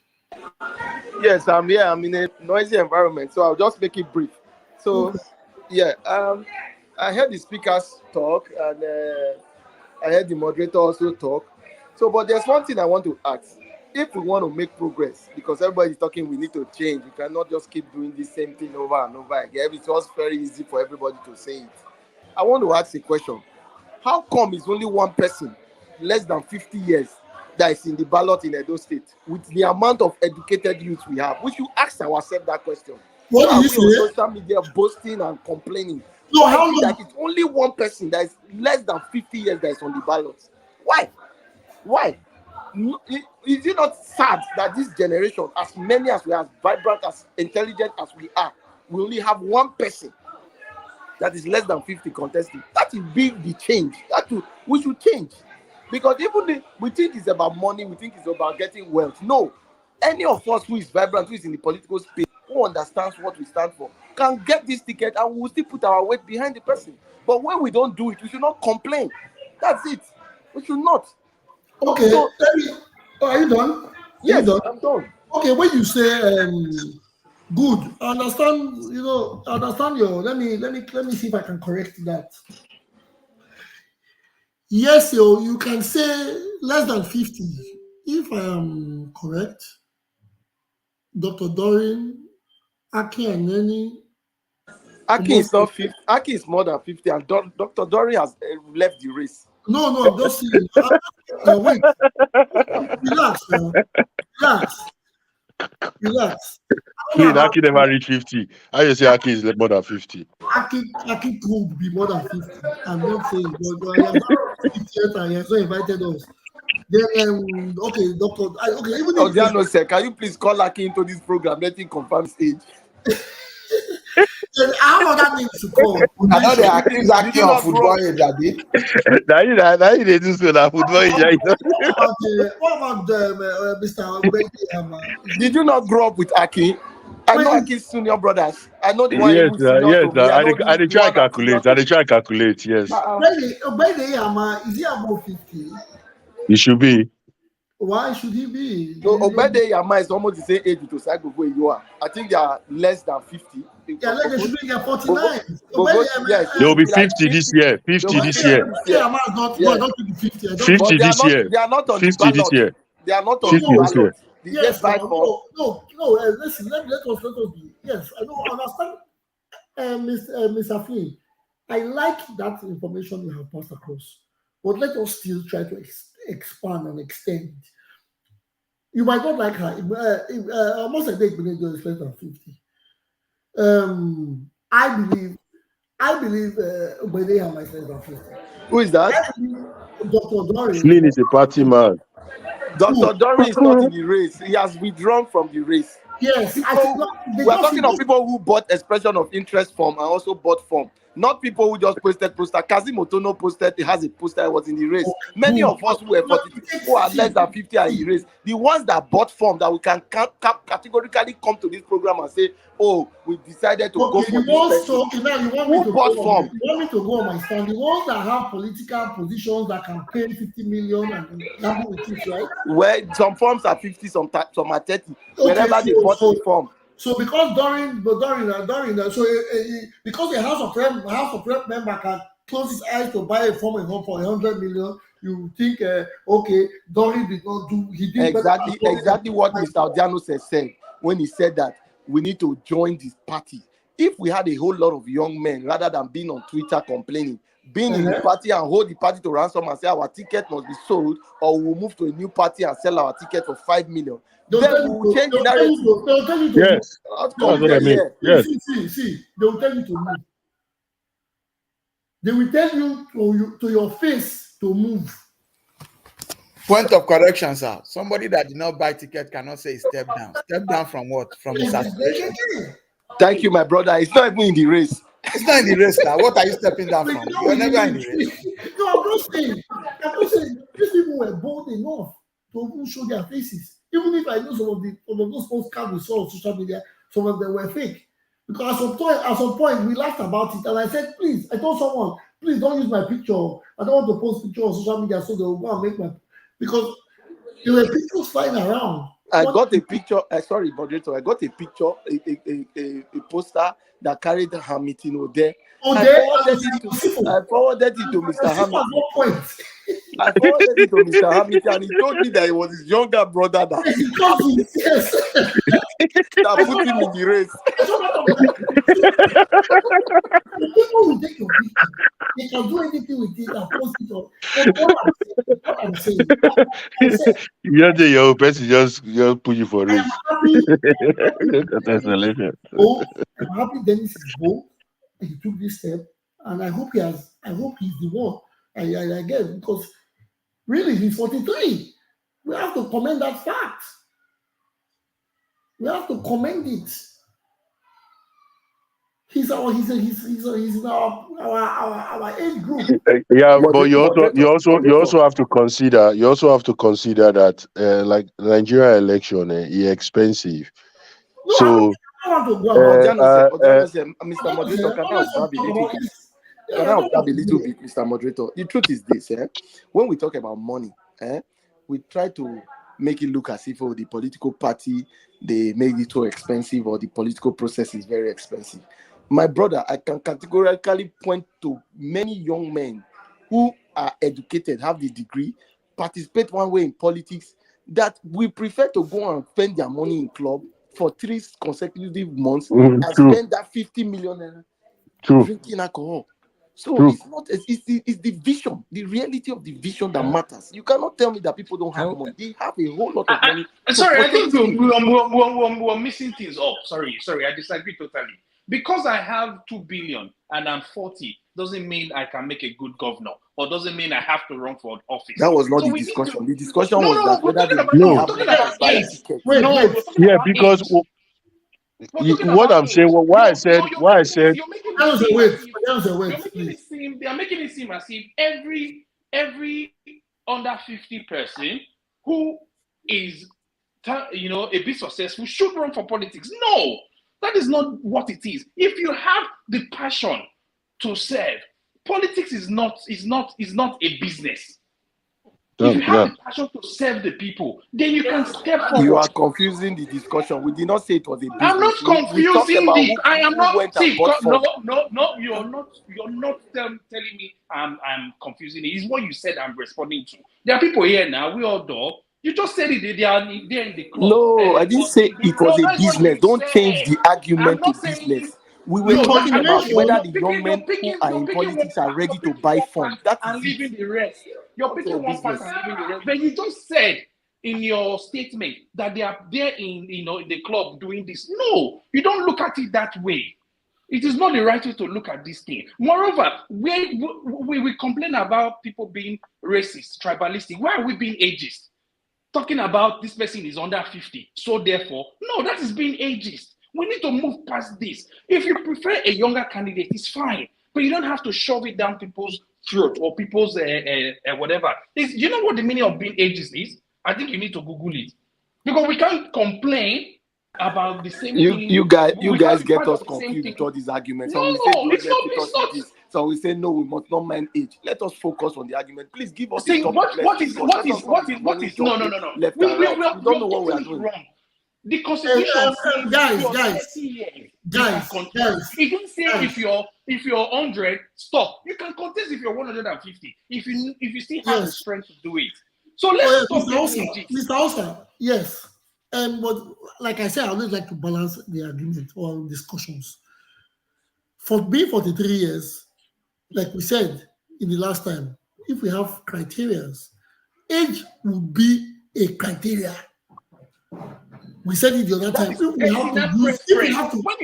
Yes, I'm here. I'm in a noisy environment, so I'll just make it brief. So, Okay. yeah, I heard the speakers talk, and I heard the moderator also talk. So, but there's one thing I want to ask. If we want to make progress, because everybody's talking, we need to change. We cannot just keep doing the same thing over and over again. It was very easy for everybody to say it. I want to ask a question. How come it's only one person less than 50 years that is in the ballot in Edo State with the amount of educated youth we have? We should ask ourselves that question. What Why did you are we say? on social media boasting and complaining? No, Why how is it long? that it's only one person that is less than 50 years that is on the ballot? Why? Why? Is it not sad that this generation, as many as we are, as vibrant, as intelligent as we are, we only have one person that is less than 50 contesting? That will be the change. We should change. Because even we think it's about money, we think it's about getting wealth. No. Any of us who is vibrant, who is in the political space, who understands what we stand for, can get this ticket and we will still put our weight behind the person. But when we don't do it, we should not complain. That's it. We should not. Okay, So, are you done? Are yes, you done? I'm done. Okay, when you say good, I understand. I understand your. Let me see if I can correct that. Yes, you can say less than 50. If I am correct, Dr. Dorin, Aki and Neni. Aki is not 50. Aki is more than 50, and Dr. Dory has left the race. No, I'm just saying. Wait, relax now. Relax. Aki never reach 50. How you say Aki is more than 50? Aki could be more than 50. I'm not saying, but he has not 50 and he has not invited us. Then, okay, doctor. Okay, even if Odiano said, can you please call Aki into this program? Let him confirm his age. Then how other names to call? I know they accuse Aki of football age, Abi. Now you they do so that football age. What about Mr. Obedi? Did you not grow up with Aki? I know Aki's senior brothers. I know the one Yes, who's senior to me. I dey try calculate. Yes, Obedi, is he above 50? it should be. Why should he be? No, Obede Yama is almost the same age with Osago where you are. I think they are less than 50. Yeah, like they should be 49. Yes, They will be 50 this year. 50 this year. Yama is not 50. 50 this year. They are not on 50 the this ballot. year. They are not on 50 the this year. ballot. Yes, no. Listen, let us be. Yes, I don't understand, Mr. Flynn. I like that information you have passed across, but let us still try to expand and extend. You might not like her. Almost a day is less than 50. I believe Obedi is less than 50. Who is that? Dr. Dory. Flynn is a party man. Dr. Dory is not in the race. He has withdrawn from the race. Yes, we are talking of people who bought expression of interest form and also bought form. Not people who just posted poster. Kazim Otono posted, he has a poster, he was in the race. Many of us who are less than 50 are in the race. The ones that bought form that we can categorically come to this program and say, oh, we decided to go for this. Who bought form? You want me to go on my stand? The ones that have political positions that can pay 50 million and gamble with it, right? Well, some forms are 50, some are 30. Wherever they bought the form. So because because a House of Rep member can close his eyes to buy a form for 100 million, you think okay, Dorin did not do. He did exactly what Mr. Odiano said when he said that we need to join this party. If we had a whole lot of young men, rather than being on Twitter complaining, being in the party and hold the party to ransom and say our ticket must be sold, or we'll move to a new party and sell our ticket for 5 million. Then we will change the narrative. They'll tell you to yes. That's what I mean. Yes. See, they will tell you to move. They will tell you to your face to move. Point of correction, sir. Somebody that did not buy ticket cannot say step down. Step down from what? From his aspiration. Thank you, my brother. It's not even in the race. It's not in the race, sir. What are you stepping down from? You're never in the race. No, I'm not saying these people were bold enough to even show their faces. Even if I know some of those postcards we saw on social media, some of them were fake. Because at some point we laughed about it, and I said, please, I told someone, please don't use my picture. I don't want to post pictures on social media so they will go and make my, because there were pictures flying around. I got a picture. Sorry, moderator. I got a picture, a poster that carried Hamilton there. I forwarded it to Mr. Hamilton. I forwarded it to Mr. Hamilton, and he told me that it was his younger brother that put him in the race. People will take your picture. they can do anything with it and post it on. But what I'm saying, I said, Yeah, your person just put you for I am race. happy. Congratulations. Oh, I'm happy Dennis is bold and he took this step, and I hope he's the one. I guess because really he's 43. We have to commend that fact. We have to commend it. He's in our age group. Yeah, but Moderator, you also have to consider that like Nigeria election is expensive. No, So I don't want to go about Mr. Moderator, can I observe a little bit? Can I observe a little bit, Mr. Moderator? The truth is this, when we talk about money, we try to make it look as if the political party, they made it too expensive or the political process is very expensive. My brother, I can categorically point to many young men who are educated, have the degree, participate one way in politics, that we prefer to go and spend their money in club for 3 consecutive months and spend that 50 million drinking alcohol. So it's the vision, the reality of the vision that matters. You cannot tell me that people don't have money. They have a whole lot of money. Sorry, I think we're missing things up. Sorry, I disagree totally. Because I have 2 billion and I'm 40 doesn't mean I can make a good governor, or doesn't mean I have to run for office. That was not the discussion. The discussion was that whether because what I'm saying, why I said, they are making it seem as if every under 50 person who is a bit successful should run for politics. No, that is not what it is. If you have the passion to serve, politics is not a business. If you have the passion to serve the people, then you can step forward. You are confusing the discussion. We did not say it was a business. I'm not confusing I am not. No. You're not telling me I'm confusing it. It's what you said I'm responding to. There are people here now. We all know. You just said it. They're in the club. No, I didn't say it was a business. Don't change the argument to business. We were talking about whether the young men who are in politics are ready to buy funds. That is leaving the rest. You're picking one part and leaving the rest. But you just said in your statement that they are there in the club doing this. No, you don't look at it that way. It is not the right way to look at this thing. Moreover, we complain about people being racist, tribalistic. Why are we being ageist? Talking about this person is under 50, so therefore, no, that is being ageist. We need to move past this. If you prefer a younger candidate, it's fine, but you don't have to shove it down people's throat or people's whatever. You know what the meaning of being ageist is? I think you need to Google it, because we can't complain about the same thing. You guys get us confused with all these arguments. So we say no, we must not mind age. Let us focus on the argument. Please give us a topic. What is no. We don't know what we are doing. Wrong. The constitution guys. It didn't say if you're 100, stop. You can contest if you're 150. If you still have the strength to do it. So let's stop. Mr. Oscar, yes. But like I said, I always like to balance the argument or discussions. For being 43 years, like we said in the last time, if we have criteria, age would be a criteria. We said it the other time. When you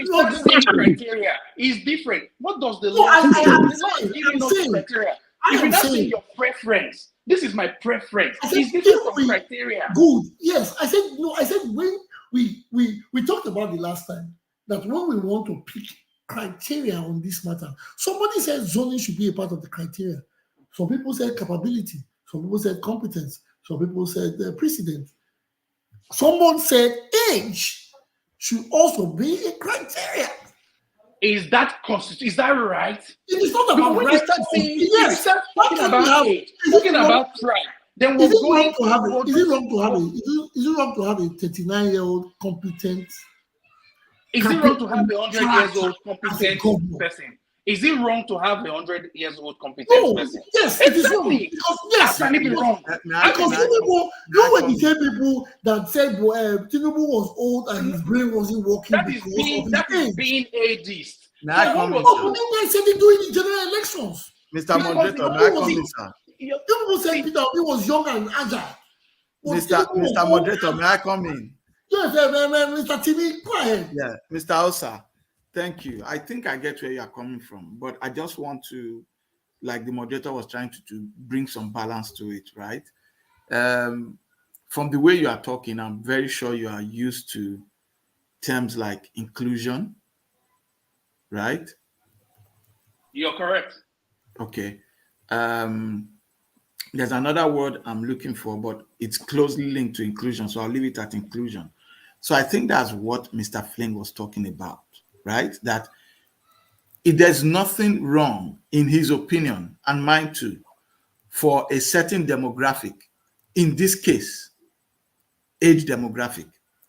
start saying criteria, is different. What does the law say? The law is giving us criteria. If you're not saying your preference, this is my preference. It's different from criteria. Good. Yes. I said when we talked about the last time that when we want to pick criteria on this matter, somebody said zoning should be a part of the criteria. Some people said capability. Some people said competence. Some people said precedent. Someone said age should also be a criteria. Is that right? It is not about when right. You start talking about age, talking about tribe, then we're going to have Is it wrong to have a 39-year-old competent? Is it wrong to have a 100 years old competent person? Is it wrong to have a 100 years old competent person? Yes, it is wrong. Because yes, how can it be wrong? Because Tinubu, when the same people that said Tinubu was old and his brain wasn't working that is being ageist. That's what they said they do in the general elections. Mr. Moderator, may I come in, sir? You people said Peter Obi was young and agile. Mr. Moderator, may I come in? Yes, Mr. Timmy, go ahead. Yeah, Mr. Osa, thank you. I think I get where you are coming from, but I just want to, like the moderator was trying to bring some balance to it, right? From the way you are talking, I'm very sure you are used to terms like inclusion, right? You're correct. Okay. There's another word I'm looking for, but it's closely linked to inclusion, so I'll leave it at inclusion. So I think that's what Mr. Flynn was talking about, right? That there's nothing wrong, in his opinion, and mine too, for a certain demographic, in this case, age demographic,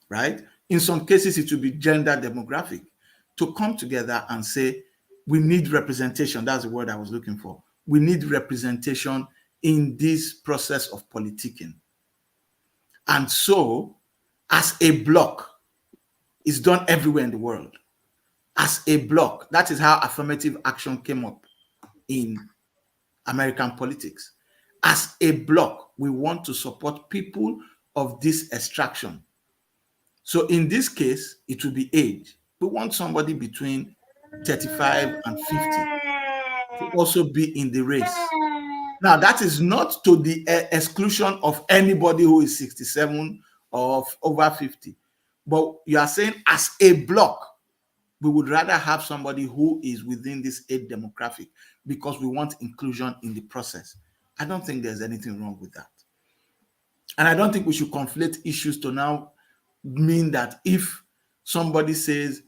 right? In some cases, it will be gender demographic, to come together and say, we need representation. That's the word I was looking for. We need representation in this process of politicking. And so, as a block, it's done everywhere in the world. As a block, that is how affirmative action came up in American politics. As a block, we want to support people of this extraction. So in this case, it will be age. We want somebody between 35 and 50 to also be in the race. Now, that is not to the exclusion of anybody who is 67 or over 50. But you are saying as a block, we would rather have somebody who is within this age demographic because we want inclusion in the process. I don't think there's anything wrong with that. And I don't think we should conflate issues to now mean that if somebody says,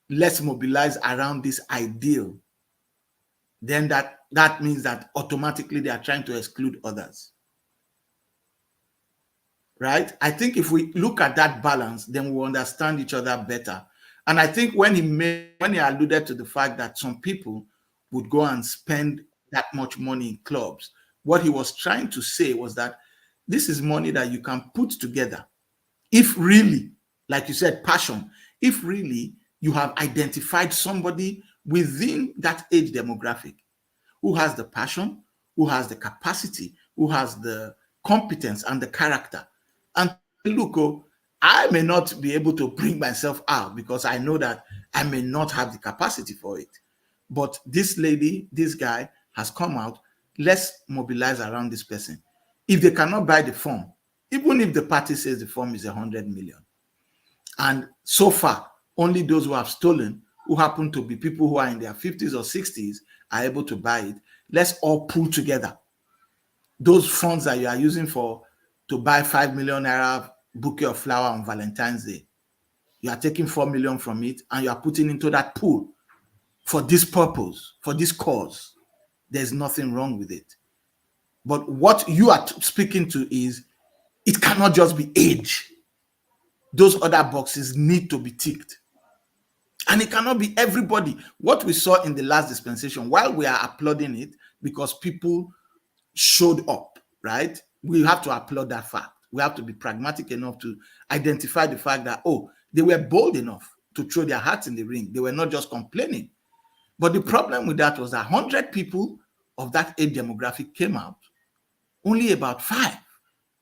let's mobilize around this ideal, then that means that automatically they are trying to exclude others. Right? I think if we look at that balance, then we'll understand each other better. And I think when he alluded to the fact that some people would go and spend that much money in clubs, what he was trying to say was that this is money that you can put together. If really, like you said, passion, if really you have identified somebody within that age demographic who has the passion, who has the capacity, who has the competence and the character. And look, I may not be able to bring myself out because I know that I may not have the capacity for it. But this lady, this guy has come out. Let's mobilize around this person. If they cannot buy the form, even if the party says the form is 100 million, and so far, only those who have stolen, who happen to be people who are in their 50s or 60s, are able to buy it. Let's all pull together those funds that you are using to buy 5 million naira bouquet of flower on Valentine's Day. You are taking 4 million from it and you are putting into that pool for this purpose, for this cause. There's nothing wrong with it. But what you are speaking to is, it cannot just be age. Those other boxes need to be ticked. And it cannot be everybody. What we saw in the last dispensation, while we are applauding it because people showed up, right? We have to applaud that fact. We have to be pragmatic enough to identify the fact that, they were bold enough to throw their hats in the ring. They were not just complaining. But the problem with that was that 100 people of that age demographic came out. Only about 5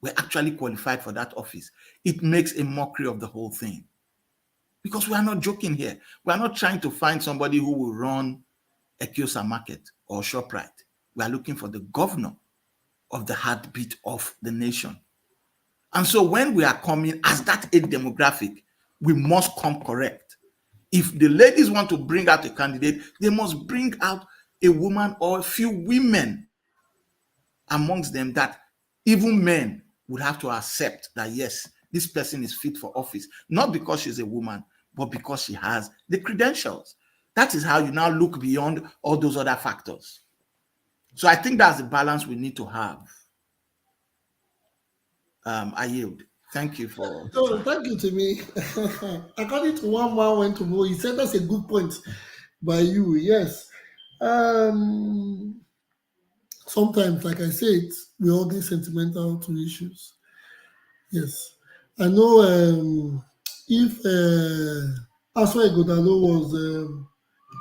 were actually qualified for that office. It makes a mockery of the whole thing. Because we are not joking here. We are not trying to find somebody who will run a Kiosa Market or ShopRite. We are looking for the governor of the heartbeat of the nation. And so when we are coming as that age demographic, we must come correct. If the ladies want to bring out a candidate, they must bring out a woman or a few women amongst them that even men would have to accept that, yes, this person is fit for office, not because she's a woman, but because she has the credentials. That is how you now look beyond all those other factors. So I think that's the balance we need to have. I yield. Thank you for. So thank you to me. According to one man went to vote, he said that's a good point by you. Yes. Sometimes, like I said, we all get sentimental to issues. Yes. I know if IGHODALO was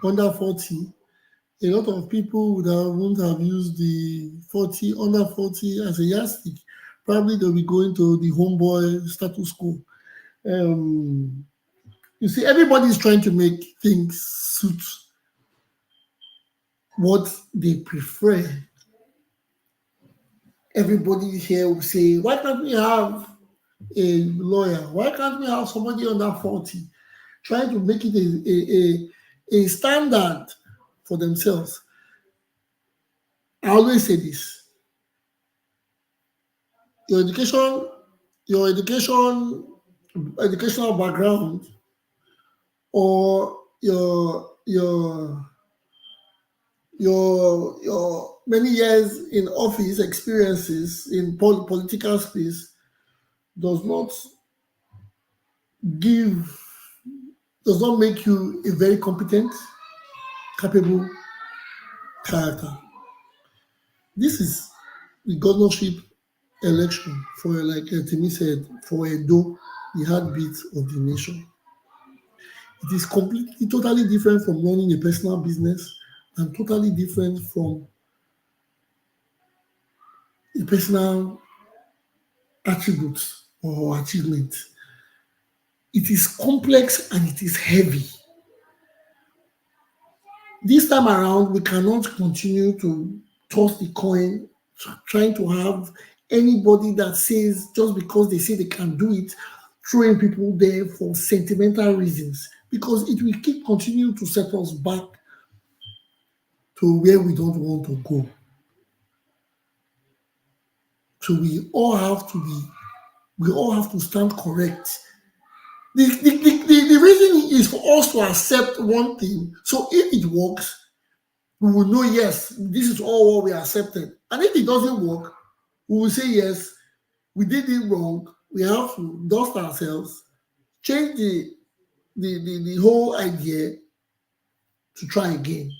under 40 a lot of people wouldn't have used the 40, under 40 as a yardstick. Probably they'll be going to the homeboy status quo. You see, everybody's trying to make things suit what they prefer. Everybody here will say, why can't we have a lawyer? Why can't we have somebody under 40 trying to make it a standard for themselves? I always say this. Your educational background, or your many years in office experiences in political space does not make you a very competent, capable character. This is the governorship election for, like Timi said, for Edo, the heartbeat of the nation. It is completely, totally different from running a personal business, and totally different from a personal attributes or achievement. It is complex and it is heavy. This time around, we cannot continue to toss the coin, trying to have anybody that says, just because they say they can do it, throwing people there for sentimental reasons, because it will keep continuing to set us back to where we don't want to go. So we all have to stand correct. The reason is for us to accept one thing. So if it works, we will know, yes, this is all what we accepted. And if it doesn't work, we will say, yes, we did it wrong. We have to dust ourselves, change the whole idea to try again.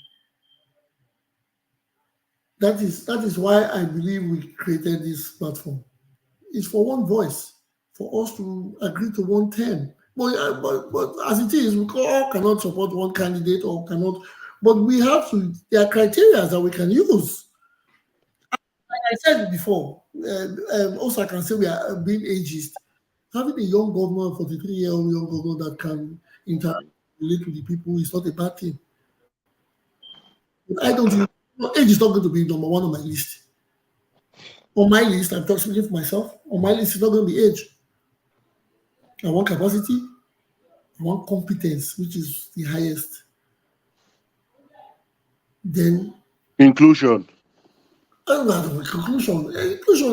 That is why I believe we created this platform. It's for one voice, for us to agree to one term. But as it is, we all cannot support one candidate or cannot. But we have to. There are criteria that we can use. Like I said before, also I can say we are being ageist. Having a young governor, 43-year-old young governor that can relate to the people is not a bad thing. But I don't think age is not going to be number one on my list. On my list, I'm just speaking for myself. On my list, it's not going to be age. I want capacity. I want competence, which is the highest. Then inclusion. Inclusion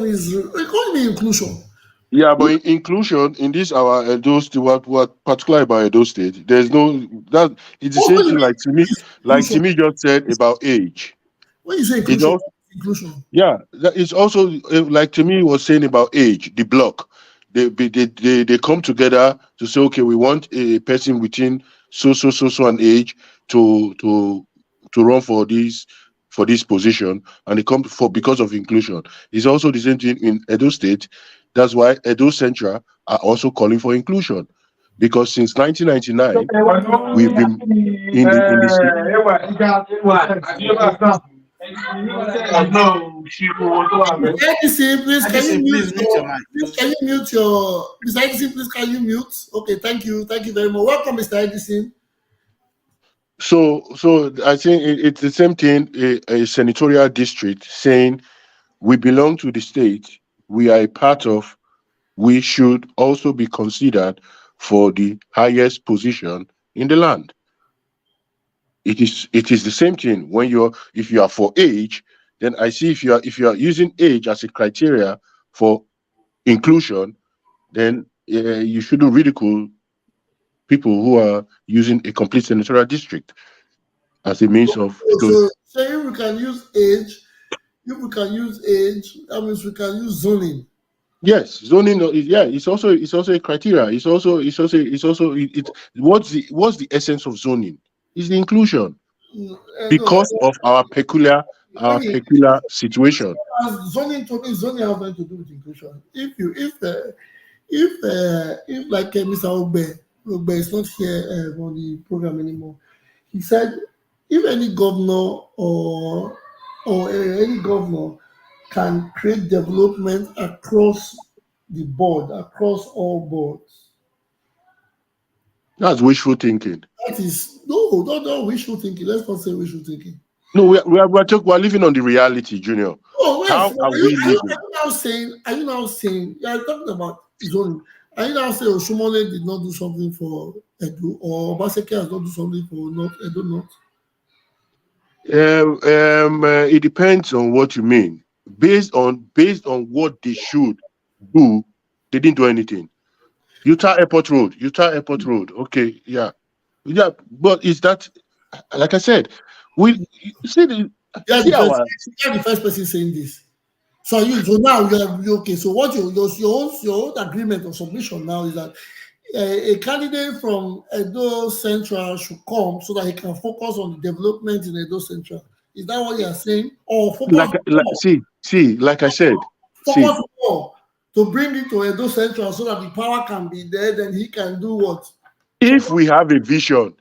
is inclusion. Yeah, but inclusion in this our Edo State, what particularly about Edo State, there's no that it's the same thing like Timi just said about age. When you say inclusion, yeah, it's also like Timi was saying about age, the block. They come together to say, okay, we want a person within so an age to run for this position, and they come because of inclusion. It's also the same thing in Edo State. That's why Edo Central are also calling for inclusion, because since 1999 we've been in the No, please can you mute your Mr. Edison, please can you mute? Okay, thank you very much. Welcome, Mr. Edison. So I think it's the same thing, a senatorial district saying we belong to the state, we are a part of, we should also be considered for the highest position in the land. It is the same thing when if you are for age, then I see if you are using age as a criteria for inclusion, then you shouldn't ridicule people who are using a complete senatorial district as a means of. So if we can use age, that means we can use zoning. Yes, zoning. Yeah, it's also a criteria. It's also what's the essence of zoning? Is the inclusion, because of our peculiar situation. Zoning has nothing to do with inclusion. If like Mr. Ogbe is not here on the program anymore, he said if any governor or any governor can create development across the board, across all boards, That's wishful thinking. that is no, don't wishful thinking. Let's not say wishful thinking. No, we're living on the reality, Junior. Oh, How yes. are we living? Are you now saying, yeah, talking about his own, are you now saying Oshomole did not do something for Edo, or Obaseki has not do something for not Edo North? It depends on what you mean. Based on what they should do, they didn't do anything. Utah Airport Road. Okay, yeah. But is that, like I said, we see the Yeah, see our the first person saying this. So now you're okay. So what your own agreement or submission now is that a candidate from Edo Central should come so that he can focus on the development in Edo Central. Is that what you are saying? Or focus like I said, focus more to bring it to Edo Central so that the power can be there, then he can do what? If we have a vision,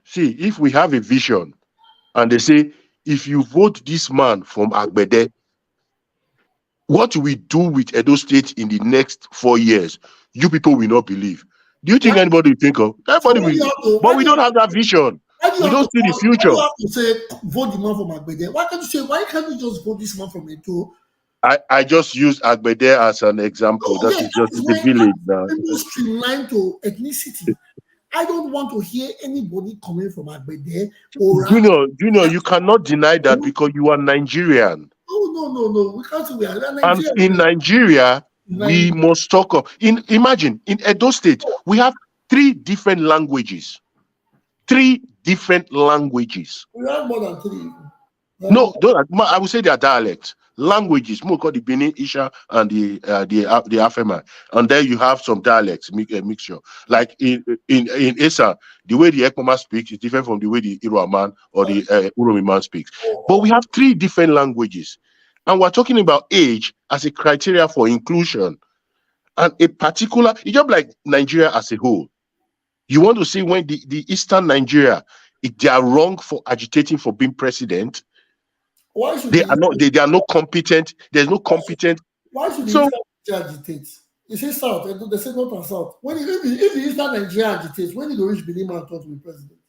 and they say, if you vote this man from Agbede, what we do with Edo State in the next 4 years, you people will not believe. Do you think anybody will think of? Everybody will. But we don't have that vision. We don't see the future. Why do you have to say vote the man from Agbede? Why can't you just vote this man from Edo? I just used Agbede as an example. That is just the village now. People streamline to ethnicity. I don't want to hear anybody coming from Agbede or Junior, you cannot deny that because you are Nigerian. No. We can't say we are Nigerian. And in Nigeria, we must talk of imagine in Edo State, we have 3 different languages. 3 different languages. We have more than 3. No, I would say they are dialects. Languages, more called the Benin, Isha, and the Afema, and there you have some dialects mixture. Like in Esa, the way the Ekpoma speaks is different from the way the Iroa man or the Uromi man speaks. But we have 3 different languages, and we're talking about age as a criteria for inclusion, and a particular. It's just like Nigeria as a whole. You want to see when the Eastern Nigeria, if they are wrong for agitating for being president. Why should they are not competent. There's no competent. Why should the Eastern Nigeria agitate? You say South, they say North and South. If the Eastern Nigeria agitates, when did the rich Benin man thought to be president?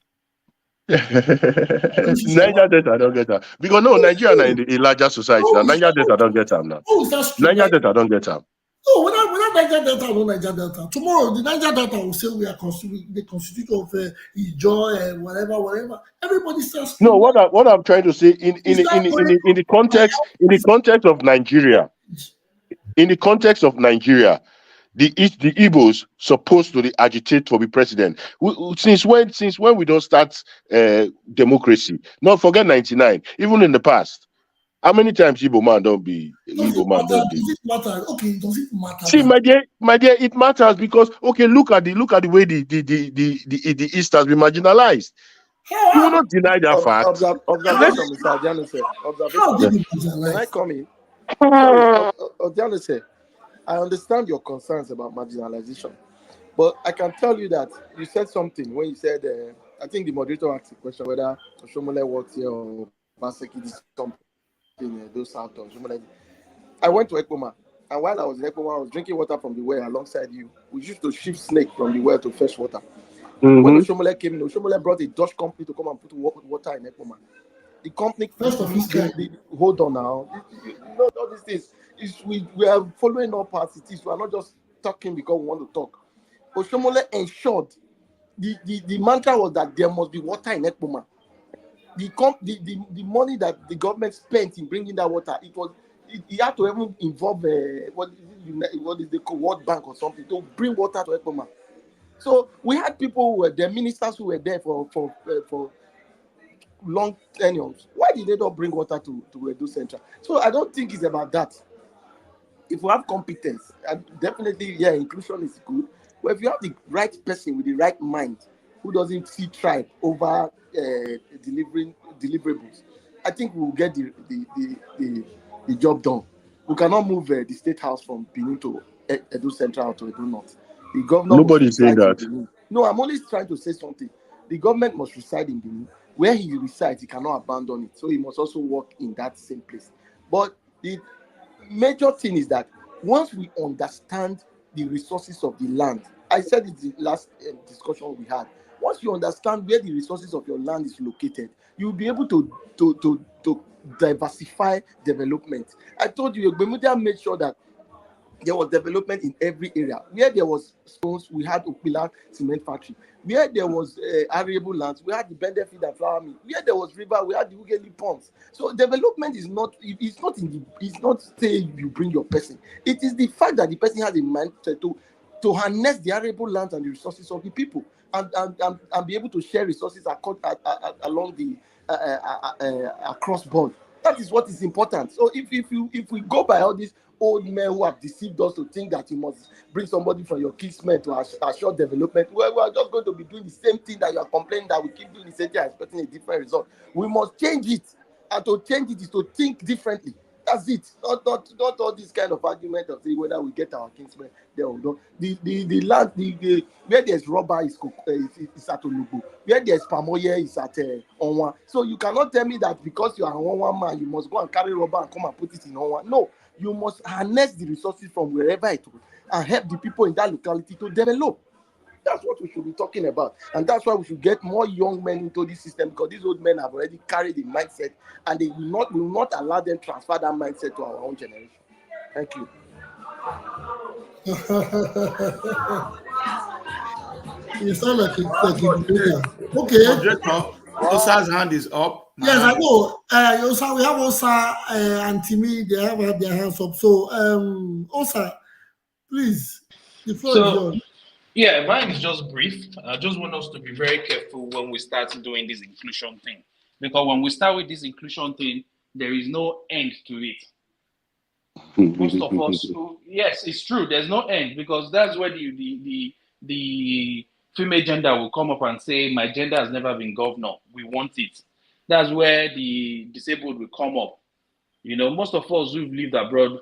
Niger Delta, I don't get that. Because no, Nigeria is in a larger society. Niger Delta, I don't get them now. Niger Delta, I don't get them. No, without Niger Delta, no Niger Delta. Tomorrow, the Niger Delta will say we are the constitution of Ijo and whatever. Everybody starts. No, what I'm trying to say in the context of Nigeria, the Igbos supposed to agitate for the president. Since when we don't start democracy? Not forget 99. Even in the past. How many times Igbo man don't be? Does it matter? Okay, does it matter? See, my dear, it matters because look at the way the East has been marginalized. You will not deny that fact. Observation, Mr. Ojanese. Observation. Can I come in? Ojanese, I understand your concerns about marginalization, but I can tell you that you said something when you said, I think the moderator asked the question whether Oshomole works here or Baseki did something. Those out of I went to Ekpoma, and while I was in Ekpoma, I was drinking water from the well alongside you. We used to shift snake from the well to fetch water. When Oshomole came in, Oshomole brought a Dutch company to come and put water in Ekpoma. The company hold on now. You know all these things. We are following up as it is. We are not just talking because we want to talk. Oshomole ensured the mantra was that there must be water in Ekpoma. The money that the government spent in bringing that water, it had to even involve what is the World Bank or something to bring water to Ekpoma. So we had people who were there, ministers who were there for long tenures. Why did they not bring water to Edo Central? So I don't think it's about that. If we have competence, definitely, inclusion is good. But if you have the right person with the right mind, who doesn't see tribe over deliverables, I think we will get the job done. We cannot move the state house from Benin to Edo Central to Edo North. The governor. Nobody is saying that. No, I'm only trying to say something. The government must reside in Benin. where he resides, he cannot abandon it. So he must also work in that same place. But the major thing is that once we understand the resources of the land, I said it the last discussion we had. Once you understand where the resources of your land is located, you'll be able to diversify development. I told you, Bermuda made sure that there was development in every area. Where there was stones, we had Okpila cement factory. Where there was arable lands, we had the Bende feed and flour mill. Where there was river, we had the Ugeli ponds. So development is not, it's not say you bring your person. It is the fact that the person has a mindset to harness the arable lands and the resources of the people, and be able to share resources along the across board. That is what is important. So if we go by all these old men who have deceived us to think that you must bring somebody from your kinsmen to assure development, well, we are just going to be doing the same thing that you are complaining that we keep doing the same thing, expecting a different result. We must change it, and to change it is to think differently. That's it. Not all this kind of argument of saying whether we get our kinsmen there or not. The land, where there's rubber is at Olugo. Where there's palm oil is at Onwa. So you cannot tell me that because you are an Onwa man, you must go and carry rubber and come and put it in Onwa. No, you must harness the resources from wherever it is and help the people in that locality to develop. That's what we should be talking about. And that's why we should get more young men into this system, because these old men have already carried the mindset, and they will not allow them transfer that mindset to our own generation. Thank you. You sound like a okay. Moderator, Osa's hand is up. Yes, I know. Osa, we have Osa and Timmy. They have had their hands up. So, Osa, please, the floor is yours. Yeah, mine is just brief. I just want us to be very careful when we start doing this inclusion thing. Because when we start with this inclusion thing, there is no end to it. Most of us, yes, it's true. There's no end, because that's where the female gender will come up and say, my gender has never been governor. We want it. That's where the disabled will come up. You know, most of us who've lived abroad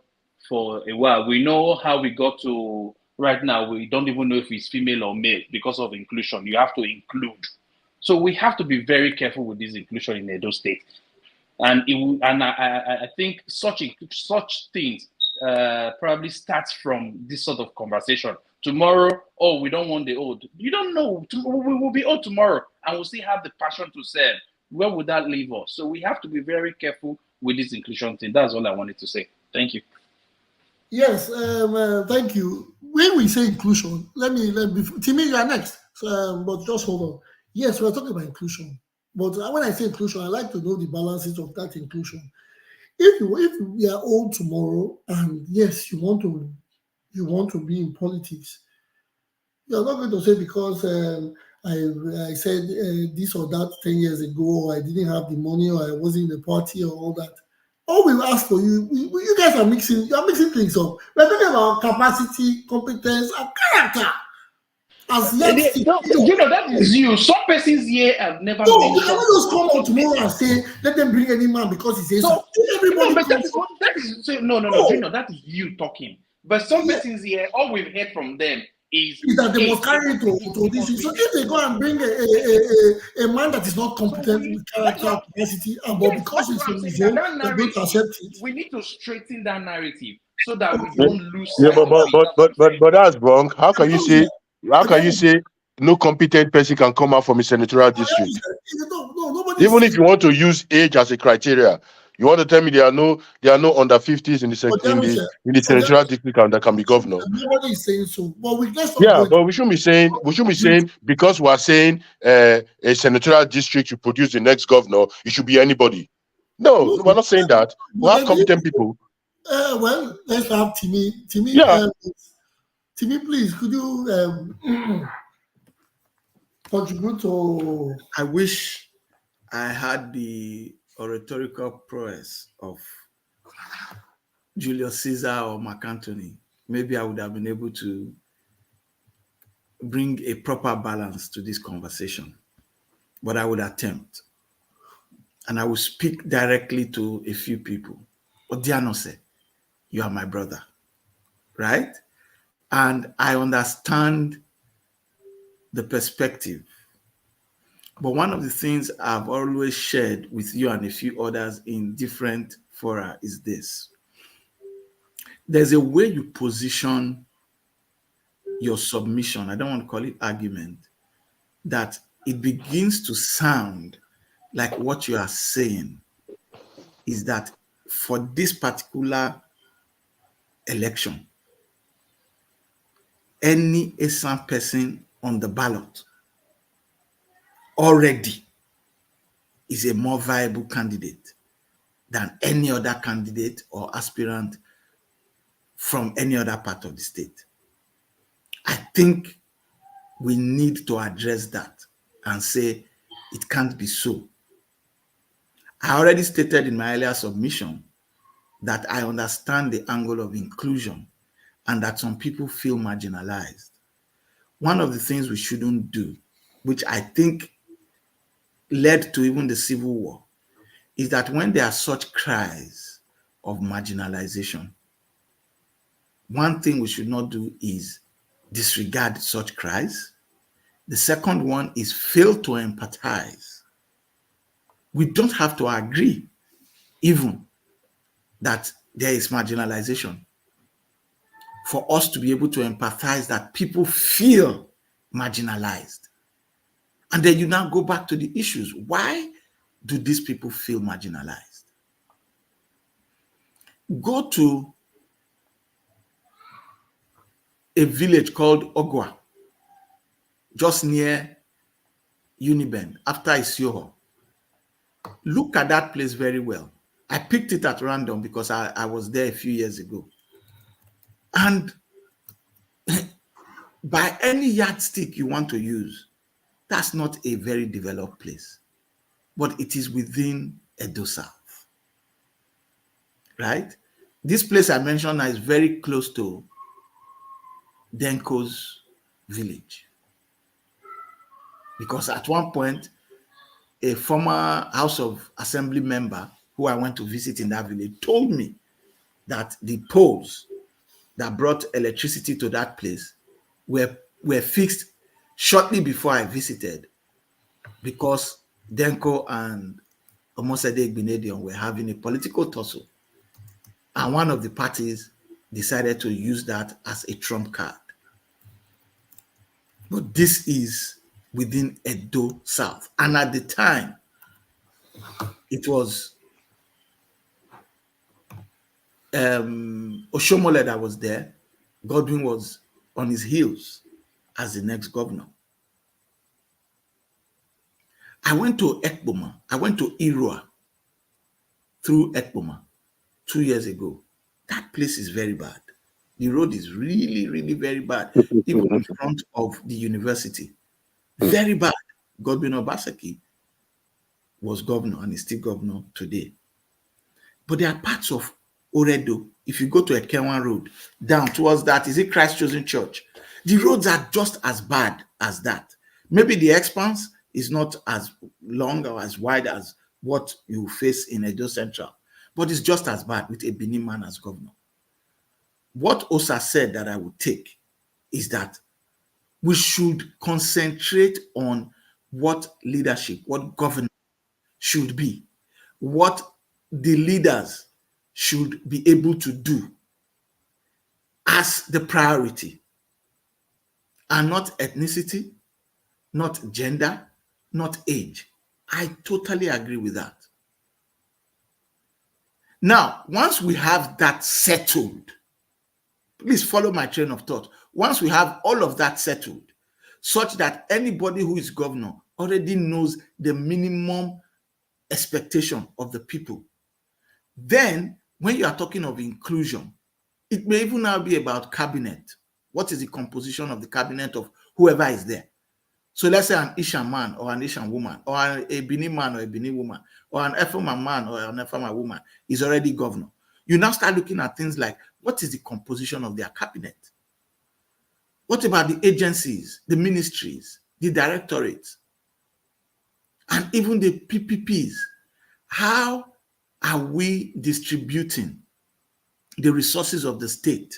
for a while, we know how we got to right now. We don't even know if it's female or male because of inclusion. You have to include. So we have to be very careful with this inclusion in Edo State. And I think such things probably starts from this sort of conversation. Tomorrow, oh, we don't want the old. You don't know. We will be old tomorrow, and we'll still have the passion to serve. Where would that leave us? So we have to be very careful with this inclusion thing. That's all I wanted to say. Thank you. Yes, thank you. When we say inclusion, let me Timmy, you are next. So, but just hold on. Yes, we're talking about inclusion. But when I say inclusion, I like to know the balances of that inclusion. If we are old tomorrow, and yes, you want to be in politics, you're not going to say because I said this or that 10 years ago, or I didn't have the money, or I wasn't in the party, or all that. All we ask for you, you guys are mixing things up. We're talking about capacity, competence, and character. As yet, you know, that is you. Some persons here have never no, mentioned. you cannot just come out tomorrow and say, let them bring any man because he says so. Everybody no, but that is Junior, that is you talking. But some persons here, all we've heard from them is that they must carry it to this. So if they go and bring a man that is not competent with character, capacity, but because it's from his own, they're going to accept it. We need to straighten that narrative so that we don't lose. Yeah, but that's wrong. How can you say? How can you say no competent person can come out from a senatorial district? Even if you want to use age as a criteria, you want to tell me there are no under 50s in the senatorial district that can be governor. Nobody is saying so, but we shouldn't be saying because we are saying a senatorial district to produce the next governor, it should be anybody. No, we're not saying that. We have competent people. Well, let's have Timmy. Yeah. Timmy, please, could you contribute to? I wish I had the oratorical prowess of Julius Caesar or Mark Antony. Maybe I would have been able to bring a proper balance to this conversation, but I would attempt. And I will speak directly to a few people. Odianose, you are my brother, right? And I understand the perspective. But one of the things I've always shared with you and a few others in different fora is this. There's a way you position your submission, I don't want to call it argument, that it begins to sound like what you are saying is that for this particular election, any ASUEN person on the ballot already is a more viable candidate than any other candidate or aspirant from any other part of the state. I think we need to address that and say it can't be so. I already stated in my earlier submission that I understand the angle of inclusion and that some people feel marginalized. One of the things we shouldn't do, which I think led to even the Civil War, is that when there are such cries of marginalization, one thing we should not do is disregard such cries. The second one is fail to empathize. We don't have to agree even that there is marginalization for us to be able to empathize that people feel marginalized. And then you now go back to the issues. Why do these people feel marginalized? Go to a village called Ogwa, just near Uniben, after Isioho. Look at that place very well. I picked it at random because I was there a few years ago. And by any yardstick you want to use, that's not a very developed place, but it is within Edo South, right? This place I mentioned is very close to Denko's village, because at one point, a former House of Assembly member who I went to visit in that village told me that the poles that brought electricity to that place were fixed shortly before I visited, because Denko and Omosede Igbinedion were having a political tussle, and one of the parties decided to use that as a trump card. But this is within Edo South, and at the time, it was Oshomole that was there. Godwin was on his heels as the next governor. I went to Ekboma. I went to Irua through Ekboma 2 years ago. That place is very bad. The road is really, really very bad, even in front of the university. Very bad. Godwin Obaseki was governor and is still governor today. But there are parts of Oredo, if you go to Ekenwan Road, down towards that, is it Christ Chosen Church? The roads are just as bad as that. Maybe the expanse is not as long or as wide as what you face in Edo Central, but it's just as bad with a Benin man as governor. What Osa said that I would take is that we should concentrate on what leadership, what governance should be, what the leaders should be able to do as the priority, and not ethnicity, not gender, not age. I totally agree with that. Now, once we have that settled, please follow my train of thought. Once we have all of that settled, such that anybody who is governor already knows the minimum expectation of the people, then when you are talking of inclusion, it may even now be about cabinet. What is the composition of the cabinet of whoever is there? So let's say an Ishan man or an Ishan woman, or a Benin man or a Benin woman, or an Efema man or an Efema woman is already governor. You now start looking at things like, what is the composition of their cabinet? What about the agencies, the ministries, the directorates, and even the PPPs? How are we distributing the resources of the state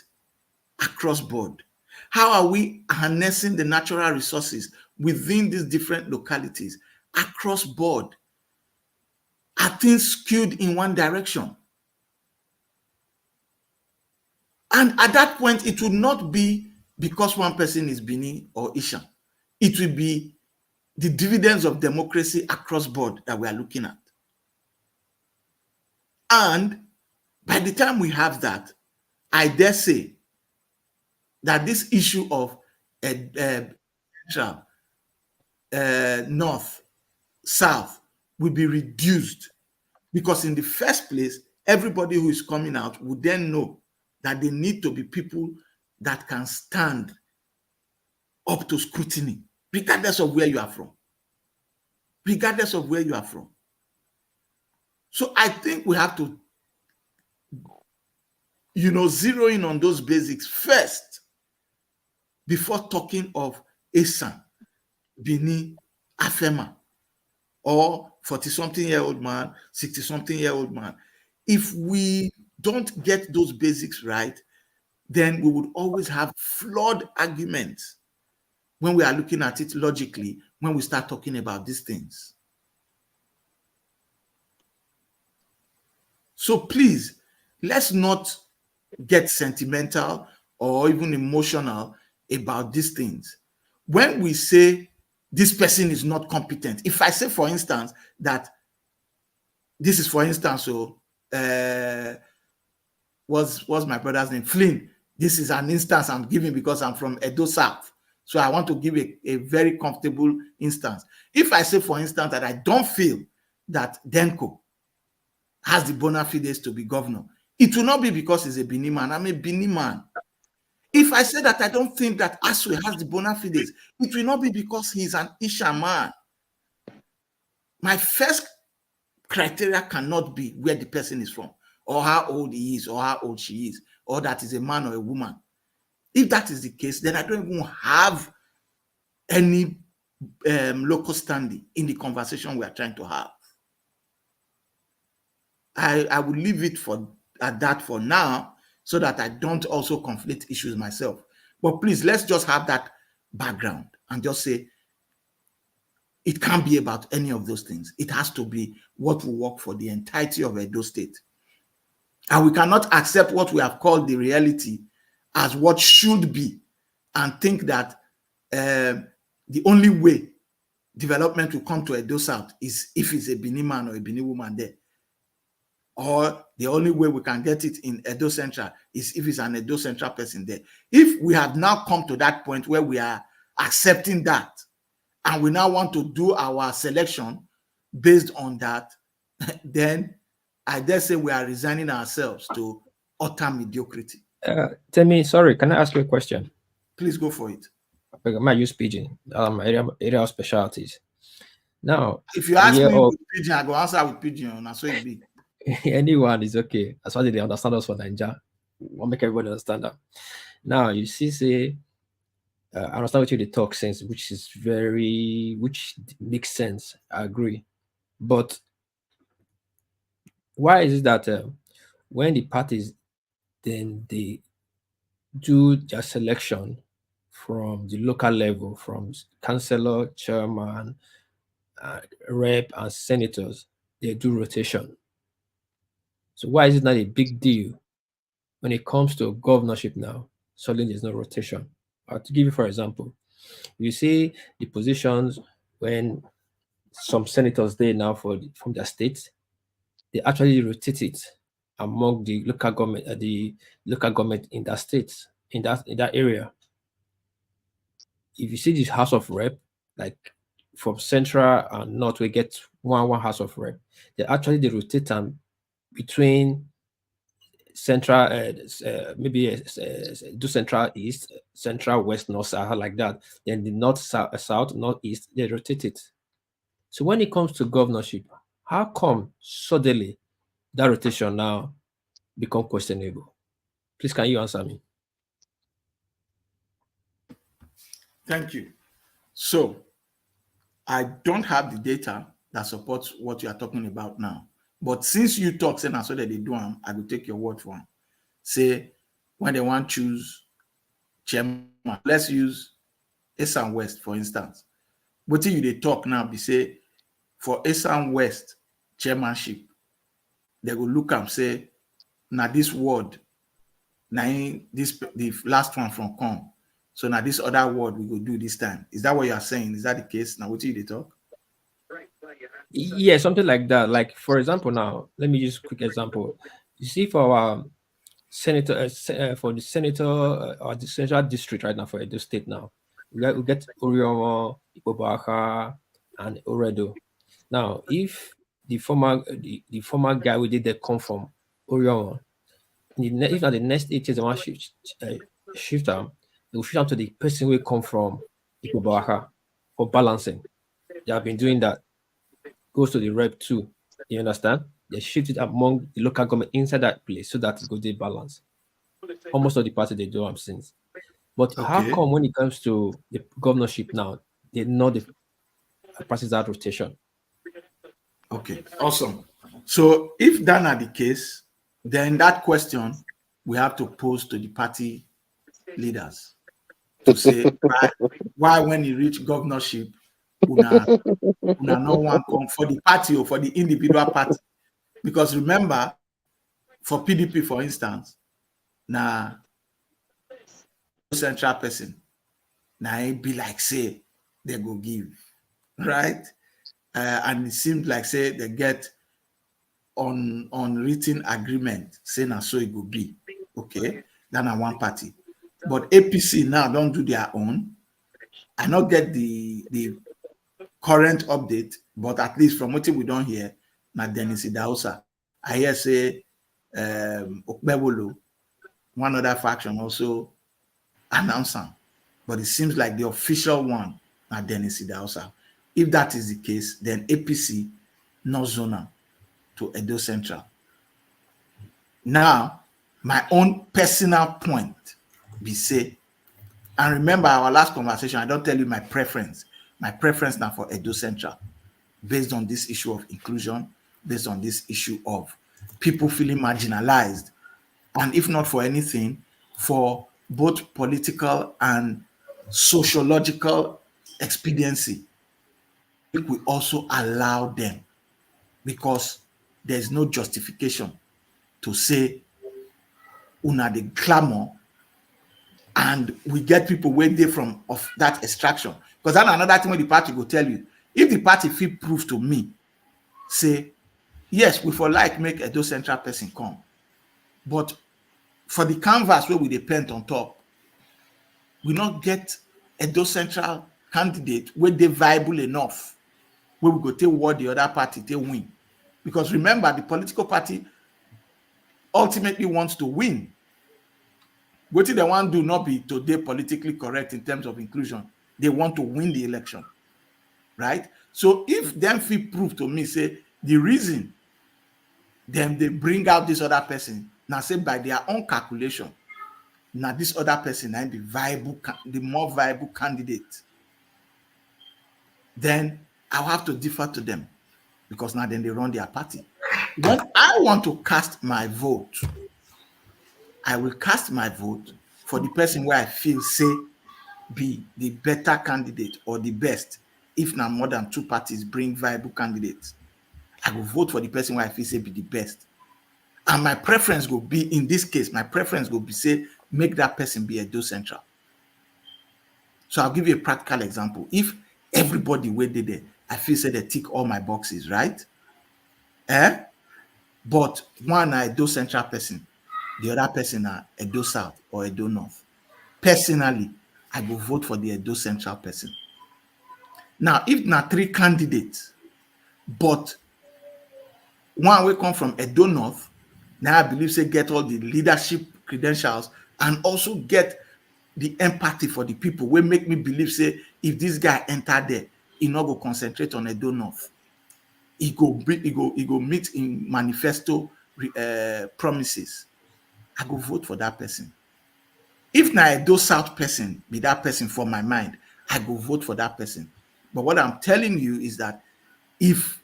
across board? How are we harnessing the natural resources within these different localities across board? Are things skewed in one direction? And at that point, it will not be because one person is Bini or Ishan. It will be the dividends of democracy across board that we are looking at. And by the time we have that, I dare say that this issue of north, south will be reduced, because in the first place, everybody who is coming out would then know that they need to be people that can stand up to scrutiny, regardless of where you are from. Regardless of where you are from. So I think we have to, zero in on those basics first before talking of ASUEN, Bini, Afema, or 40-something-year-old man, 60-something-year-old man. If we don't get those basics right, then we would always have flawed arguments when we are looking at it logically, when we start talking about these things. So please, let's not get sentimental or even emotional about these things. When we say this person is not competent, if I say, for instance, that this is, for instance, so what's my brother's name? Flynn. This is an instance I'm giving because I'm from Edo South. So I want to give a very comfortable instance. If I say, for instance, that I don't feel that Denko has the bona fides to be governor, it will not be because he's a Bini man. I'm a Bini man. If I say that I don't think that ASUEN has the bona fides, it will not be because he's an Isha man. My first criteria cannot be where the person is from, or how old he is, or how old she is, or that is a man or a woman. If that is the case, then I don't even have any local standing in the conversation we are trying to have. I will leave it at that for now, so that I don't also conflict issues myself. But please, let's just have that background and just say it can't be about any of those things. It has to be what will work for the entirety of Edo State. And we cannot accept what we have called the reality as what should be, and think that the only way development will come to Edo South is if it's a Bini man or a Bini woman there. Or the only way we can get it in Edo Central is if it's an Edo Central person there. If we have now come to that point where we are accepting that, and we now want to do our selection based on that, then I dare say we are resigning ourselves to utter mediocrity. Temi, sorry, can I ask you a question? Please go for it. I might use pidgin, area of specialties. Now, if you ask me with pidgin, I go answer with pidgin. That's so it be. Anyone is okay, as far as they understand us for Nigeria. We'll make everybody understand that. Now, you see, say, I understand what you talk sense, which makes sense. I agree. But why is it that when the parties, then they do their selection from the local level, from councillor, chairman, rep, and senators, they do rotation? So why is it not a big deal when it comes to governorship now? Suddenly there's no rotation. To give you, for example, you see the positions when some senators there now from their states, they actually rotate it among the local government in that state, in that area. If you see this House of Rep, like from Central and North, we get one House of Rep. They rotate them between Central, maybe do Central East, Central West, North, South, like that. Then the North, South, Northeast, they rotate it. So when it comes to governorship, how come suddenly that rotation now become questionable? Please, can you answer me? Thank you. So I don't have the data that supports what you are talking about now. But since you talk, so that they do them, I will take your word for them. Say, when they want to choose chairman, let's use ASUEN West, for instance. What you they talk now, be say, for ASUEN West chairmanship, they will look and say, now this word, now this the last one from come. So now this other word we will do this time. Is that what you are saying? Is that the case? Now what do you talk? Yeah, something like that. Like for example, now let me use a quick example. You see, for our senator, for the senator or the central district right now for Edo State now, we get Oriomo, Ipobaha, and Oredo. Now, if the former guy we did that come from Oriomo, if not the next 8 years they want shift them, they will shift them to the person who come from Ipobaha for balancing. They have been doing that. Goes to the rep too. You understand? They shift it among the local government inside that place so that it goes to balance. Almost all the party they do have since. But how Okay. come when it comes to the governorship now, they know the passes that rotation? Okay, awesome. So if that are the case, then that question we have to pose to the party leaders to say why when you reach governorship, una no one come for the party or for the individual party. Because remember, for PDP, for instance, now central person, now it be like say they go give, right? And it seems like say they get on written agreement saying that so it will be okay. Then I one party, but APC now don't do their own. I not get the current update, but at least from what we don't hear, now Dennis Idausa, I hear say Okbebolo, one other faction also announcing, but it seems like the official one now Dennis Idausa. If that is the case, then APC no zona to Edo Central. Now, my own personal point be say, and remember our last conversation, I don't tell you my preference. My preference now for Edo Central, based on this issue of inclusion, based on this issue of people feeling marginalized, and if not for anything, for both political and sociological expediency, we also allow them, because there's no justification to say una the clamor and we get people where they from of that extraction. Because that's another thing when the party will tell you. If the party feel proof to me, say, yes, we for like make Edo Central person come. But for the canvas where we depend on top, we not get Edo Central candidate where they viable enough, where we go take what the other party they win. Because remember, the political party ultimately wants to win. What they want to do not be today politically correct in terms of inclusion. They want to win the election, right? So if them feel prove to me, say the reason then they bring out this other person, now say by their own calculation, now this other person and the more viable candidate, then I'll have to defer to them, because now then they run their party. When I want to cast my vote, I will cast my vote for the person where I feel say be the better candidate or the best. If now more than 2 parties bring viable candidates, I will vote for the person where I feel say be the best. And my preference will be, in this case, my preference will be say, make that person be Edo Central. So I'll give you a practical example. If everybody where they there, I feel say they tick all my boxes, right? But one are Edo Central person, the other person are Edo South or Edo North. Personally, I will vote for the Edo Central person. Now, if not 3 candidates, but one will come from Edo North, now I believe say get all the leadership credentials and also get the empathy for the people, will make me believe say if this guy enter there, he not go concentrate on Edo North. He go meet in manifesto promises. I go vote for that person. If na Edo South person be that person for my mind, I go vote for that person. But what I'm telling you is that if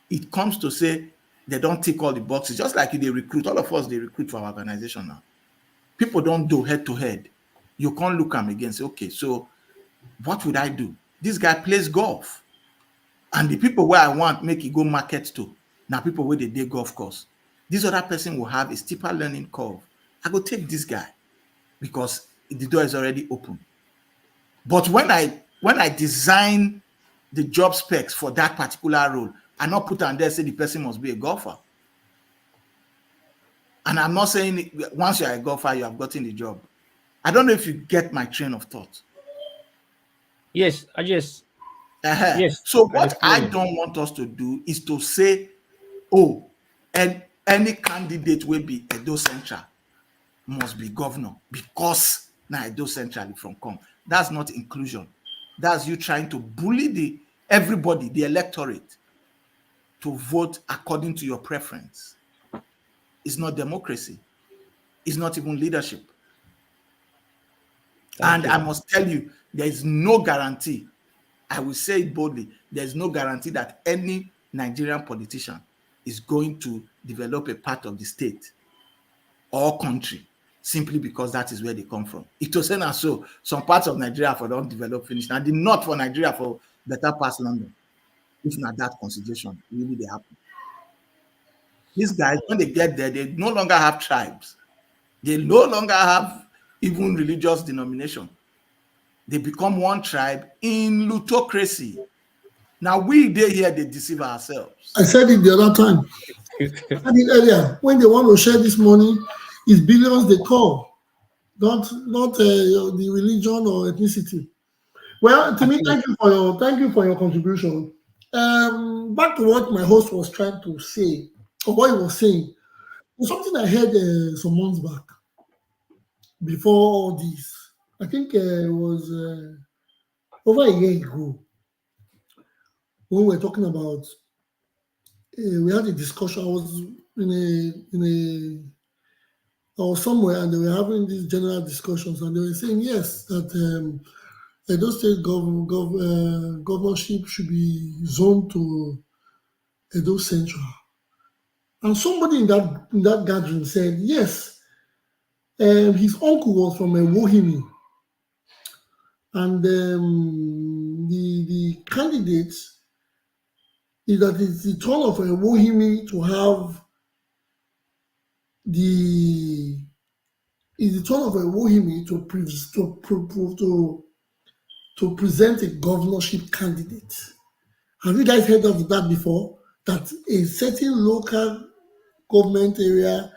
it comes to say they don't tick all the boxes, just like they recruit, all of us they recruit for our organization now. People don't do head to head. You can't look at them again and say, okay, so what would I do? This guy plays golf. And the people where I want make it go market to, now people where they golf course. This other person will have a steeper learning curve. I go take this guy because the door is already open. But when I design the job specs for that particular role, I not put on there say the person must be a golfer. And I'm not saying once you're a golfer, you have gotten the job. I don't know if you get my train of thought. Yes, I just yes. So I what I understand. don't want us to do is to say, oh, and any candidate will be Edo Central must be governor because now Edo Central from come. That's not inclusion. That's you trying to bully everybody, the electorate, to vote according to your preference. It's not democracy. It's not even leadership. Thank you. I must tell you, there is no guarantee. I will say it boldly. There is no guarantee that any Nigerian politician is going to develop a part of the state or country simply because that is where they come from. It was saying so some parts of Nigeria for don't develop finish. Now the north for Nigeria for better past London. If not that consideration, really they happen. These guys, when they get there, they no longer have tribes. They no longer have even religious denomination. They become one tribe in plutocracy. Now we here, they deceive ourselves. I said it the other time. I said it earlier. When they want to share this money, it's billions they call, not the religion or ethnicity. Well, to me, thank you for your contribution. Back to what my host was trying to say, or what he was saying. There's something I heard some months back before all this. I think it was over a year ago when we were talking about. We had a discussion. I was I was somewhere and they were having these general discussions, and they were saying yes that Edo State governorship should be zoned to Edo Central. And somebody in that gathering said yes. His uncle was from Wohimi, and the candidate is that it's the turn of Wohimi to have to present a governorship candidate. Have you guys heard of that before? That a certain local government area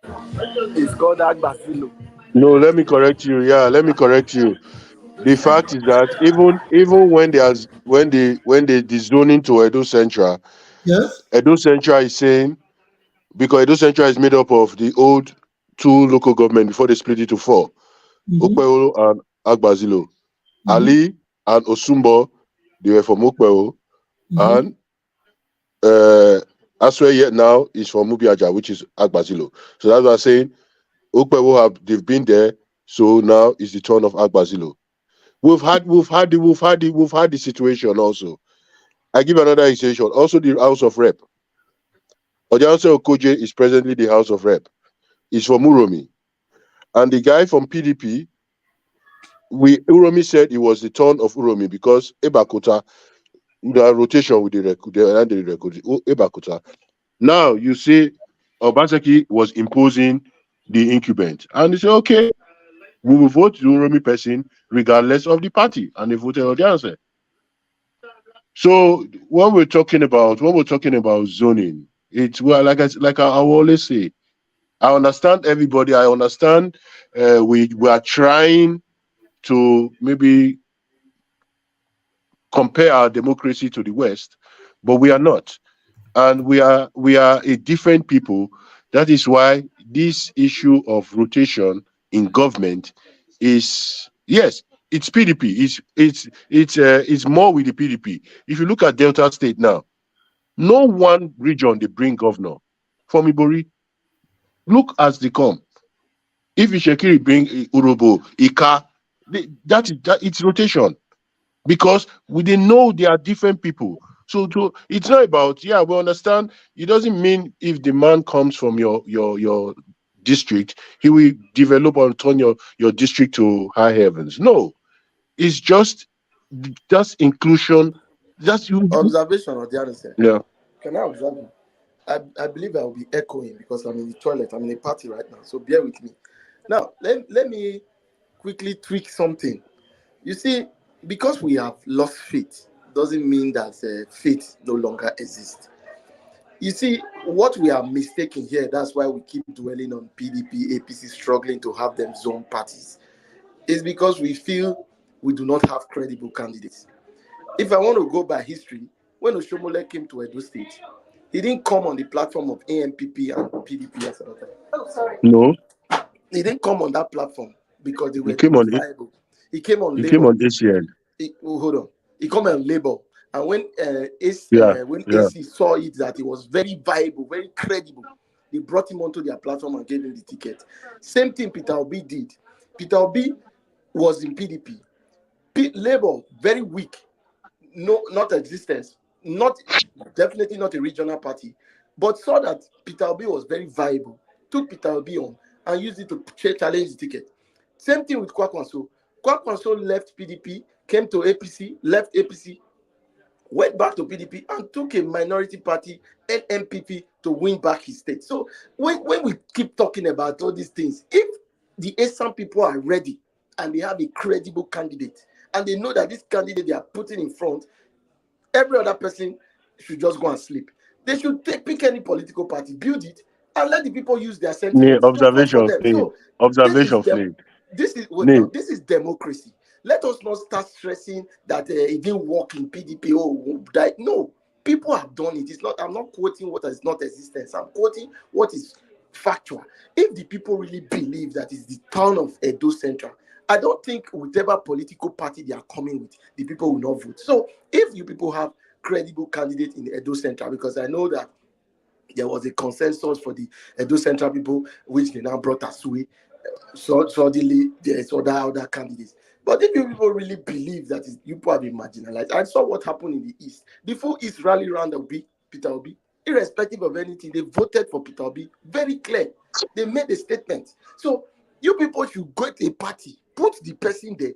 It's called Agbasilo. No, let me correct you. Yeah, let me correct you. The fact is that even when they dezoning to Edo Central, yes, Edo Central is saying, because Edo Central is made up of the old two local government before they split it to four, Okpeo and Agbazilo. Ali and Osumbo, they were from Okpeo, and ASUEN yet now is from Mubiaja, which is Agbazilo. So that's why I'm saying Okpeo they've been there, so now it's the turn of Agbazilo. We've had the situation also. I give another illustration. Also, the House of Rep. Ojanse Okoje is presently the House of Rep. He's from Uromi. And the guy from PDP, Uromi said it was the turn of Uromi because Ebakota, the rotation with the Ebakota. Now you see Obaseki was imposing the incumbent. And they say, okay, we will vote the Uromi person regardless of the party. And they voted on the answer. So when we're talking about zoning, it's well, like I always say, I understand everybody. I understand we are trying to maybe compare our democracy to the West, but we are not, and we are a different people. That is why this issue of rotation in government is, yes, it's PDP. It's more with the PDP. If you look at Delta State now, no one region they bring governor from Ibori. Look as they come. If Ishekiri bring Urobo, Ika, it's rotation because they know they are different people. So it's not about, we understand. It doesn't mean if the man comes from your district, he will develop or turn your district to high heavens. No, it's just inclusion Just you. Observation or the other side. Yeah. Can I observe you? I believe I will be echoing because I'm in the toilet. I'm in a party right now. So bear with me. Now, let me quickly tweak something. You see, because we have lost faith, doesn't mean that faith no longer exists. You see, what we are mistaking here, that's why we keep dwelling on PDP, APC struggling to have them zone parties, is because we feel we do not have credible candidates. If I want to go by history, when Oshomole came to Edo State, he didn't come on the platform of AMPP and PDP as another. Oh, sorry. No. He didn't come on that platform because they He were came on it. viable. He came on He came labor. on ACN. Hold on. He came on labor. And when when Yeah. AC saw it that he was very viable, very credible, they brought him onto their platform and gave him the ticket. Same thing Peter Obi did. Peter Obi was in PDP. Labor, very weak. No, not existence. Definitely not a regional party. But saw that Peter Obi was very viable. Took Peter Obi on and used it to challenge the ticket. Same thing with Kwakwanso. Kwakwanso left PDP, came to APC, left APC, went back to PDP and took a minority party, NMPP, to win back his state. So when we keep talking about all these things, if the ASAM people are ready and they have a credible candidate and they know that this candidate they are putting in front, every other person should just go and sleep. They should pick any political party, build it, and let the people use their sentiments. Just vote for them. So this is democracy. Let us not start stressing that it didn't work in PDP. No, people have done it. It's not. I'm not quoting what is not existence. I'm quoting what is factual. If the people really believe that it's the town of Edo Central, I don't think whatever political party they are coming with, the people will not vote. So if you people have credible candidate in the Edo Central, because I know that there was a consensus for the Edo Central people, which they now brought ASUEN. So suddenly there's other candidates. But if you people really believe that you people have been marginalized, I saw what happened in the East. The full East rally around Peter Obi, irrespective of anything, they voted for Peter Obi. Very clear. They made a statement. So you people should go to a party, put the person there,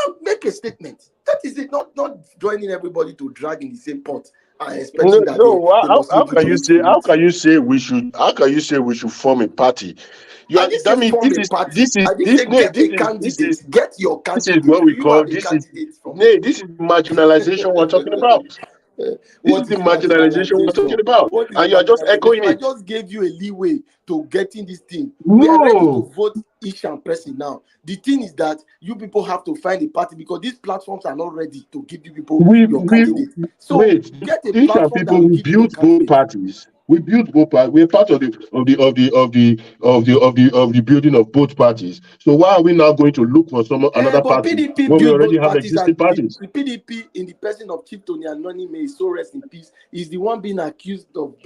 and make a statement. That is it. Not joining everybody to drag in the same pot and expecting that they must how can you say? How can you say we should? How can you say we should form a party? I didn't say form a party. I didn't say get a candidate. Get your candidate. This is what we call this is marginalization we're talking about. What is the marginalization we're talking about? And you are just echoing it. I just gave you a leeway to getting this thing. We are ready to vote each and person now. The thing is that you people have to find a party because these platforms are not ready to give you people your candidate. So get a platform that will give you build both parties. We build both parties. We're part of the building of both parties. So why are we now going to look for another party PDP when we already have existing parties? The PDP, in the person of Chief Tony Anoni, may so rest in peace, is the one being accused of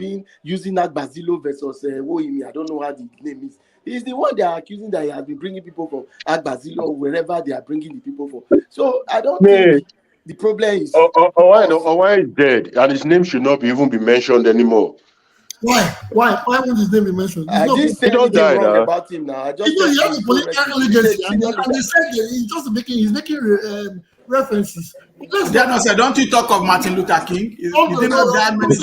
using Agbazilo versus Woimi. I don't know how the name is. He's the one they are accusing that he has been bringing people from Agbazilo or wherever they are bringing the people from. So I don't think the problem is. Why is dead and his name should not even be mentioned anymore. Why won't his name be mentioned? I didn't say anything wrong about him now. I just he has a political legacy, and they said he's just making references. Don't you talk of Martin Luther King? You didn't know that many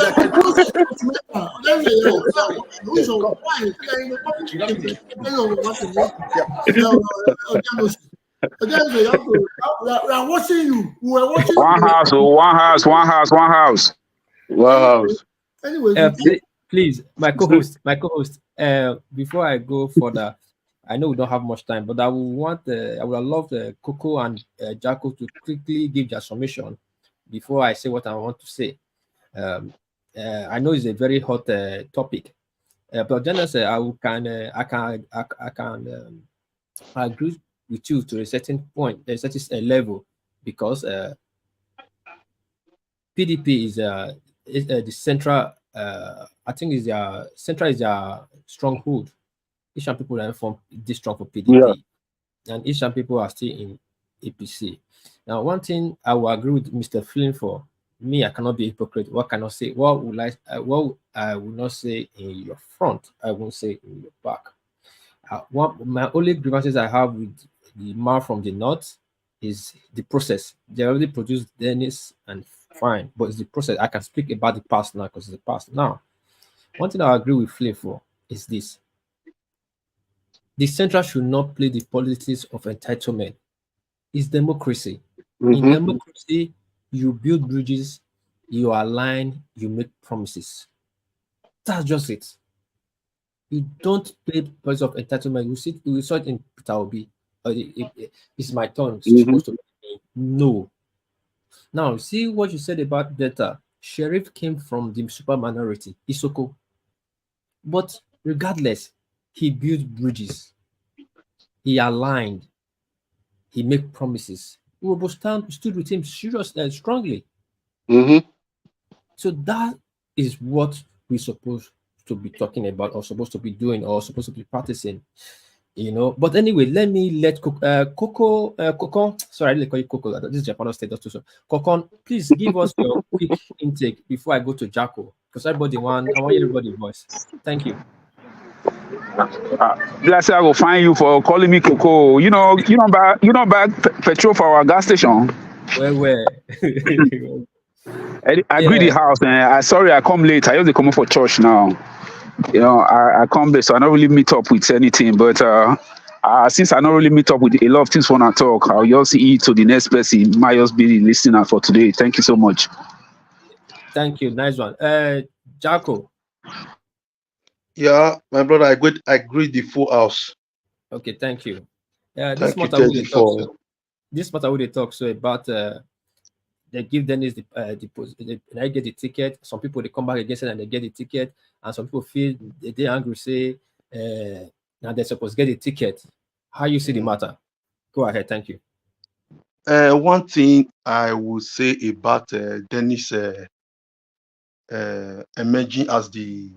we are watching you. We were watching One house. Anyway, please, my co-host. Before I go further, I know we don't have much time, but I would love Coco and Jacko to quickly give their summation before I say what I want to say. I know it's a very hot topic, but Janice, I can agree with you to a certain point, a certain level, because PDP is the central. I think is their central is their stronghold. Asian people are from this strong for PDP, and Asian people are still in APC. Now, one thing I will agree with Mr. Flynn for. Me, I cannot be a hypocrite. What can I say? What I will not say in your front, I won't say in your back. My only grievances I have with the man from the north is the process. They already produced Dennis and Fine, but it's the process. I can speak about the past now because it's the past. Now, one thing I agree with Flay for is this: the central should not play the politics of entitlement. It's democracy. In democracy, you build bridges, you align, you make promises. That's just it. You don't play politics of entitlement. You saw it in Peter Obi. It's my turn. It's supposed to be me. No. Now, see what you said about Delta. Sheriff came from the super minority, Isoko. But regardless, he built bridges, he aligned, he made promises. Robostown stood with him seriously and strongly. So that is what we're supposed to be talking about, or supposed to be doing, or supposed to be practicing. But anyway, let me let Coco, sorry, I didn't call you Coco. This is Japan State too. Coco, please give us your quick intake before I go to Jacko, because I want everybody's voice. Thank you. Bless I will find you for calling me Coco. You know buy petrol for our gas station. Where? I agree the house, and sorry I come late. I usually come for church now. I come late, so I don't really meet up with anything. But since I don't really meet up with a lot of things when I talk, I'll just eat to the next person. Might just be the listener for today. Thank you so much. Thank you. Nice one. Jacko. Yeah, my brother, I agree the full house. Okay, thank you. This matter we talk so about they give Dennis I get the ticket. Some people they come back against it and they get the ticket, and some people feel they angry, say now they're supposed to get the ticket. How you see the matter? Go ahead, thank you. One thing I would say about Dennis emerging as the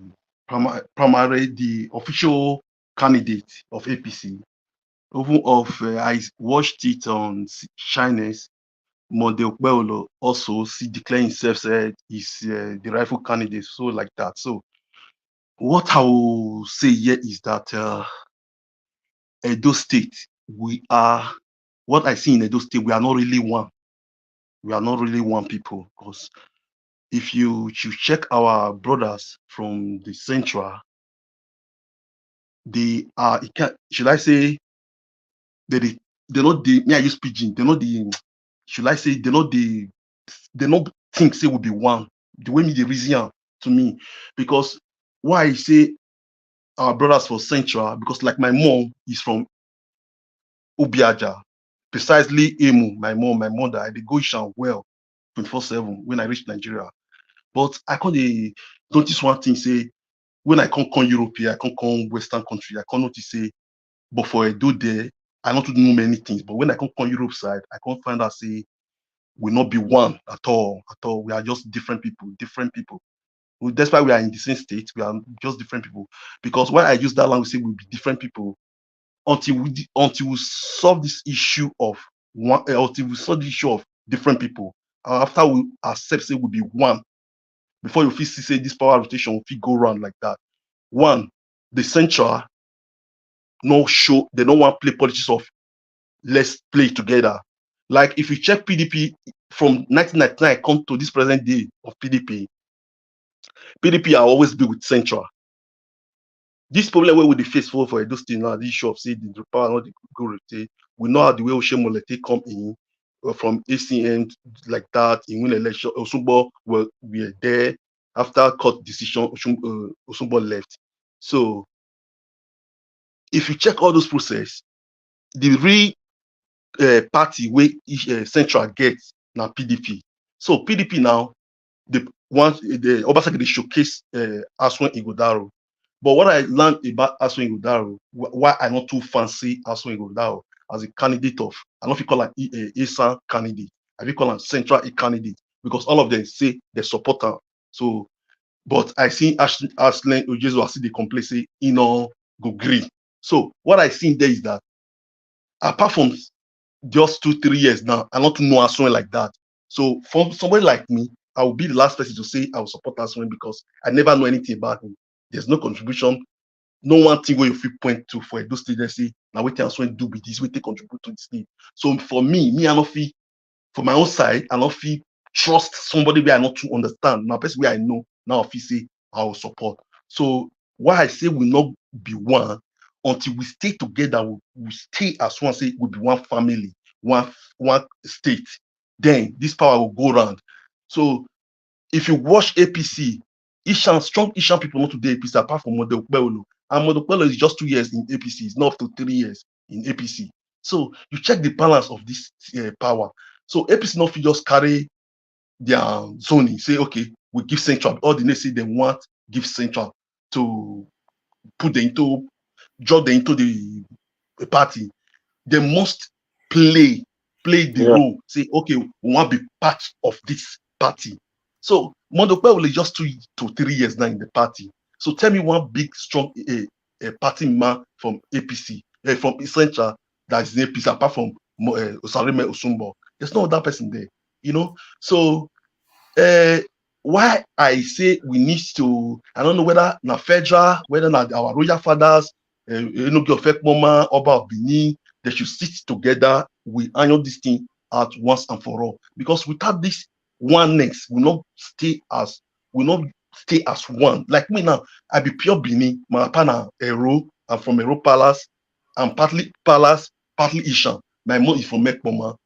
primary, the official candidate of APC. Even of I watched it on Shyness. Model Beolo also declaring himself said he's the rightful candidate, so like that. So what I will say here is that Edo State, what I see in Edo State, we are not really one. We are not really one people, because if you check our brothers from the central, they are, should I say, they're not the, I use pidgin, they're not the, should I say, they don't think say will be one. The way me the reason to me, because why I say our brothers for central, because like my mom is from Obiaja, precisely Emu, my mother, they go Ishan well 24/7 when I reach Nigeria. But I can't notice one thing, say, when I come Europe here, I come Western country, I can't notice, say, but for a do there, I don't know many things. But when I come Europe side, I can't find out, say, we not be one at all. We are just different people. That's why we are in the same state. We are just different people. Because when I use that language, say we'll be different people, until we solve this issue of one, until we solve the issue of different people. After we accept, say we'll be one. Before you feel say this power rotation will go around like that. One, the central they don't want to play politics of let's play together. Like if you check PDP from 1999 come to this present day of PDP are always be with central. This problem where we the face for those things now, this issue of say the power not go rotate. We know how the way Oshemolete come in from ACN like that in win election. Osumbo we are there after court decision. Osumbo left. So if you check all those process, the real party where central gets now PDP. So PDP now the Obasaki they showcase ASUEN IGHODALO. But what I learned about ASUEN IGHODALO, why I not too fancy ASUEN IGHODALO as a candidate of, I don't call an ASAN candidate, I call an central candidate, because all of them say they support her. So, but I see Ashley Ojezo, I see the complaint say, go green. So what I see there is that apart from just 2-3 years now, I not know ASUEN like that. So for somebody like me, I will be the last person to say I will support ASUEN because I never know anything about him. There's no contribution, no one thing where you feel point to for those students say, now what ASUEN do with this, we take contribute to this thing. So for me, I not feel, for my own side, I not feel trust somebody where I not to understand. Now, person where I know now, if you say I will support. So why I say we not be one until we stay together, we stay as one, say we be one family, one state. Then this power will go around. So if you watch APC, strong Ishan people not to the APC apart from Modokbelo. And Modokbelo is just 2 years in APC. It's not up to 3 years in APC. So you check the balance of this power. So APC not just carry their zoning, say, okay, we give central. All the next say they want give central to put them into, draw them into the party. They must play the role. Say, okay, we want to be part of this party. So Modokwe will just 2 to 3 years now in the party. So tell me one big strong party man from APC, from Central that is in APC apart from Osareme Osumbo. There's no other person there, you know. So why I say we need to, I don't know whether na federal, whether na our royal fathers, Moma, Oba of Benin, they should sit together. We iron this thing out once and for all. Because without this oneness, we not stay as one. Like me now, I be pure Benin, my partner Ero, I'm from Ero Palace, I'm partly Palace, partly Ishan. My mom is from Mekpoma,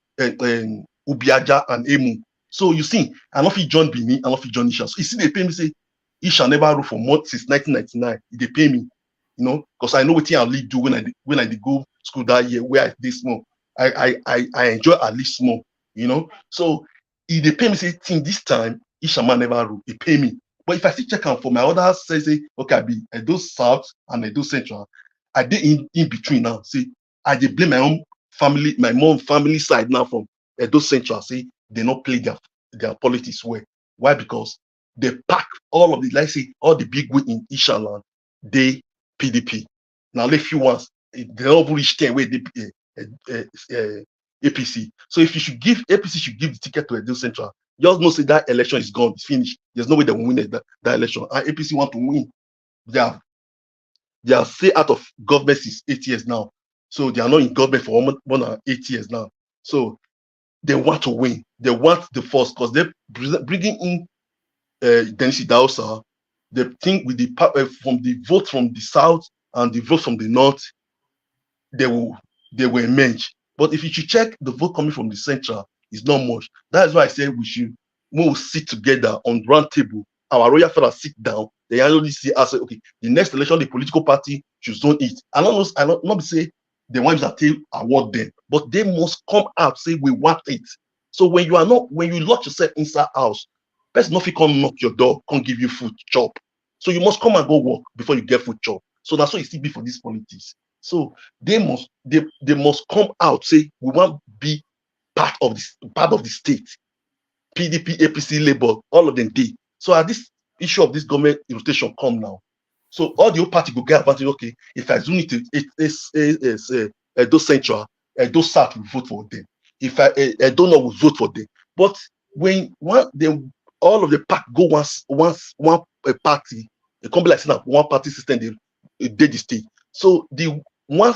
Ubiaja and Emu. So you see, I don't feel John Benin, I don't feel John Isha. So you see, they pay me say Isha never rule for more since 1999. They pay me, you know, because I know what I'll do when I go school that year where I did small. I enjoy at least small, you know. So if they pay me say thing this time, Isha man never rule. They pay me. But if I still check out for my other say okay, I be Edo South and Edo Central, I did in between now. See, I did blame my own family, my mom family side now from Edo Central. See, they not play their politics well. Why? Because they pack all of the, like say, all the big way in Ishaland, they PDP. Now, the few ones, they don't reach 10 where they APC. So if you should give, APC should give the ticket to Edo Central. Just know say that election is gone, it's finished. There's no way they will win that election. And APC want to win. They are stay out of government since 8 years now. So they are not in government for more than 8 years now. So they want to win. They want the force because they're bringing in Denisi Dausa. They think with the from the vote from the south and the vote from the north, they will emerge. But if you should check the vote coming from the central, it's not much. That's why I say we will sit together on round table. Our royal fathers sit down. They only see us say, okay, the next election, the political party should zone it. I not say the ones that they award them, but they must come out say we want it. So when you lock yourself inside house, person nothing come knock your door, can't give you food chop. So you must come and go work before you get food chop. So that's what it still be for this politics. So they must come out say we want to be part of the state. PDP, APC, Labour, all of them did. So at this issue of this government rotation come now. So all the whole party go get advantage. Okay, if I zoom it Edo Central, Edo South will vote for them. If I don't know, will vote for them. But when all of the pack go one party, it can be like one party system they did the state. So the one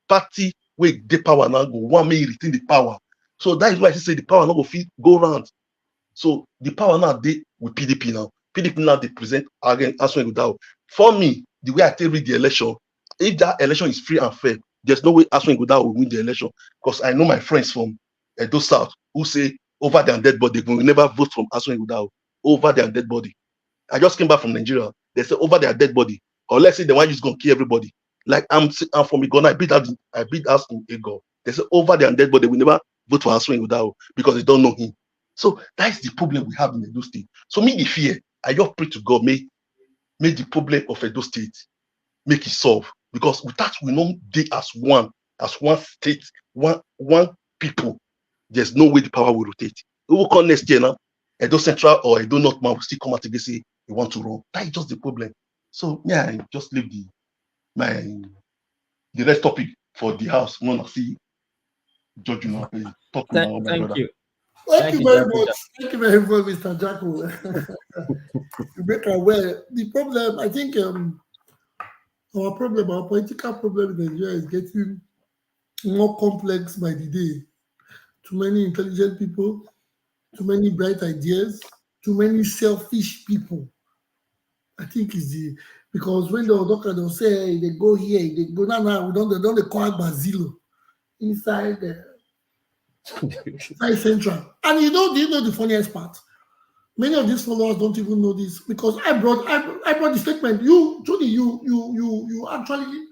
party where the power now go one may retain the power. So that is why I say the power now go around. So the power now they with PDP now. PDP now they present again ASUEN IGHODALO. For me, the way I read the election, if that election is free and fair, there's no way ASUEN IGHODALO will win the election. Because I know my friends from Edo South who say over their dead body, they will never vote from ASUEN IGHODALO over their dead body. I just came back from Nigeria. They say over their dead body, or let's say the one just gonna kill everybody. Like I'm from Igona, I beat us in Ego. They say over their dead body, we never vote for ASUEN IGHODALO because they don't know him. So that's the problem we have in Edo State. So me the fear, I just pray to God, make the problem of Edo State, make it solve. Because without we don't dey as one state, one people, there's no way the power will rotate. We will come next year now, Edo Central or Edo North man will still come out again say they want to run. That is just the problem. So yeah, I just leave the next topic for the house. We want to see George talk about my brother. You. Thank you very much. Thank you very much, Mr. Jacko. You make aware. The problem, I think, our political problem in Nigeria is getting more complex by the day. Too many intelligent people, too many bright ideas, too many selfish people. I think is the because when the doctor they'll say hey, they go here, they go now we don't they call it Basilo inside inside Central. And do you know the funniest part? Many of these followers don't even know this because I brought the statement. Trudy, you actually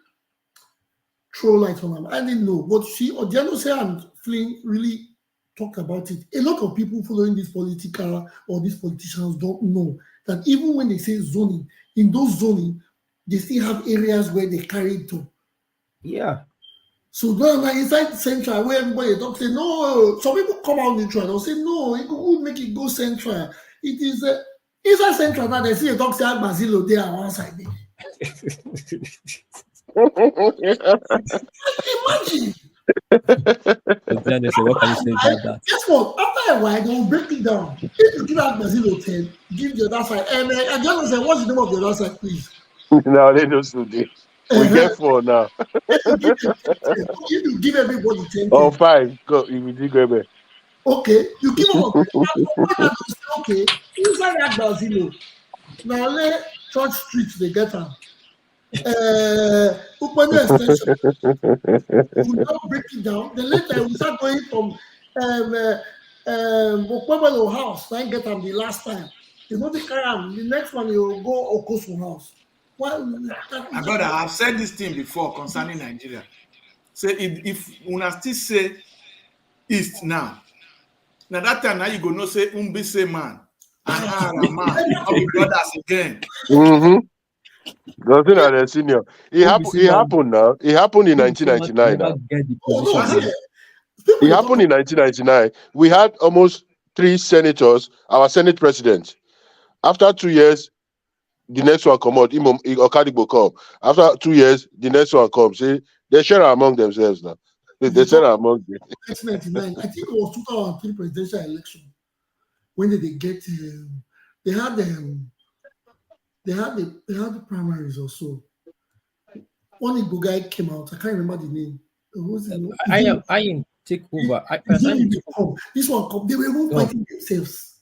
throw light on them. I didn't know, but see, Odiano say and Flynn really talk about it. A lot of people following this political or these politicians don't know that even when they say zoning, in those zoning, they still have areas where they carry it to. Yeah. So now inside Central, where everybody talk say no, some people come out neutral. They'll say no, it would make it go Central. It is inside Central now. They see a dog say Basilo there on one side. Imagine. Then they say, what can you say about that? Guess what? After a while, they will break it down. If you give out Basilo 10, give the other side. And just say, what's the name of the other side, please? Now they know today. We get 4 now. You give everybody 10. Oh, 5. Go. You did go back. Okay, you give them okay. Inside that Basilo, now let Church Street they get them. Open extension. We now break it down. Then later we start going from Okwebelo house. Then get them the last time. You know the carry the next one you will go Okosu house. My brother, I've said this thing before concerning Nigeria. Say if una still say East now that time now you go no say Umbise man and man, I'll be brothers again. Nothing at the senior. It happened now. It happened in 1999 now. It happened in 1999. We had almost 3 senators, our Senate president. After 2 years, the next one come out. Okadigbo come. After 2 years, the next one comes. See, they share among themselves now. They share among them. 1999. I think it was 2003 presidential election. When did they get? They had the primaries or so. One Igbo guy came out. I can't remember the name. I am take over. This one come. They were even fighting themselves.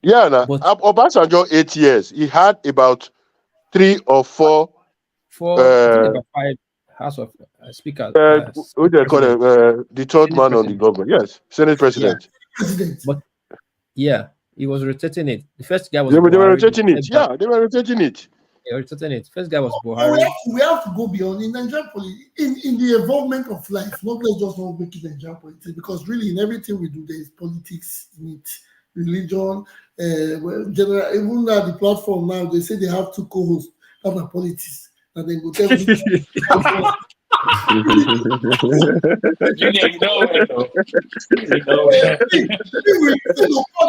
Yeah, now Obasanjo 8 years. He had about 3 or 4. About 5 House of Speakers. Who they call it? The third Senate man president. On the government. Yes, Senate president. Yeah. But yeah, he was rotating it. The first guy was. They were rotating it. Yeah, they were rotating it. Yeah, rotating it. First guy was Buhari. We have to go beyond in Nigerian politics, in the involvement of life. Not let's just not make it Nigerian politics because really in everything we do there is politics in it, religion. General, even at the platform now, they say they have 2 co-hosts after politics, and then go tell me. Junior, you know it.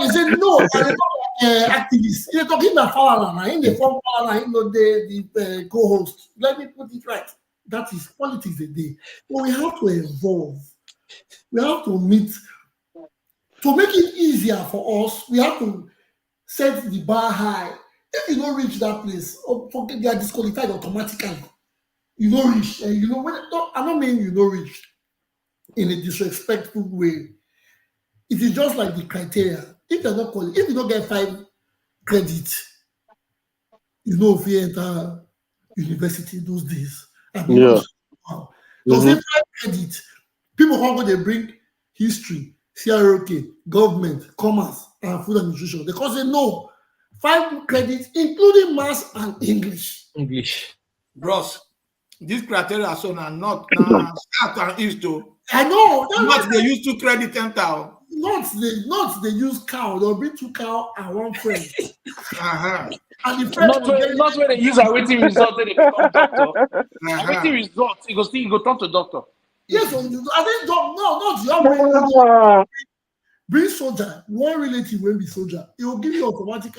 They say no, activists. You're talking about Falana, in the form Falana, the co-host. Let me put it right. That is politics a day. But we have to evolve. We have to meet. To make it easier for us, we have to set the bar high. If you don't reach that place, they are disqualified automatically. You don't reach. I'm not meaning you don't reach in a disrespectful way. It is just like the criteria. If you're not if you don't get 5 credits, you know if you enter university those days. They'll say 5 credits. People come they bring history, CROK, government, commerce, and food and nutrition. They say no, 5 credits, including maths and English. Bros, these criteria are so not South and East though. I know. Not they use 2 credit enter. Not they use cow. They'll bring 2 cow and 1 friend. And the friend not when they use a waiting result, they become doctor. Waiting result, you go talk to doctor. Yes, I think not your bring soldier. 1 relative will be soldier. It will give you automatic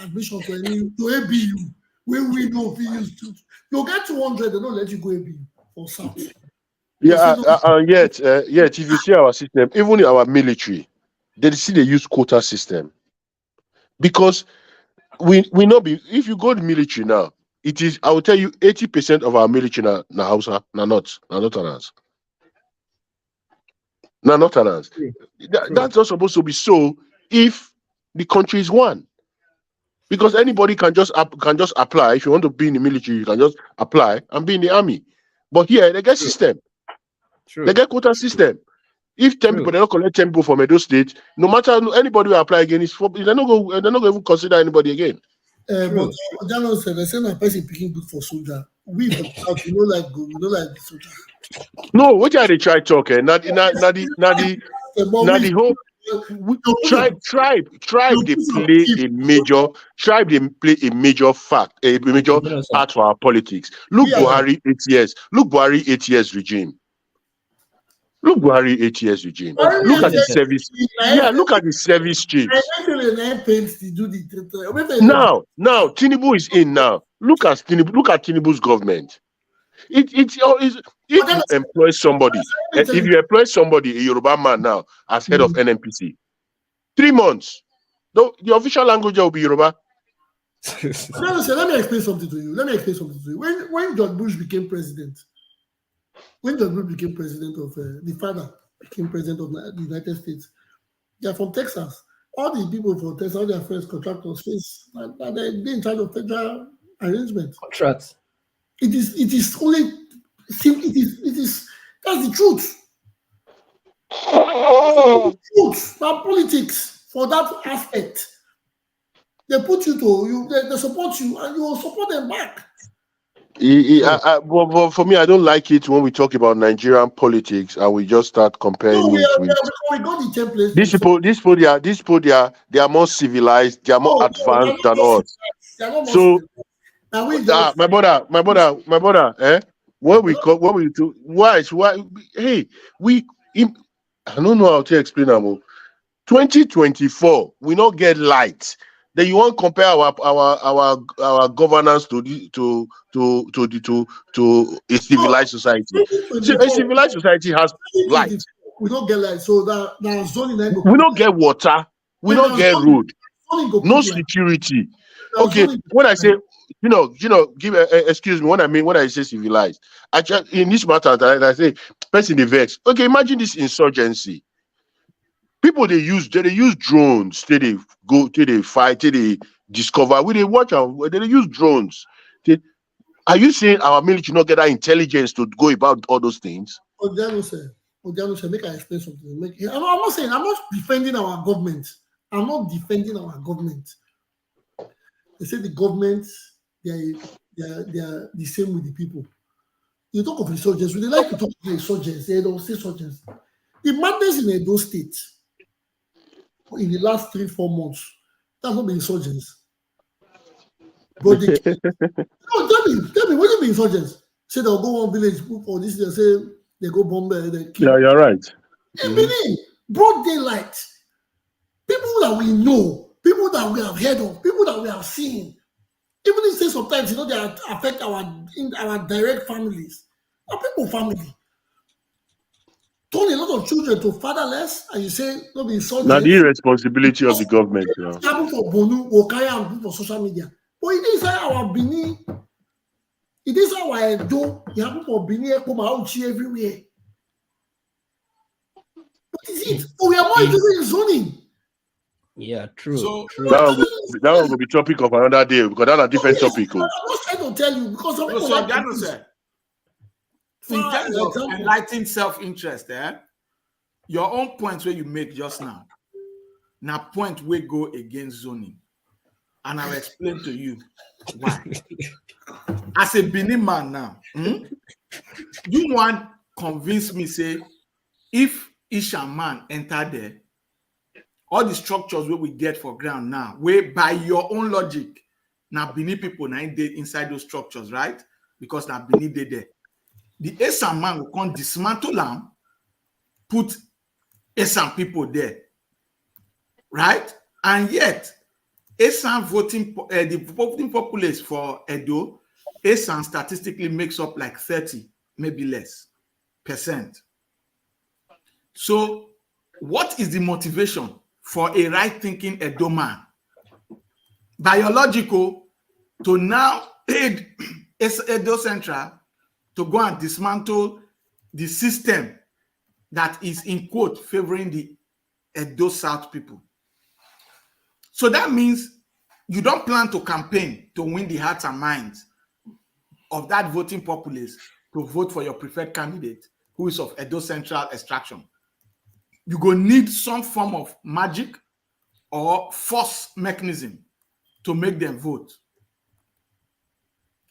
admission to ABU. When we know if you use 2, you'll get 200. They don't let you go ABU for South. Yeah, yet if you see our system, even in our military, they use quota system because we not be. If you go to military now, it is. I will tell you, 80% of our military na Hausa, not Arans. Not Arans. That's not supposed to be so if the country is one. Because anybody can just apply. If you want to be in the military, you can just apply and be in the army. But here they get system. True. They get quota system. If 10 people, they don't collect 10 people from Edo State, no matter anybody will apply again, they're not going to even consider anybody again. But Jano said, they say a person picking good for soldier. We from South, we don't like good, we don't like the soldier. No, what are they try talking? Not the whole tribe. They play a major part for our politics. Look, Buhari 8 years. Look, Buhari 8 years regime. Look, Buhari 8 years regime. Look at the service. Yeah, look at the service chiefs. Now, Tinubu is in now. Look at Tinubu's government. If you employ somebody, a Yoruba man now as head of NNPC, 3 months, the official language will be Yoruba. Let me explain something to you. When George Bush became president, of the father became president of the United States, they are from Texas. All the people from Texas, all their friends, contractors, they're in charge of federal arrangements. Contracts. It is that's the truth. Now politics for that aspect. They put you they support you and you will support them back. But for me, I don't like it when we talk about Nigerian politics and we just start comparing we got the template. These people, they are more civilized, they are more advanced than us. So, my brother, I don't know how to explain them. 2024, we not get light. Then you want to compare our governance to a civilized society. So a civilized society has light. We don't get light, so that zoning. We don't get water. We don't get road. No security. Okay, when I say excuse me. When I say civilized, actually in this matter that I say person the vex. Okay, imagine this insurgency. People they use drones till they go, till they fight, till they discover. They watch and they use drones. Are you saying our military not get that intelligence to go about all those things? Odiano said, make I explain something. I'm not saying I'm not defending our government. I'm not defending our government. They say the government they are the same with the people. You talk of insurgents, we like to talk of insurgents. They don't say insurgents. The madness in Edo State in the last 3-4 months, that's not been insurgents. But tell me, what do you mean insurgents? Say they'll go one village or this, they say they go bomb they kill. Yeah, you're right. Meaning, broad daylight. People that we know, people that we have heard of, people that we have seen. Even if say sometimes they affect our direct families. Our people family. Turn a lot of children to fatherless, and you say no be insurgents. Now the irresponsibility of the government. It happened for Bonu, Okaya, and for social media. But it is our Bini. It is our Edo. It happened for Bini, Ekoma, Auchi everywhere. What is it? Oh, we are more interested in zoning. Yeah, true. So, true. That one will be topic of another day because that's a different topic. I'm not trying to tell you because some people like in terms of enlightened self-interest, your own points where you make just now point where go against zoning. And I'll explain to you why. As a Benin man now, you want convince me, say, if Isha man enter there, all the structures where we get for ground now, where by your own logic, now Benin people now inside those structures, right? Because now Benin they there. The ASUEN man will come dismantle them, put ASUEN people there, right? And yet, ASUEN the voting populace for Edo, ASUEN statistically makes up like 30, maybe less, %. So, what is the motivation for a right-thinking Edo man? Biological to now aid Edo Central to go and dismantle the system that is in quote favoring the Edo South people. So that means you don't plan to campaign to win the hearts and minds of that voting populace to vote for your preferred candidate who is of Edo Central extraction. You go need some form of magic or force mechanism to make them vote,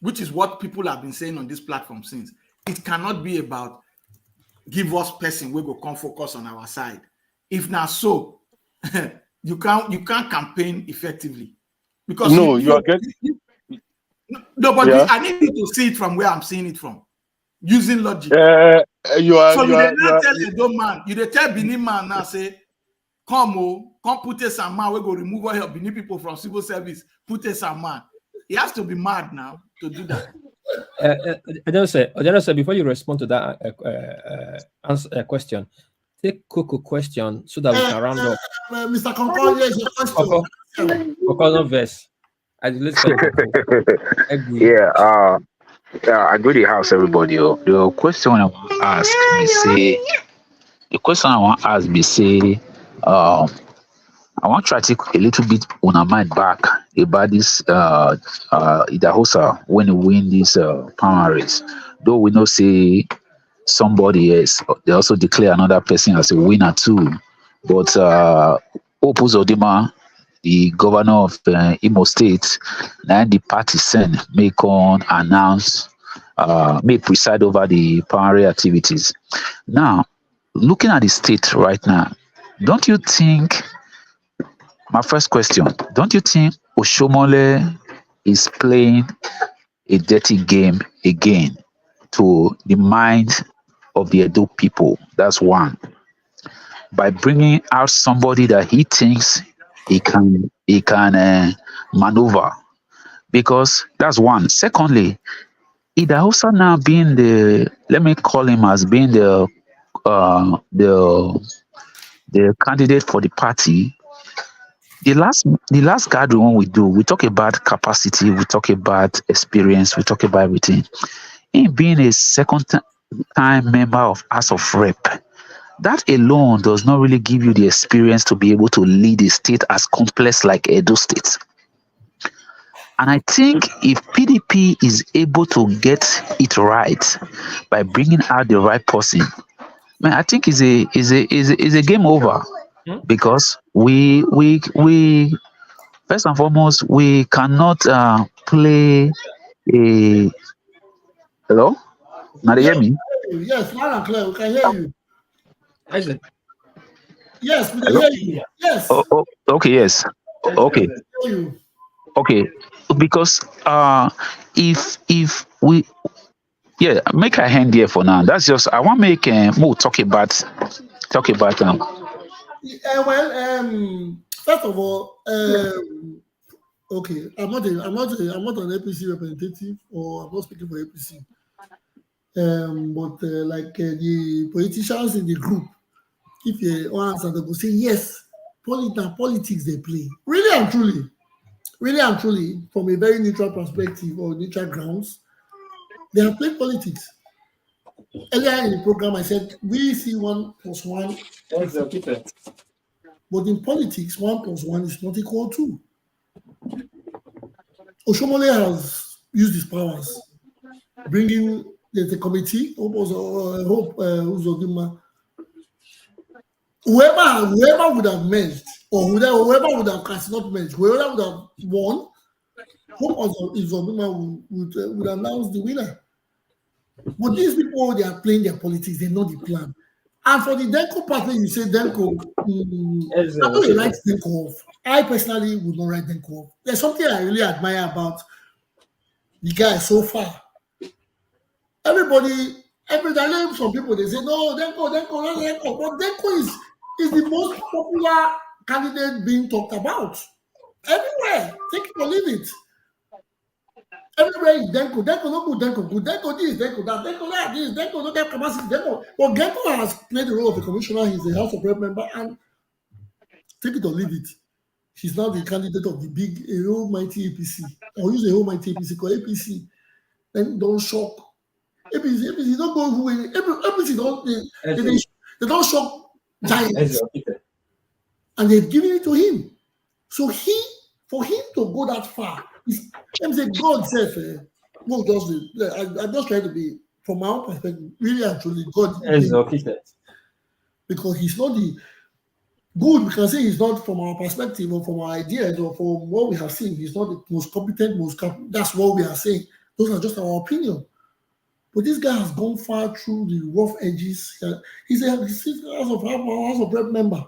which is what people have been saying on this platform since. It cannot be about give us person we go come focus on our side. If not so, you can't campaign effectively because No, you are getting. no, but Yeah. I need you to see it from where I'm seeing it from, using logic. You are. So You you are. dey You now are. tell Edo man, you dey tell Benin man now say, come put a some man we go remove all your Benin people from civil service. Put a some man. He has to be mad now to do that. I don't say before you respond to that question, take Coco question so that we can round up. Mr. Concord, here's your question. Coco, no verse. Yeah, I go to the house, everybody. The question I want to ask me say, I want to try to take a little bit on our mind back about this Idahosa when we win this primaries. Though we know say somebody else, they also declare another person as a winner too. But Opus Odima, the governor of Imo State, and the party send make on announce, may preside over the primary activities. Now, looking at the state right now, don't you think? My first question: don't you think Oshomole is playing a dirty game again to the mind of the Edo people? That's one. By bringing out somebody that he thinks he can maneuver, because that's one. Secondly, Idahosa now being let me call him as being the candidate for the party. The last gathering we talk about capacity, we talk about experience, we talk about everything. In being a second time member of House of Rep, that alone does not really give you the experience to be able to lead a state as complex like Edo State. And I think if PDP is able to get it right by bringing out the right person, man, I think is a game over. Because we first and foremost, we cannot play a hello? Now they hear me? Yes, loud and clear. We can hear you. Isaac. Yes, we can hear you. Yes. Okay, yes. Okay. Okay. Because if we make a hand here for now. That's just I want to make more talk about first of all, okay, I'm not an APC representative, or I'm not speaking for APC. But the politicians in the group, if you answer, they will say yes, politics they play. Really and truly, from a very neutral perspective or neutral grounds, they have played politics. Earlier in the program, I said we see 1 + 1. But in politics, 1 + 1 is not equal to 2. Oshomole has used his powers, bringing the committee, whoever would have merged, or whoever would have cast not merged, whoever would have won, Hope Uzodinma would announce the winner. But these people, they are playing their politics, they know the plan. And for the Denko party, you say Denko, I know he likes Denko off. I personally would not write Denko off. There's something I really admire about the guy so far. Every time some people, they say, no, Denko, not Denko. But Denko is the most popular candidate being talked about. Everywhere. Take it or leave it. Everywhere is Denko no good, Denko good, Denko this, Denko that, Denko that, this, Denko no get capacity, Denko. But Denko has played the role of a commissioner, he's a House of Rep member, and take it or leave it. She's now the candidate of the big, almighty APC. I'll use a almighty APC, because APC, then don't shock. APC don't go who APC don't, they don't shock giants. And they've given it to him. So for him to go that far, I'm saying God says, I'm just trying to be, from my own perspective, really and truly, God is because he's not the good. We can say he's not from our perspective or from our ideas or from what we have seen. He's not the most competent, that's what we are saying. Those are just our opinion. But this guy has gone far through the rough edges. He's a House of Rep member.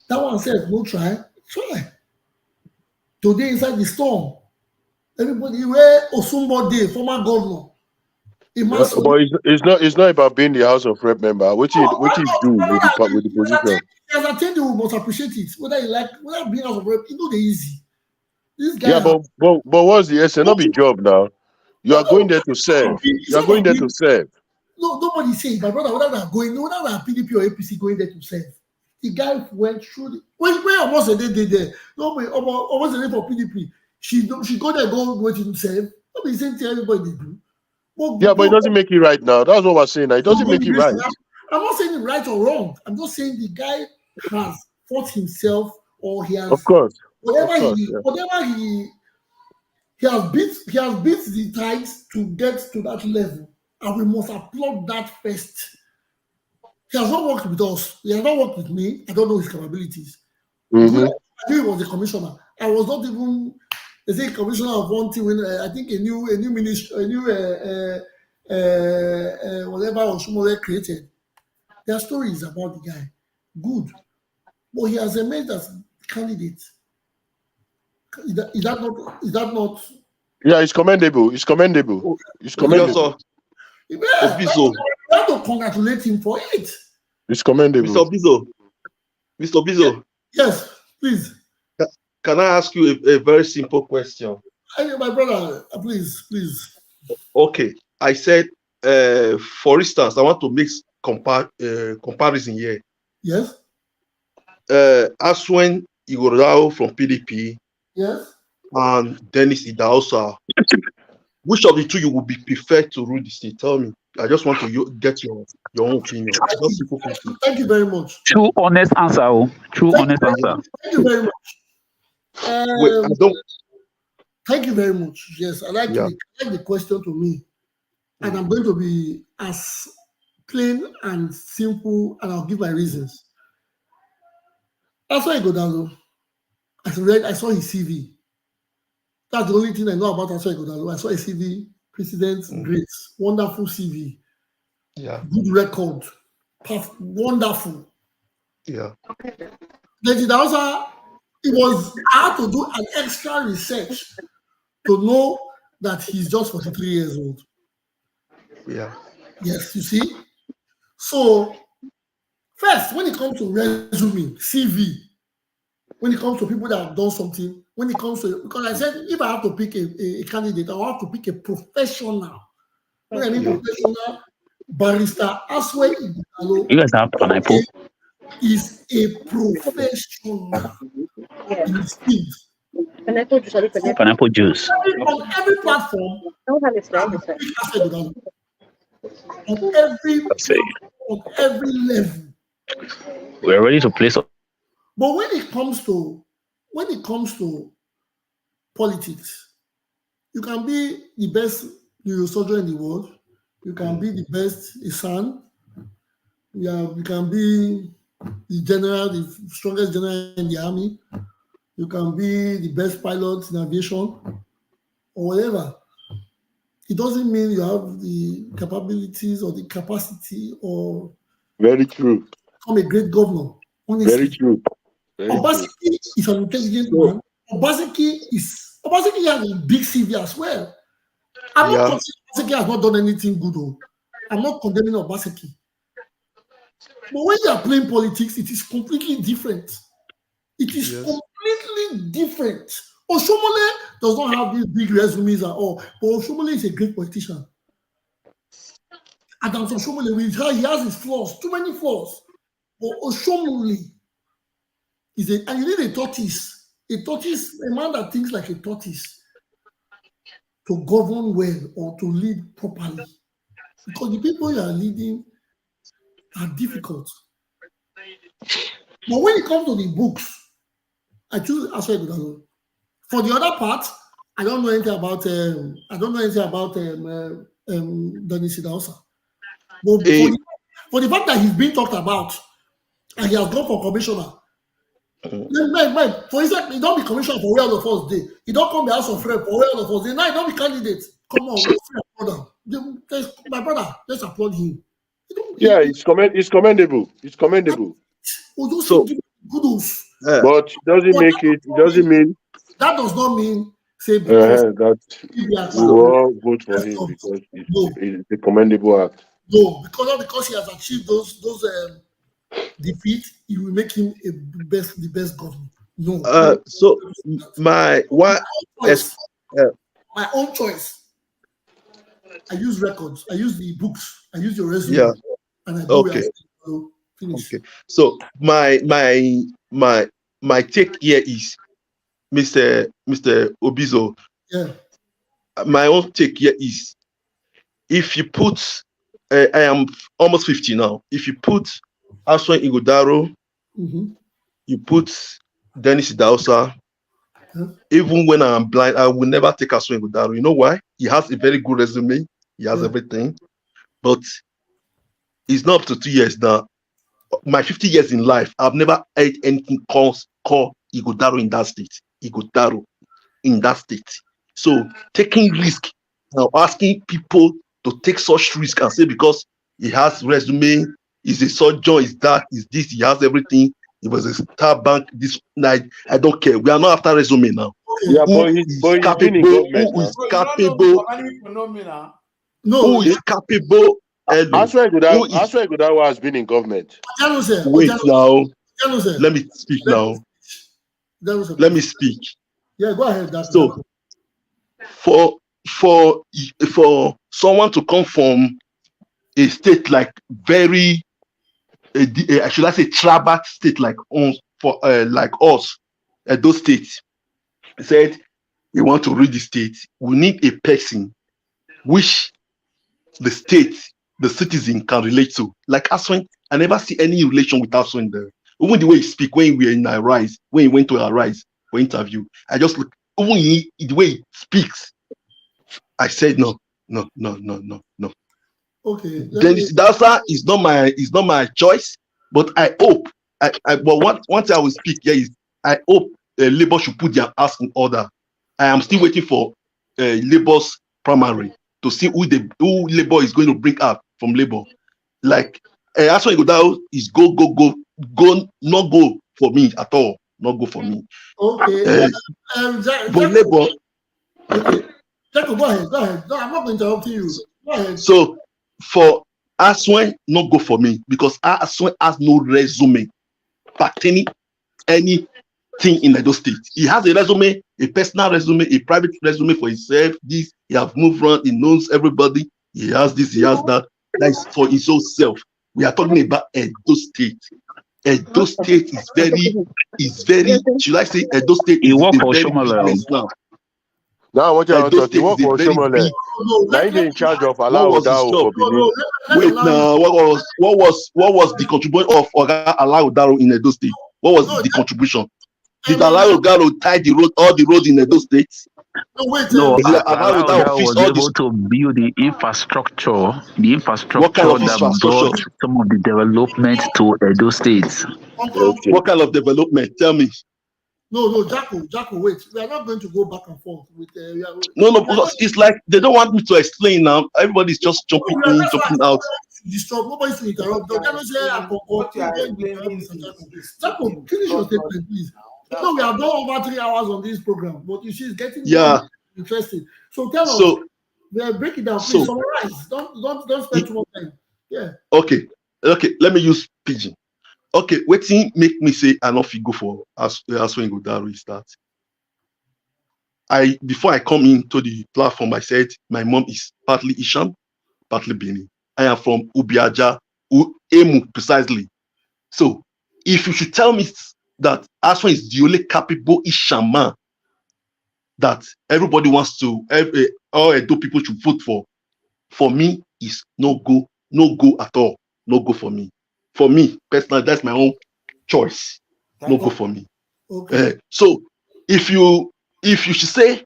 That one says, no try. Today inside the storm, everybody where Osumbo Day, former governor. But it's not about being the House of Rep member. What you do with the position. As I tell you, we must appreciate it. Whether being House of Rep, it's not easy. This guy. Yeah, but what's the essence? Not be job now. You are going there to serve. You are going there to serve. No, nobody saying, my brother, whether we are PDP or APC going there to serve. The guy went through when almost a day there. Nobody almost a day for PDP. She go there, go to serve. Nobody saying to everybody they do. But it doesn't make it right now. That's what we're saying. It doesn't make it right. I'm not saying it right or wrong. I'm just saying the guy has fought himself, or he has. Of course. Whatever he has beat the tides to get to that level, and we must applaud that first. He has not worked with us. He has not worked with me. I don't know his capabilities. Mm-hmm. I knew he was a commissioner. I was not even commissioner of one thing when I think a new ministry, a new whatever Oshumole created. There are stories about the guy. Good. But he has emerged as candidate. Is that not? Yeah, it's commendable. It's commendable. It's commendable. Yeah, we have to congratulate him for it. It's commendable. Mr. Bizo. Yes, please. Can I ask you a very simple question? My brother, please. Okay. I said, for instance, I want to make comparison here. Yes. ASUEN IGHODALO from PDP. Yes. And Dennis Idahosa. Which of the two you would be preferred to rule the state? Tell me. I just want to get your own opinion. Thank you very much. True honest answer. Honest answer. Thank you very much. Thank you very much. Yes, I like the question to me. And I'm going to be as plain and simple, and I'll give my reasons. After IGHODALO, I saw his CV. That's the only thing I know about IGHODALO. I saw his CV, President, great, wonderful CV. Yeah. Good record. Wonderful. Yeah. Then also, I had to do an extra research to know that he's just 43 years old. Yeah. Yes, you see? So, first, when it comes to resume, CV, when it comes to people that have done something, when it comes to, because I said, if I have to pick a candidate, I will have to pick a professional. When I mean professional, Barrister ASUEN IGHODALO. You guys have pineapple. Is a professional in his field. Pineapple juice. On every platform, on every level. We're ready to play. But when it comes to politics, you can be the best neurosurgeon in the world. You can be the best son. You can be the general, the strongest general in the army. You can be the best pilot in aviation or whatever. It doesn't mean you have the capabilities or the capacity or very true. Become a great governor. Honestly. Very true. Obaseki is an intelligent man. Obaseki has a big CV as well. I'm not considering Obaseki has not done anything good. I'm not condemning Obaseki. But when you are playing politics, it is completely different. It is completely different. Oshomole does not have these big resumes at all, but Oshomole is a great politician. Adams Oshomole, he has his flaws, too many flaws. But Oshomole is and you need a tortoise, a man that thinks like a tortoise to govern well or to lead properly. Because the people you are leading are difficult. But when it comes to the books, I choose ASUEN IGHODALO. For the other part, I don't know anything about Dennis Idausa. But for the fact that he's being talked about and he has gone for commissioner, for instance, he don't be commissioner for where all of us did. He don't come the House of Rep for where all of us did. Now he don't be candidate. Come on, my brother, let's applaud him. Yeah, it's commendable. It's commendable. So, kudos. But doesn't make it. Doesn't mean that does not mean say because that we all vote for him because it's a commendable act. No, because he has achieved those defeats, he will make him the best governor. No. So my own choice. I use records. I use the books. I use your resume. Yeah. And I do finish. Okay. So my take here is Mr. Obizo. Yeah. My own take here is if you put I am almost 50 now. If you put ASUEN IGHODALO, you put Dennis Idausa, even when I am blind, I will never take ASUEN IGHODALO. You know why? He has a very good resume. He has everything. But it's not up to 2 years now. My 50 years in life, I've never heard anything called IGHODALO in that state. IGHODALO in that state. So taking risk now, asking people to take such risk and say because he has resume, he's a surgeon, is that, is this, he has everything. He was a star bank this night. I don't care. We are not after resume now. Yeah, who is capable? Who is capable? No, who is capable? ASUEN IGHODALO has been in government. Wait now. Let me speak now. Let me speak. Yeah, go ahead. So for someone to come from a state like very should I say tribal state like us, those states, said we want to read the state. We need a person which the state, the citizen can relate to. Like ASUEN, I never see any relation with ASUEN there. Even the way he speak when we were in Arise, when he went to Arise for interview, I just look. Even the way he speaks, I said no. Okay. Dennis Idausa is not my choice, but I hope. But one thing I will speak here is I hope Labour should put their ass in order. I am still waiting for Labour's primary to see who Labour is going to bring up from Labour. Like ASUEN IGHODALO is go, not go for me at all. Not go for me. Okay. But Labour. Okay. Jacob, go ahead. No, I'm not interrupting you. Go ahead. So for ASUEN, not go for me because ASUEN has no resume pertaining anything in Edo State. He has a resume, a personal resume, a private resume for himself. This he have moved around, he knows everybody. He has this, he has that. That is for his own self. We are talking about Edo State. Edo State is very. Should I say Edo State is a very big place now. Now what you want to talk? You work for Shomole. Now you in charge of ASUEN for Benin. Wait now, what was the contribution of ASUEN in Edo State? What was the contribution? Did ASUEN tie the road, all the roads in Edo State? No, ASUEN was able to build the infrastructure that brought some of the development to Edo State. Okay. What kind of development? Tell me. No, Jacko, wait. We are not going to go back and forth with. No, because it's like they don't want me to explain now. Everybody's just jumping in, jumping out. Nobody's to interrupt. Jacko, finish your statement, please. No, we have done over 3 hours on this program, but you see, it's getting interesting. So tell us. Break it down, please. Summarize. Don't spend too much time. Yeah. Okay. Let me use pidgin. Okay, waiting make me say I not go for ASUEN IGHODALO is that before I come into the platform, I said my mom is partly Isham, partly Benin. I am from Ubiaja, Emu precisely. So if you should tell me that ASUEN is the only capable Isham man that everybody wants to, all Edo people should vote for me is no go at all. No go for me. For me, personally, that's my own choice. No go for me. Okay. So if you should say,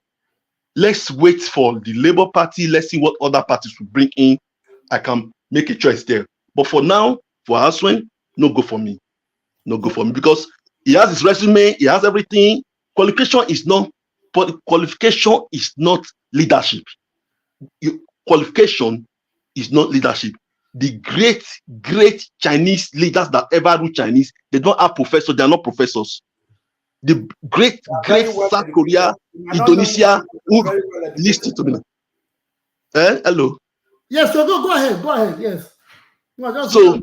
let's wait for the Labour Party, let's see what other parties will bring in, I can make a choice there. But for now, for ASUEN, no go for me. No go for me, because he has his resume, he has everything. Qualification is not leadership. Qualification is not leadership. The great Chinese leaders that ever rule Chinese, they don't have professors, they are not professors. The great South Korea, Indonesia, who listen to me now. Hello. Yes, so go ahead. Yes. No, so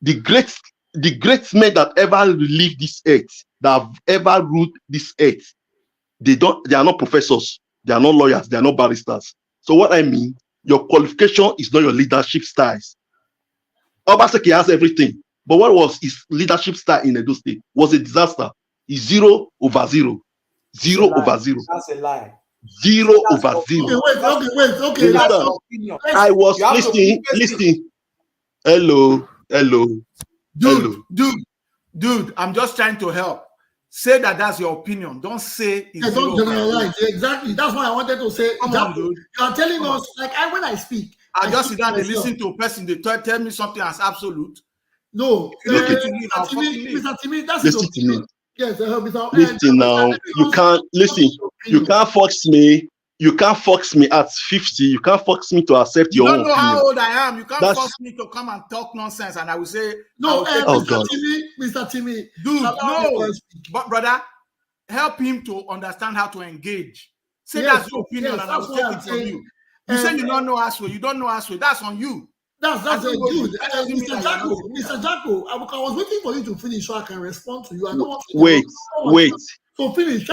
the great men that ever lived this earth, that have ever ruled this earth, they are not professors, they are not lawyers, they are not barristers. So what I mean, your qualification is not your leadership styles. Obaseki has everything, but what was his leadership style in Edo State? Was a disaster. It's 0 over 0. 0 over 0. That's a lie. 0 over 0. Okay. I was listening. Hello. Dude, I'm just trying to help. Say that's your opinion. Don't say it's don't generalize. Exactly. That's why I wanted to say. Come on, dude. You are telling us, like when I speak, I just sit down and listen to a person. They tell me something as absolute. No, Mr. Timmy, that's listen to me. Yes, listen now. You can't listen. You can't force me. You can't force me at 50. You can't force me to accept your own opinion. You don't know how old I am. You can't force me to come and talk nonsense, and I will say no. Mr. Timmy, dude, no. But brother, help him to understand how to engage. Say that's your opinion, and I will take it from you. You say you don't know ASUEN. You don't know ASUEN. That's on you. That's a good. Mr. Jacko, I was waiting for you to finish so I can respond to you. I don't want to wait. So finish.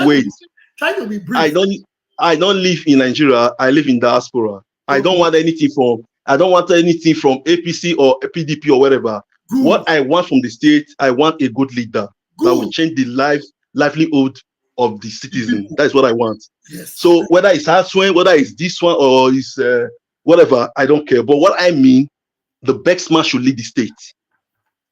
Try to be brief. I don't live in Nigeria. I live in diaspora. Okay. I don't want anything from APC or PDP or whatever. Good. What I want from the state, I want a good leader that will change the livelihood of the citizen. That's what I want. Yes. So whether it's ASUEN, whether it's this one or it's whatever, I don't care. But what I mean, the best man should lead the state.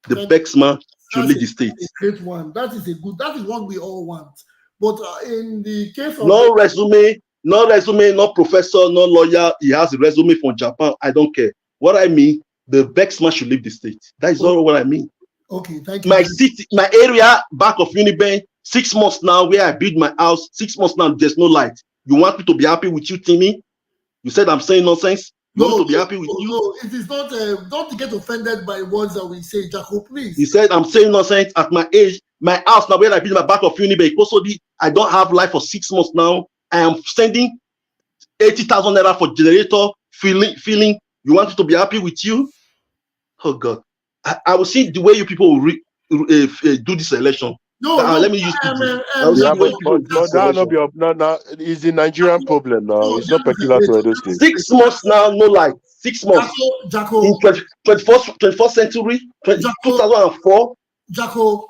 The best man should lead the state. A great one. That is what we all want. But in the case of no resume, no professor, no lawyer, he has a resume from Japan. I don't care. What I mean, the best man should leave the state. That is all what I mean. Okay, thank you. My city, my area back of Unibank, 6 months now where I build my house, 6 months now, there's no light. You want me to be happy with you, Timmy? You said I'm saying nonsense? You want me to be happy with you? No, it is not. Don't get offended by words that we say, Jaco, please. He said I'm saying nonsense at my age. My house now where I build my back of Unibank, I don't have light for 6 months now. I am sending 80,000 naira for generator, feeling. You want me to be happy with you? Oh God. I will see the way you people will do this election. Let me use but it's the Nigerian problem now. It's not peculiar to Edo State. 6 months now, no light. 6 months. Jaco, in 21st century, 2004. Jaco,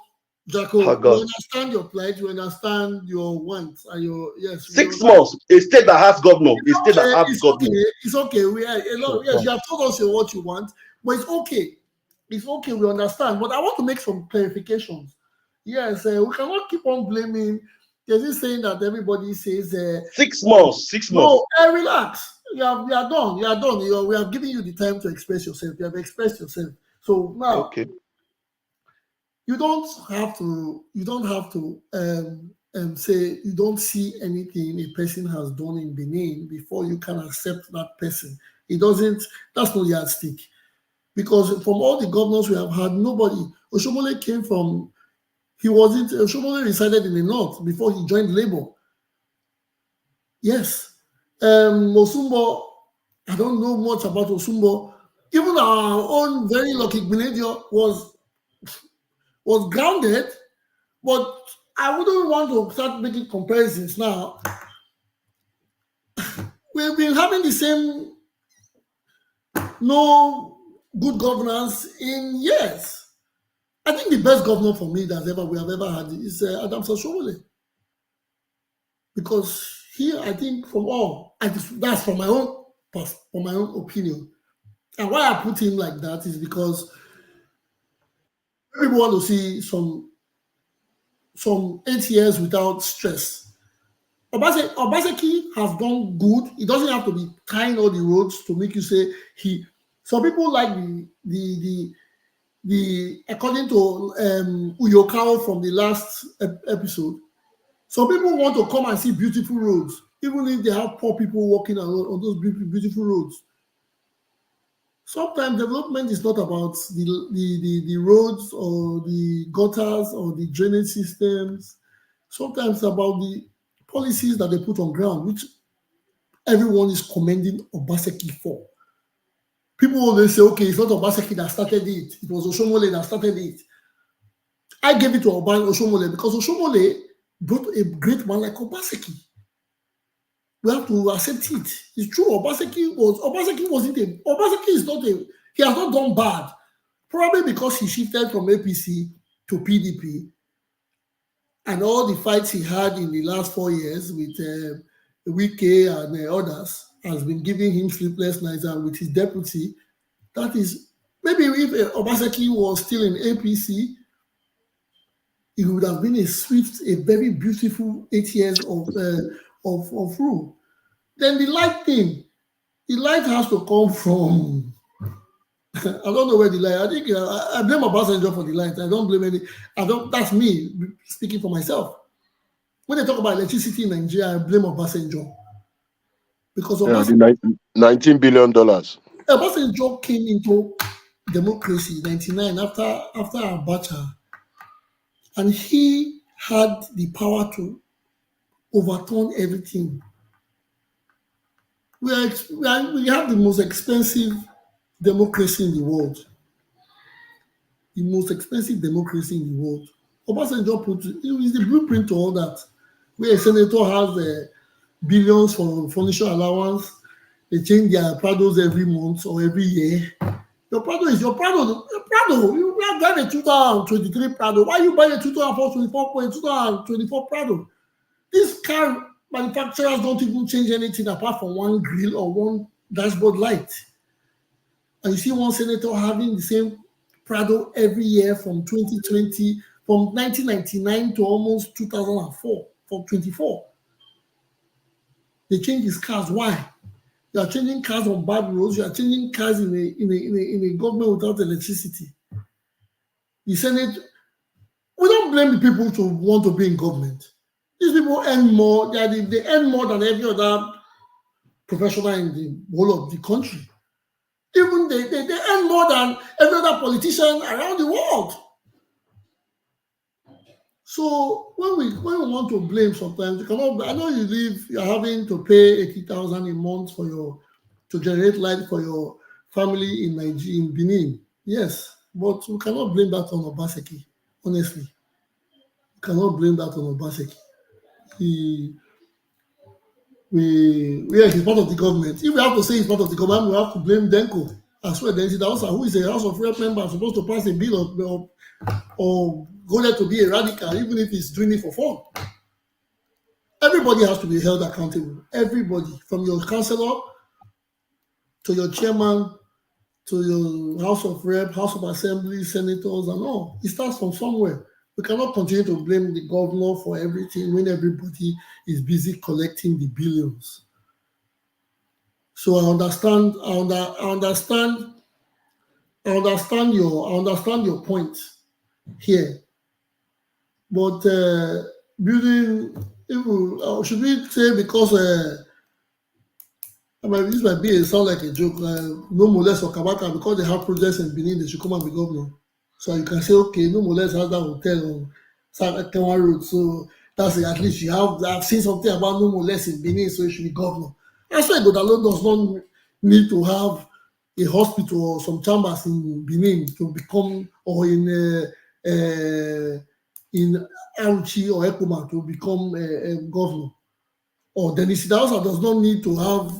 we understand your plight, we understand your wants and your 6 months. A state that has governor, a state that has governor. It's okay. Yes, you have told us what you want, but it's okay. It's okay, we understand. But I want to make some clarifications. Yes, we cannot keep on blaming. There's this saying that everybody says 6 months. 6 months. No, relax. You are done. We have given you the time to express yourself. You have expressed yourself. So now, okay. You don't have to say you don't see anything a person has done in Benin before you can accept that person. That's no yardstick. Because from all the governors we have had, nobody. Oshomole came from. Oshomole resided in the north before he joined Labour. Yes. Osumbo, I don't know much about Osumbo. Even our own very lucky Gbenedio was grounded, but I wouldn't want to start making comparisons now. We've been having the same no good governance in years. I think the best governor for me we have ever had is Adams Oshomole. Because here, I think that's from my own opinion. And why I put him like that is because people want to see some some 8 years without stress. Obaseki has done good. It doesn't have to be tying all the roads to make you say he. Some people like the according to Uyokao from the last episode. Some people want to come and see beautiful roads, even if they have poor people walking on those beautiful roads. Sometimes development is not about the roads or the gutters or the drainage systems. Sometimes it's about the policies that they put on ground, which everyone is commending Obaseki for. People always say, okay, it's not Obaseki that started it. It was Oshomole that started it. I gave it to Oshomole because Oshomole brought a great man like Obaseki. We have to accept it. It's true. Obaseki is not he has not done bad. Probably because he shifted from APC to PDP and all the fights he had in the last 4 years with Wike and others has been giving him sleepless nights, and with his deputy, that is, maybe if Obaseki was still in APC, it would have been a very beautiful 8 years of rule. Then the light has to come from, I don't know where the light, I think I blame Obasanjo for the light. I don't blame that's me speaking for myself. When they talk about electricity in Nigeria, I blame Obasanjo. Because $19 billion. Obasanjo came into democracy in 1999 after Abacha, and he had the power to overturn everything. We have the most expensive democracy in the world. The most expensive democracy in the world. Obasanjo is the blueprint to all that. Where a senator has billions for furniture allowance, they change their Prados every month or every year. Your Prado is your Prado. You are driving a 2023 Prado. Why you buy a 2024 Prado? This car manufacturers don't even change anything apart from one grill or one dashboard light. And you see one senator having the same Prado every year from 2020, from 1999 to almost 2004, from 24. They change his cars. Why? You are changing cars on bad roads. You are changing cars in a government without electricity. The Senate, we don't blame the people to want to be in government. These people earn more. They earn more than every other professional in the whole of the country. Even they earn more than every other politician around the world. So when we want to blame, sometimes you cannot. I know you're having to pay 80,000 a month to generate light for your family in Nigeria, in Benin. Yes, but we cannot blame that on Obaseki. Honestly, we cannot blame that on Obaseki. He's part of the government. If we have to say he's part of the government, we have to blame Denko. As well, then who is a House of Rep member supposed to pass a bill or go there to be a radical, even if he's doing it for fun. Everybody has to be held accountable. Everybody, from your councillor to your chairman to your House of Rep, House of Assembly, senators, and all. It starts from somewhere. We cannot continue to blame the governor for everything when everybody is busy collecting the billions. So I understand your point here. But should we say because this might sound like a joke, no molest or Kabaka, because they have projects in Benin, they should come and be governor. So you can say, okay, no molest has that hotel on Kenwa Road. So that's it. At least I've seen something about no molest in Benin, so you should be governor. That's why IGHODALO does not need to have a hospital or some chambers in Benin to become, or in Aruchi or Ekuma to become a governor. Or Denis Idahosa does not need to have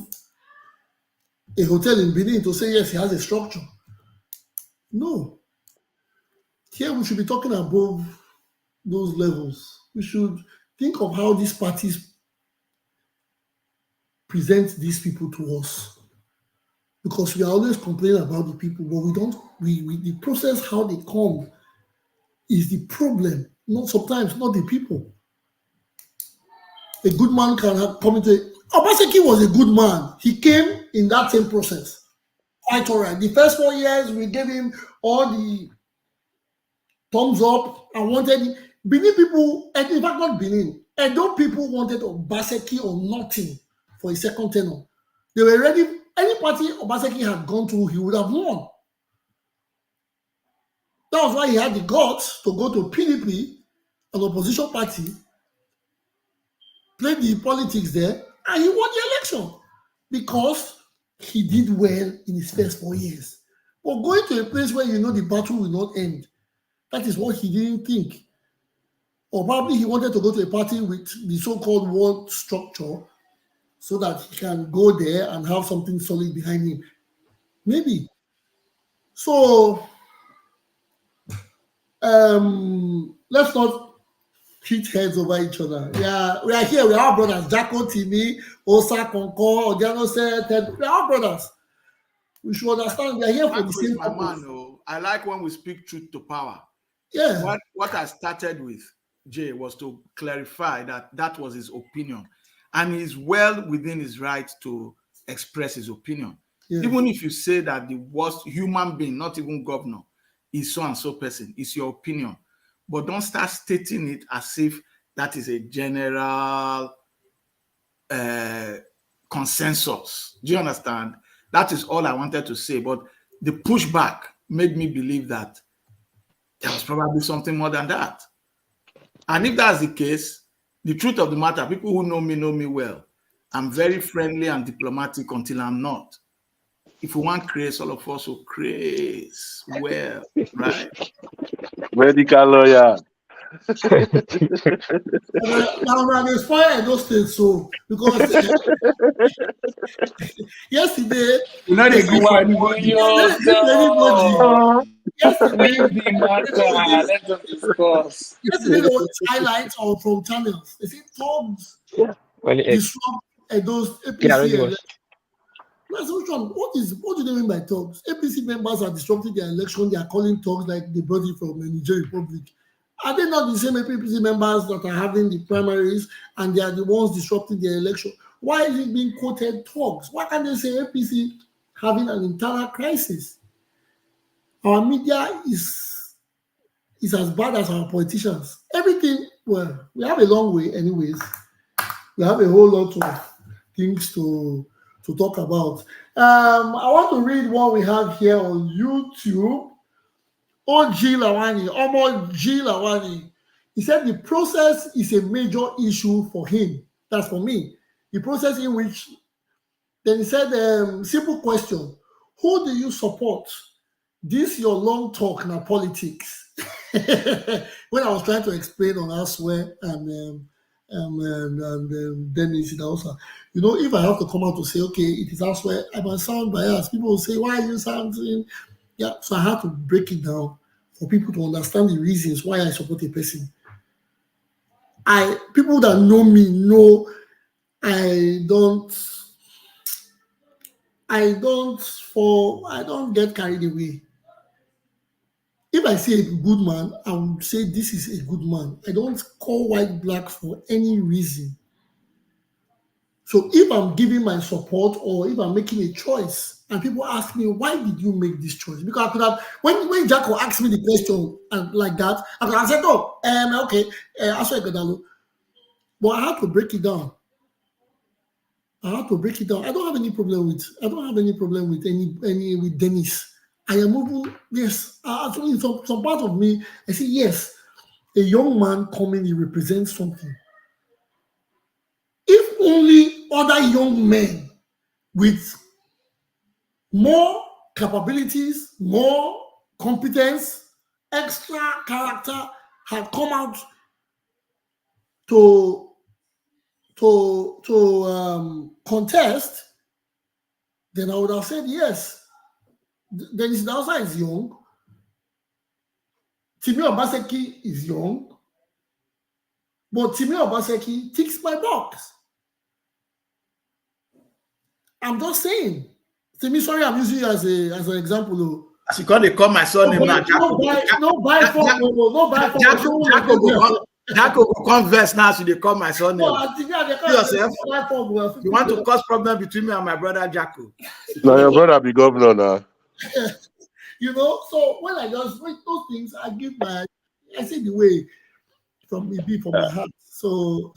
a hotel in Benin to say, yes, he has a structure. No. Here we should be talking above those levels. We should think of how these parties present these people to us. Because we are always complaining about the people, but the process, how they come, is the problem. Not sometimes, not the people. A good man can have come into. Obaseki was a good man. He came in that same process. Quite all right. The first 4 years, we gave him all the thumbs up and wanted Benin people, and in fact not Benin, Edo people wanted Obaseki or nothing for his second tenure. They were ready. Any party Obaseki had gone to, he would have won. That was why he had the guts to go to PDP, an opposition party, play the politics there, and he won the election because he did well in his first 4 years. But going to a place where you know the battle will not end, that is what he didn't think. Or probably he wanted to go to a party with the so-called world structure so that he can go there and have something solid behind him. Maybe. So let's not hit heads over each other. We are here. We are all brothers. Jacko, Timmy, Osa, Concord, Odiano said, we are all brothers. We should understand we are here for the same purpose. I like when we speak truth to power. Yeah. What I started with, Jay, was to clarify that was his opinion. And he's well within his right to express his opinion. Yeah. Even if you say that the worst human being, not even governor, is so and so person, it's your opinion. But don't start stating it as if that is a general consensus. Do you understand? That is all I wanted to say. But the pushback made me believe that there was probably something more than that. And if that's the case, the truth of the matter, people who know me well. I'm very friendly and diplomatic until I'm not. If we want craze, all of us will craze well, right? Medical lawyer. Now there's fire in those states, so because yesterday, you know they go anybody. Yesterday, let us discuss. Yesterday there was highlights from channels. They say thugs disrupt those APC. What do they mean by thugs? APC members are disrupting their election. They are calling thugs like they brought it from the Niger Republic. Are they not the same APC members that are having the primaries and they are the ones disrupting their election? Why is it being quoted thugs? Why can't they say APC having an internal crisis? Our media is as bad as our politicians. Everything, well, we have a long way anyways. We have a whole lot of things to talk about. I want to read what we have here on YouTube. G. Lawani. He said the process is a major issue for him. That's for me. The process in which, then he said, simple question. Who do you support? This your long talk now politics. When I was trying to explain on ASUEN and Dennis also, if I have to come out to say, okay, it is ASUEN, I must sound biased. People will say, why are you sounding? Yeah, so I have to break it down for people to understand the reasons why I support a person. People that know me know I don't get carried away. If I see a good man, I would say this is a good man. I don't call white black for any reason. So if I'm giving my support or if I'm making a choice and people ask me, why did you make this choice? Because I could have, when Jacko asked me the question like that, I could have said, okay, IGHODALO. But I had to break it down. I don't have any problem with any with Dennis. I am moving, yes. Actually, some part of me, I say, yes, a young man coming, he represents something. If only other young men with more capabilities, more competence, extra character had come out to contest, then I would have said yes. Dennis Dausa is young. Timi Obaseki is young. But Timi Obaseki ticks my box. I'm just saying. Timi, sorry, I'm using you as an example. As you call, they call my son name now. No buy phone. Jacko go converse now, so they call my son name. Yourself, you want to cause problem between me and my brother Jacko? Now your brother be governor now. You know, so when I just read those things, I say the way from my heart. So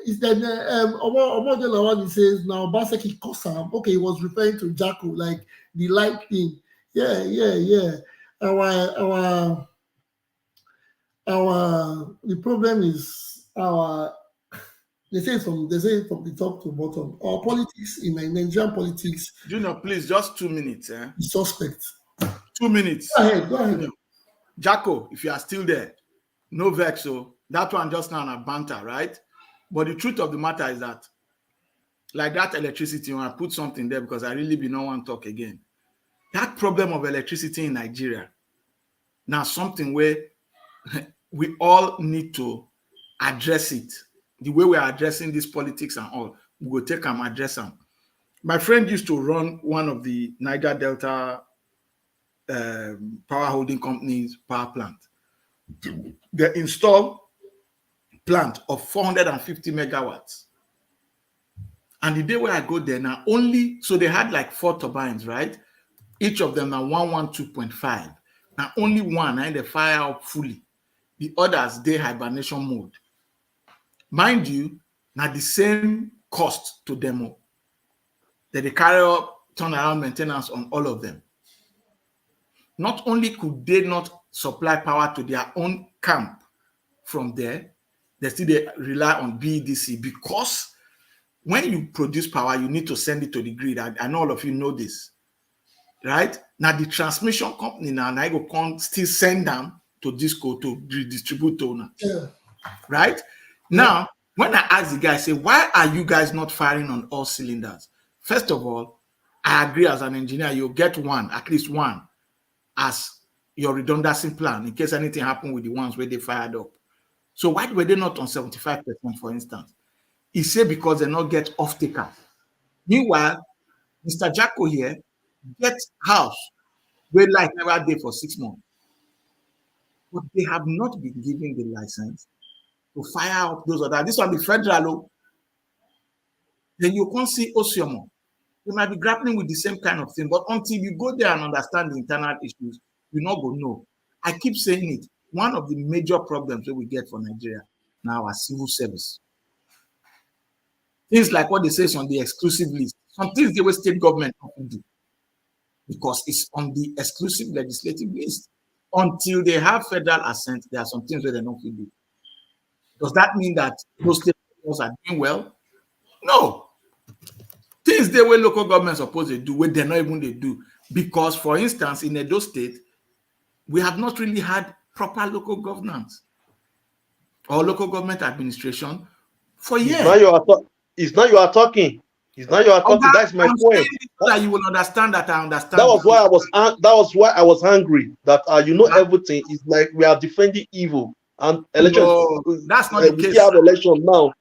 is then Omodelawan, he says now Baseki Kosam. Okay, he was referring to Jacko, like the light thing. Yeah. The problem is they say from the top to bottom. Our politics in Nigerian politics. Junior, please, just 2 minutes. Suspect. 2 minutes. Go ahead. Jacko, if you are still there, no vex. So that one just now a banter, right? But the truth of the matter is that, like that electricity, when I put something there because I really be no one talk again. That problem of electricity in Nigeria, now something where we all need to address it. The way we are addressing this politics and all, we will take and address them. My friend used to run one of the Niger Delta power holding companies power plant. They installed plant of 450 megawatts. And the day where I go there now, so they had like 4 turbines, right? Each of them are 112.5. Now only one, and they fire up fully. The others, they hibernation mode. Mind you, now the same cost to demo. That they carry up turnaround maintenance on all of them. Not only could they not supply power to their own camp from there, they still rely on BEDC, because when you produce power, you need to send it to the grid. I know all of you know this, right? Now the transmission company now can still send them to Disco to redistribute to owners, right? Now, when I ask the guy, I say, why are you guys not firing on all cylinders? First of all, I agree as an engineer, you'll get at least one, as your redundancy plan in case anything happened with the ones where they fired up. So why were they not on 75%, for instance? He said because they not get off-taker. Meanwhile, Mr. Jacko here gets house where light never day for 6 months. But they have not been given the license to fire up those others. This one be federal. Then you can't see Osiomo. You might be grappling with the same kind of thing, but until you go there and understand the internal issues, you're not going to know. I keep saying it. One of the major problems that we get for Nigeria now are civil service. Things like what they say is on the exclusive list. Some things the way state government don't do because it's on the exclusive legislative list. Until they have federal assent, there are some things where they don't do. Does that mean that those state governments are doing well? No. Things the way local governments are supposed to do, where they're not even they do. Because, for instance, in Edo State, we have not really had proper local governance or local government administration for years. It's not you are talking. That's my point. That you will understand that I understand. That was why I was angry. That everything is like we are defending evil and elections. No, that's not the case. We have election now.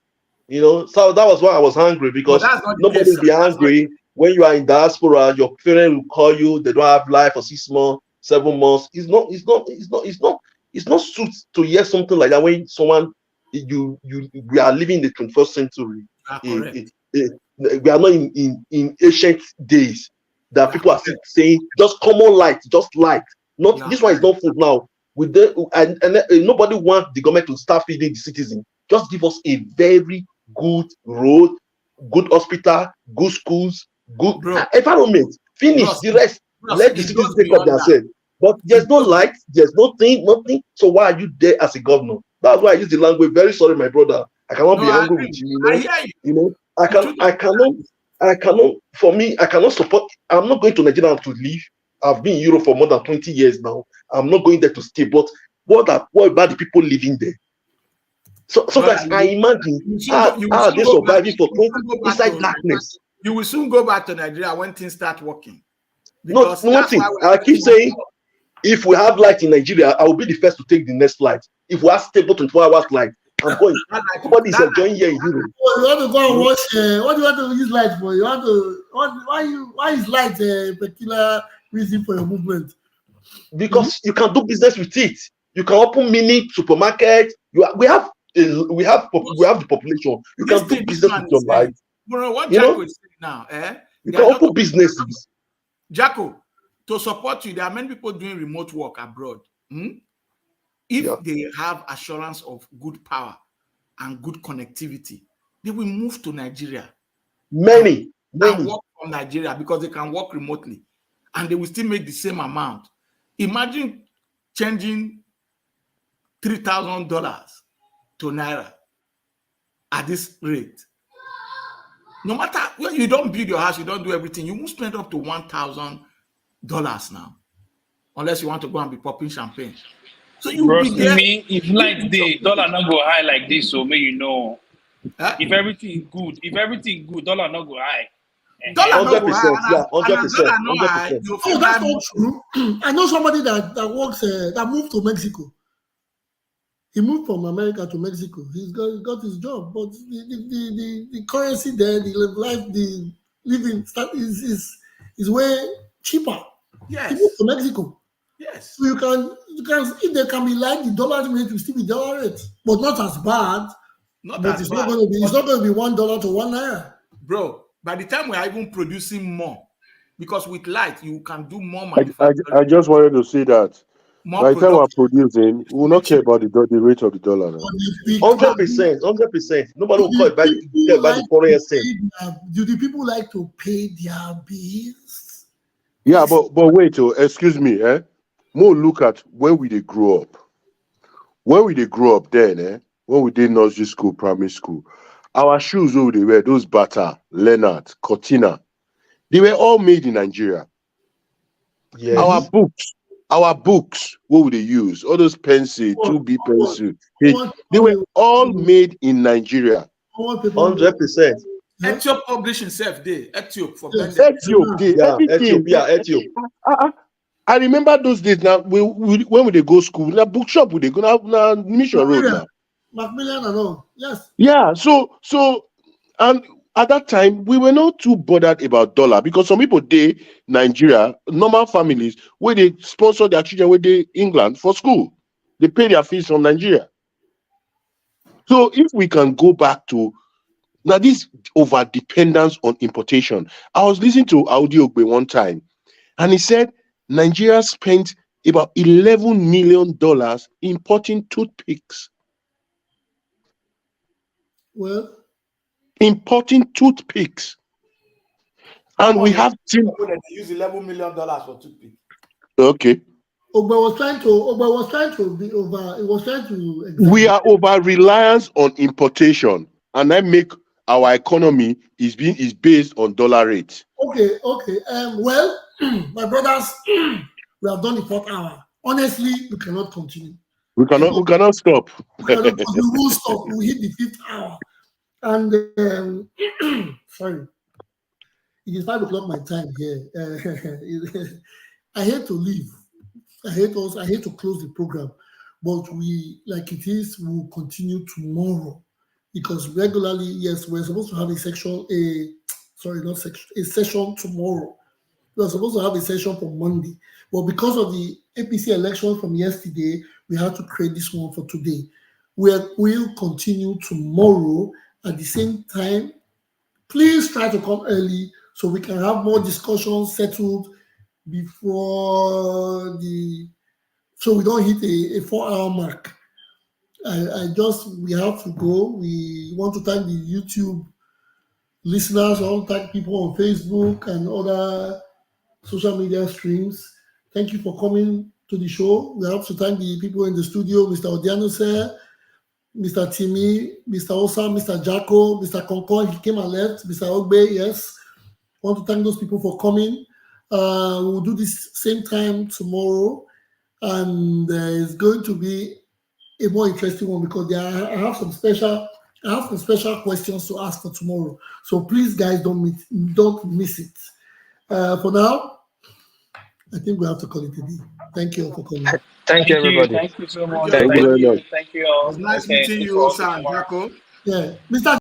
So that was why I was angry, because nobody will be angry when you are in diaspora. Your parents will call you. They don't have life for 6 months, 7 months. It's not suit to hear something like that when someone we are living in the 21st century. We are not in ancient days that people are still saying just common light, just light. This one is not food now. Nobody wants the government to start feeding the citizens. Just give us a very good road, good hospital, good schools, good environment. Finish the rest. Let the citizens take up themselves. But there's no light, there's nothing. So why are you there as a governor? That's why I use the language. Very sorry, my brother. I cannot be angry with you. I cannot. For me, I cannot support. I'm not going to Nigeria to live. I've been in Europe for more than 20 years now. I'm not going there to stay. But what about the people living there? So that I imagine how they surviving for 20 inside darkness. You will soon go back to Nigeria when things start working. Nothing. I keep saying, if we have light in Nigeria, I will be the first to take the next flight. If we have stable 24 hours light, I'm going. Nobody is enjoying here in Europe. You want to go and watch? What do you want to use light for? Why is light a particular reason for your movement. Because you can do business with it. You can open mini supermarket. We have the population. You This can do thing this business man with your is saying, life. bro, what You Jacko know, is saying now, you there can are open businesses. Jacko, to support you, there are many people doing remote work abroad. If they have assurance of good power and good connectivity, they will move to Nigeria. Many. And work from Nigeria because they can work remotely and they will still make the same amount. Imagine changing $3,000 to Naira at this rate. No matter when you don't build your house, you don't do everything, you won't spend up to $1,000 now, unless you want to go and be popping champagne. So you'll Bros, be there. me, if light day, dollar not go high like this, so may you know. If everything good, dollar not go high. Dollar not go 100%, high. yeah, And as 100%, dollar not high, 100%. you'll Oh, that's not true. I know somebody that works that moved to Mexico. He moved from America to Mexico. He got his job, but the currency there, the living is way cheaper. Yes. He moved to Mexico. Yes. So you can if there can be like the dollar rate will still be dollar rate, but not as bad. Not but as it's bad. not going to be. It's not going to be $1 to $1. Bro, by the time we are even producing more, because with light you can do more I manufacturing. just wanted to say that More by the time we're production. producing, we will not care about the rate of the dollar now. 100%, 100%. Nobody will call it by the foreign exchange. Do the people like to pay their bills? Yeah, but wait, excuse me, more look at when we did grow up. When we did grow up then, when we did nursery school, primary school, our shoes over they were those Bata, Leonard, Cortina, they were all made in Nigeria. Yes. Our books, what would they use? All those pencil, 2B pencil, they were all made in Nigeria. 100%. Etiop publishing self day. Etiop for everything. Etiop. I remember those days now. When we go school, now bookshop would they go now Mission Road now. Macmillan and all. Yes. Yeah. So and at that time we were not too bothered about dollar because some people Nigeria, normal families, where they sponsor their children where they England for school, they pay their fees from Nigeria. So if we can go back to now this over dependence on importation. I was listening to Audiogbe one time, and he said Nigeria spent about $11 million importing toothpicks. Well, importing toothpicks, and we have to use $11 million for toothpick. Okay. Ogbe was trying to be over. It was trying to. We are over reliance on importation, and that make our economy is based on dollar rate. Okay. Well, my brothers, we have done the 4th hour. Honestly, we cannot continue. We cannot stop. We will stop. We hit the 5th hour, and sorry, it is 5 o'clock my time here. I hate to leave. I hate to close the program, but we like it is. We will continue tomorrow because regularly, yes, we're supposed to have a session tomorrow. We're supposed to have a session for Monday, but because of the APC election from yesterday, we had to create this one for today. We'll continue tomorrow at the same time. Please try to come early so we can have more discussions settled before so we don't hit a 4-hour mark. We have to go. We want to thank the YouTube listeners, all thank people on Facebook and other social media streams. Thank you for coming to the show. We have to thank the people in the studio, Mr. Odiano sir, Mr. Timmy, Mr. Osa, Mr. Jacko, Mr. Concon, he came and left, Mr. Ogbe, yes. I want to thank those people for coming. We'll do this same time tomorrow, and it's going to be a more interesting one because I have some special questions to ask for tomorrow. So please, guys, don't miss it. For now, I think we have to call it a day. Thank you all for coming. Thank you, everybody. Thank you so much. Thank you very much. Thank you all. It's nice meeting you, Osa and Jacko. Yeah, Mr.